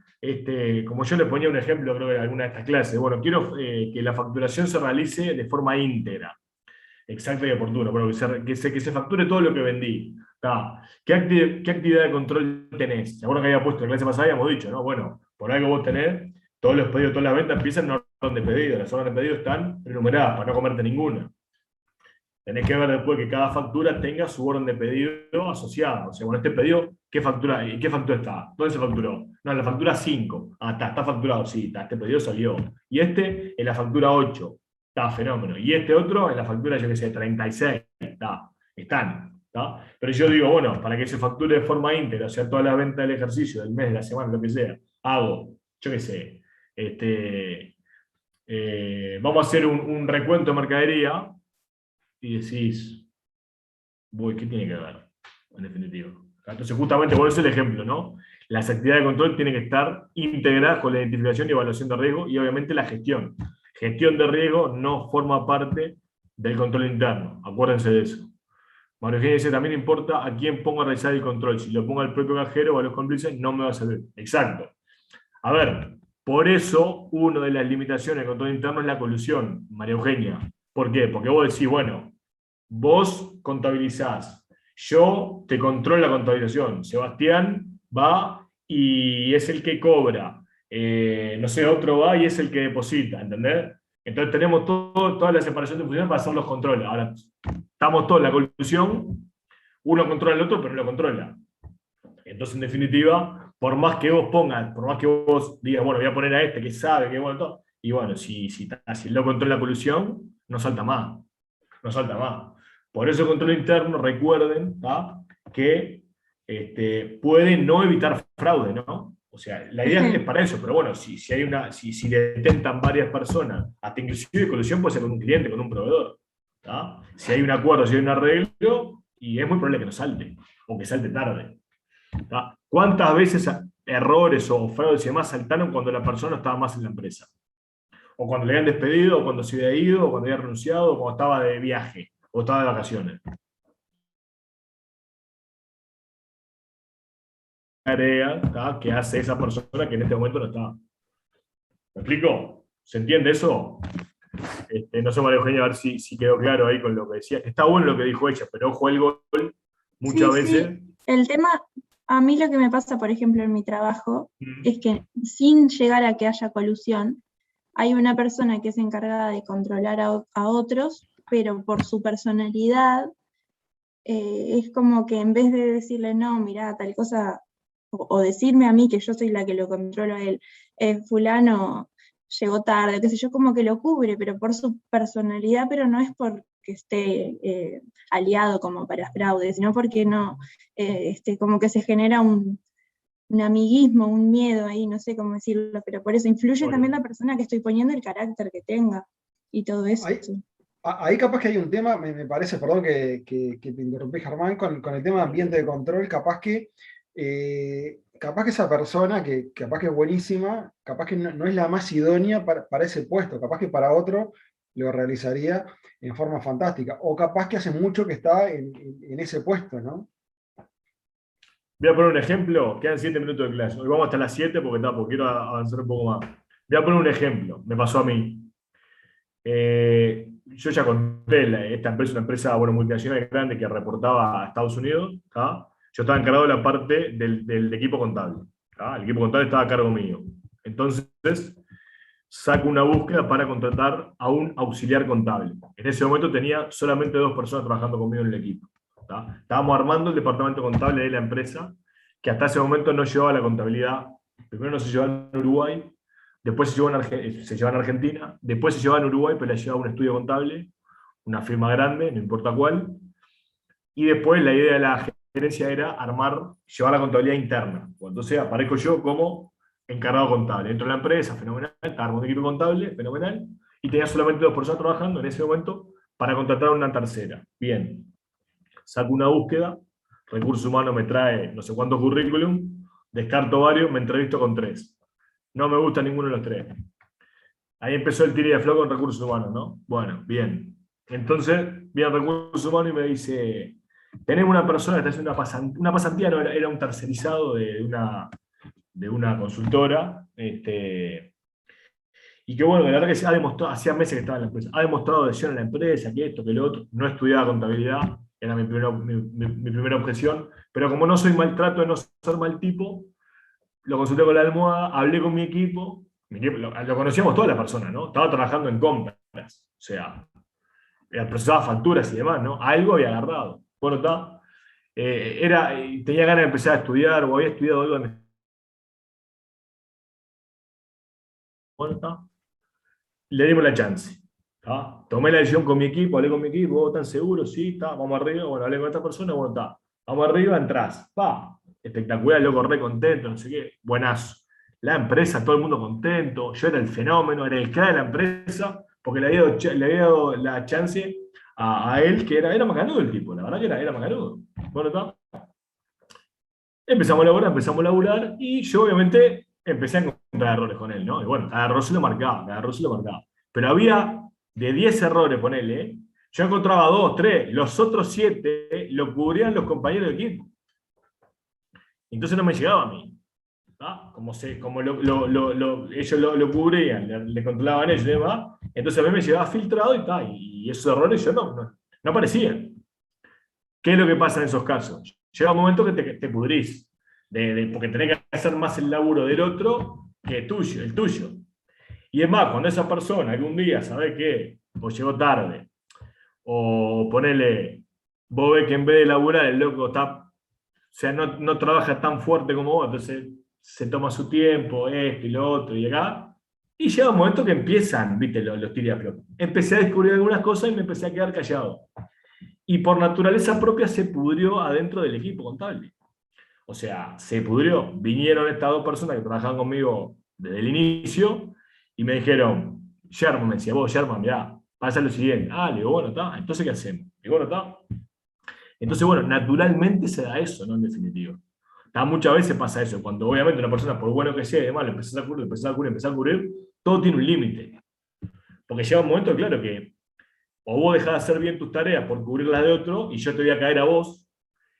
como yo les ponía un ejemplo, creo que en alguna de estas clases, bueno, quiero que la facturación se realice de forma íntegra, exacta y oportuna, bueno, que se facture todo lo que vendí. ¿Tá? ¿Qué actividad de control tenés? ¿Se acuerdan que había puesto en la clase pasada? Habíamos dicho, ¿no? Bueno, por algo vos tenés, todos los pedidos, todas las ventas empiezan en orden de pedido, las órdenes de pedido están enumeradas para no comerte ninguna. Tenés que ver después que cada factura tenga su orden de pedido asociada. O sea, bueno, este pedido, ¿qué factura está? ¿Dónde se facturó? No, en la factura 5. Ah, está facturado, sí, este pedido salió. Y en la factura 8. Está, fenómeno. Y este otro en la factura, yo qué sé, 36. Están. ¿Tá? Pero yo digo, bueno, para que se facture de forma íntegra, o sea, toda la venta del ejercicio, del mes, de la semana, lo que sea, hago, yo qué sé, vamos a hacer un recuento de mercadería, y decís, ¿qué tiene que ver? En definitiva. Entonces, justamente por eso el ejemplo, ¿no? Las actividades de control tienen que estar integradas con la identificación y evaluación de riesgo y obviamente la gestión. Gestión de riesgo no forma parte del control interno, acuérdense de eso. María Eugenia dice, también importa a quién pongo a realizar el control. Si lo pongo al propio cajero o a los cómplices, no me va a servir. Exacto. A ver, por eso, una de las limitaciones del control interno es la colusión, María Eugenia. ¿Por qué? Porque vos decís, bueno, vos contabilizás, yo te controlo la contabilización, Sebastián va y es el que cobra, no sé, otro va y es el que deposita, ¿entendés? Entonces tenemos toda la separación de funciones para hacer los controles. Ahora, estamos todos en la colusión, uno controla al otro, pero no lo controla. Entonces, en definitiva, por más que vos pongas, por más que vos digas, bueno, voy a poner a este que sabe, que bueno, todo, y bueno, si él no controla la colusión, no salta más. No salta más. Por eso el control interno, recuerden, ¿tá? Que puede no evitar fraude, ¿no? O sea, la idea es para eso, pero bueno, si detentan varias personas, hasta inclusive colusión puede ser con un cliente, con un proveedor. ¿Tá? Si hay un acuerdo, si hay un arreglo, y es muy probable que no salte, o que salte tarde. ¿Tá? ¿Cuántas veces errores o fraudes y demás saltaron cuando la persona no estaba más en la empresa? O cuando le habían despedido, o cuando se había ido, o cuando había renunciado, o cuando estaba de viaje, o estaba de vacaciones. Tarea, ¿tá? Que hace esa persona que en este momento no está. ¿Me explico? ¿Se entiende eso? No sé, María Eugenia, a ver si quedó claro ahí con lo que decía. Está bueno lo que dijo ella, pero ojo el gol, muchas veces... Sí. El tema, a mí lo que me pasa, por ejemplo, en mi trabajo, es que sin llegar a que haya colusión, hay una persona que es encargada de controlar a otros, pero por su personalidad, es como que en vez de decirle, no, mirá, tal cosa, o decirme a mí que yo soy la que lo controlo a él, fulano llegó tarde, qué sé yo, como que lo cubre, pero por su personalidad, pero no es porque esté aliado como para fraude, sino porque no, como que se genera un amiguismo, un miedo ahí, no sé cómo decirlo, pero por eso influye también la persona que estoy poniendo, el carácter que tenga, y todo eso. Ahí capaz que hay un tema, me parece, perdón que te interrumpí, Germán, con el tema de ambiente de control, capaz que esa persona, que capaz que es buenísima, capaz que no es la más idónea para ese puesto, capaz que para otro lo realizaría en forma fantástica, o capaz que hace mucho que está en ese puesto, ¿no? Voy a poner un ejemplo, quedan 7 minutos de clase. Hoy vamos hasta las 7 porque quiero avanzar un poco más. Voy a poner un ejemplo, me pasó a mí. Yo ya conté, esta empresa es una empresa multinacional grande que reportaba a Estados Unidos. ¿Tá? Yo estaba encargado de la parte del equipo contable. ¿Tá? El equipo contable estaba a cargo mío. Entonces, saco una búsqueda para contratar a un auxiliar contable. En ese momento tenía solamente 2 personas trabajando conmigo en el equipo. ¿Tá? Estábamos armando el departamento contable de la empresa, que hasta ese momento no llevaba la contabilidad. Primero no se llevaba en Uruguay, después se llevaba en Argentina, después se llevaba en Uruguay, pero la llevaba un estudio contable, una firma grande, no importa cuál. Y después la idea de la gerencia era llevar la contabilidad interna. Entonces aparezco yo como encargado contable. Dentro de la empresa, fenomenal, estaba armando un equipo contable, fenomenal, y tenía solamente 2 personas trabajando en ese momento para contratar a una tercera. Bien, saco una búsqueda, Recursos Humanos me trae no sé cuántos currículum, descarto varios, me entrevisto con 3. No me gusta ninguno de los 3. Ahí empezó el tiro y aflojo con Recursos Humanos, ¿no? Bueno, bien. Entonces, viene Recursos Humanos y me dice, tenemos una persona que está haciendo una pasantía, no, era un tercerizado de una consultora, y que bueno, la verdad que ha demostrado, hacía meses que estaba en la empresa, ha demostrado adhesión en la empresa, que esto, que lo otro, no estudiaba contabilidad, era mi primera objeción, pero como no soy maltrato de no ser mal tipo, lo consulté con la almohada, hablé con mi equipo, lo conocíamos todas las personas, ¿no? Estaba trabajando en compras, o sea, procesaba facturas y demás, ¿no? Algo había agarrado. Bueno, está. Tenía ganas de empezar a estudiar, o había estudiado algo. Bueno, está. Le dimos la chance. ¿Tá? Tomé la decisión con mi equipo, hablé con mi equipo, ¿vos están seguros? Sí, está, vamos arriba. Bueno, hablé con esta persona, bueno, está. Vamos arriba, entrás. Pa, espectacular, loco, re contento, no sé qué. Buenazo. La empresa, todo el mundo contento. Yo era el fenómeno, era el crack de la empresa, porque le había dado la chance a él, que era macanudo el tipo, la verdad que era macanudo. Bueno, está. Empezamos a laburar, y yo obviamente empecé a encontrar errores con él, ¿no? Y bueno, cada error se lo marcaba. Pero había de 10 errores, ponele, yo encontraba 2, 3, los otros 7 lo cubrían los compañeros de equipo. Entonces no me llegaba a mí. ¿tá? Como ellos lo cubrían, le controlaban ellos y demás, entonces a mí me llegaba filtrado y esos errores yo no aparecían. ¿Qué es lo que pasa en esos casos? Llega un momento que te pudrís, porque tenés que hacer más el laburo del otro que el tuyo. Y es más, cuando esa persona algún día sabe que o llegó tarde, o ponele, vos ves que en vez de laburar el loco no trabaja tan fuerte como vos, entonces se toma su tiempo, esto y lo otro, y acá, y llega un momento que empiezan, viste, los tiros y aflojos. Empecé a descubrir algunas cosas y me empecé a quedar callado. Y por naturaleza propia se pudrió adentro del equipo contable. O sea, se pudrió. Vinieron estas 2 personas que trabajaban conmigo desde el inicio y me dijeron, Sherman, me decía, vos, Sherman, mirá, pasa lo siguiente. Le digo, bueno, está. Entonces, ¿qué hacemos? Digo, bueno, está. Entonces, bueno, naturalmente se da eso, ¿no? En definitiva. Muchas veces pasa eso. Cuando obviamente una persona, por bueno que sea, y demás, lo empezás a cubrir, todo tiene un límite. Porque llega un momento, claro, que o vos dejás de hacer bien tus tareas por cubrir las de otro, y yo te voy a caer a vos,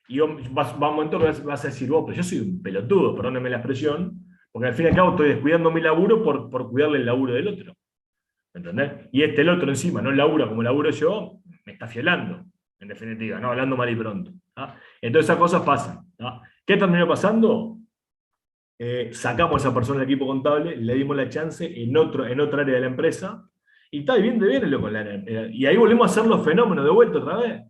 y va un momento que vas a decir, vos, pero yo soy un pelotudo, perdónenme la expresión, porque al fin y al cabo estoy descuidando mi laburo por cuidarle el laburo del otro. ¿Entendés? Y el otro encima no labura como laburo yo, me está fielando, en definitiva, ¿no? Hablando mal y pronto. ¿tá? Entonces esas cosas pasan. ¿tá? ¿Qué terminó pasando? Sacamos a esa persona del equipo contable, le dimos la chance en otra área de la empresa, y está bien de bien el loco. Y ahí volvimos a hacer los fenómenos de vuelta otra vez.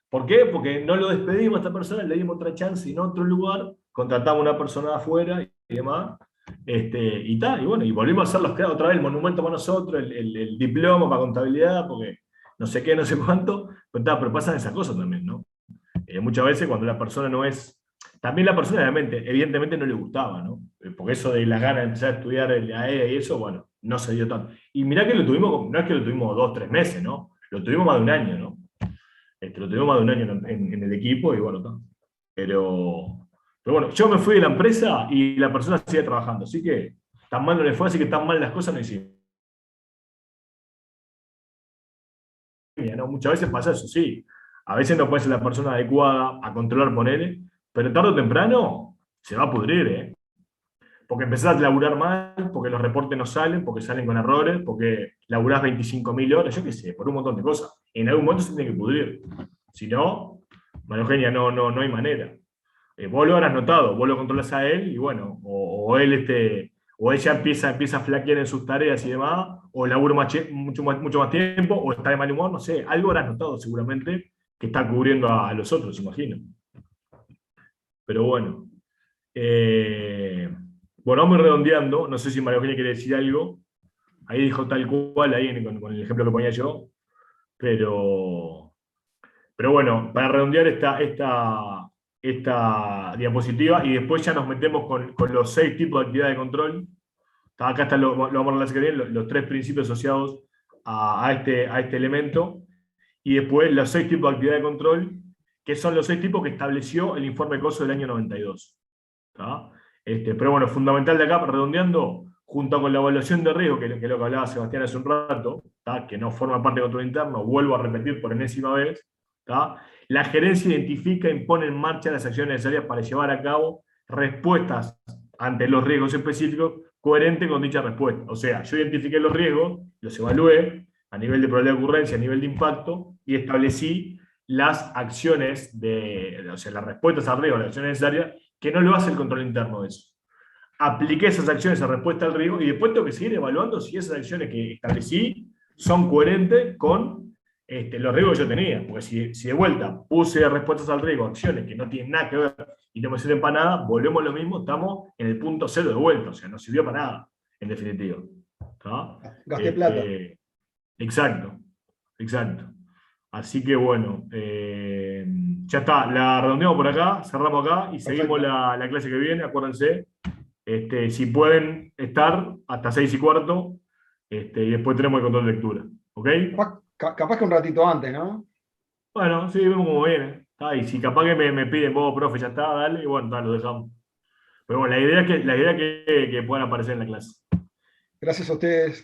¿Por qué? Porque no lo despedimos a esta persona, le dimos otra chance en otro lugar, contratamos a una persona de afuera y demás, y bueno, y volvimos a hacer otra vez el monumento para nosotros, el diploma para contabilidad, porque no sé qué, no sé cuánto, pero pasan esas cosas también, ¿no? Muchas veces cuando la persona no es... También la persona evidentemente no le gustaba, ¿no? Porque eso de las ganas de empezar a estudiar el AE y eso, bueno, no se dio tanto. Y mirá que lo tuvimos, no es que lo tuvimos 2 o 3 meses, ¿no? Lo tuvimos más de un año, ¿no? Lo tuvimos más de un año en el equipo y bueno, está. Pero bueno, yo me fui de la empresa y la persona sigue trabajando, así que tan mal no le fue, así que tan mal las cosas no hicimos. ¿No? Muchas veces pasa eso, sí. A veces no puede ser la persona adecuada a controlar, ponele, pero tarde o temprano se va a pudrir, ¿eh? Porque empezás a laburar mal, porque los reportes no salen, porque salen con errores, porque laburás 25.000 horas, yo qué sé, por un montón de cosas. En algún momento se tiene que pudrir. Si no, María Eugenia, no hay manera. Vos lo habrás notado, vos lo controlas a él y bueno, o él o ella empieza a flaquear en sus tareas y demás, o labura mucho más tiempo, o está de mal humor, no sé, algo habrás notado seguramente que está cubriendo a los otros, imagino. Pero bueno. Bueno, vamos redondeando, no sé si María Eugenia quiere decir algo, ahí dijo tal cual, ahí con el ejemplo que ponía yo, pero bueno, para redondear esta diapositiva, y después ya nos metemos con los 6 tipos de actividad de control. Acá está lo vamos a hablar bien, los 3 principios asociados a este elemento, y después los 6 tipos de actividad de control, que son los 6 tipos que estableció el informe COSO del año 92. Pero bueno, fundamental de acá, redondeando, junto con la evaluación de riesgo, que es lo que hablaba Sebastián hace un rato, que no forma parte de control interno, vuelvo a repetir por enésima vez, la gerencia identifica e impone en marcha las acciones necesarias para llevar a cabo respuestas ante los riesgos específicos coherentes con dicha respuesta. O sea, yo identifiqué los riesgos, los evalué a nivel de probabilidad de ocurrencia, a nivel de impacto, y establecí las acciones, o sea, las respuestas al riesgo, las acciones necesarias, que no lo hace el control interno de eso. Apliqué esas acciones a respuesta al riesgo y después tengo que seguir evaluando si esas acciones que establecí son coherentes con los riesgos que yo tenía. Porque si de vuelta puse respuestas al riesgo, acciones que no tienen nada que ver y no me sirven para nada, volvemos a lo mismo, estamos en el punto cero de vuelta. O sea, no sirvió para nada, en definitiva. Gasté plata. Exacto. Así que bueno, ya está, la redondeamos por acá, cerramos acá y seguimos la clase que viene, acuérdense. Si pueden estar hasta 6:15, y después tenemos el control de lectura. ¿Ok? Capaz que un ratito antes, ¿no? Bueno, sí, vemos cómo viene. Y si capaz que me piden, vos, profe, ya está, dale, y bueno, lo dejamos. Pero bueno, la idea es que puedan aparecer en la clase. Gracias a ustedes.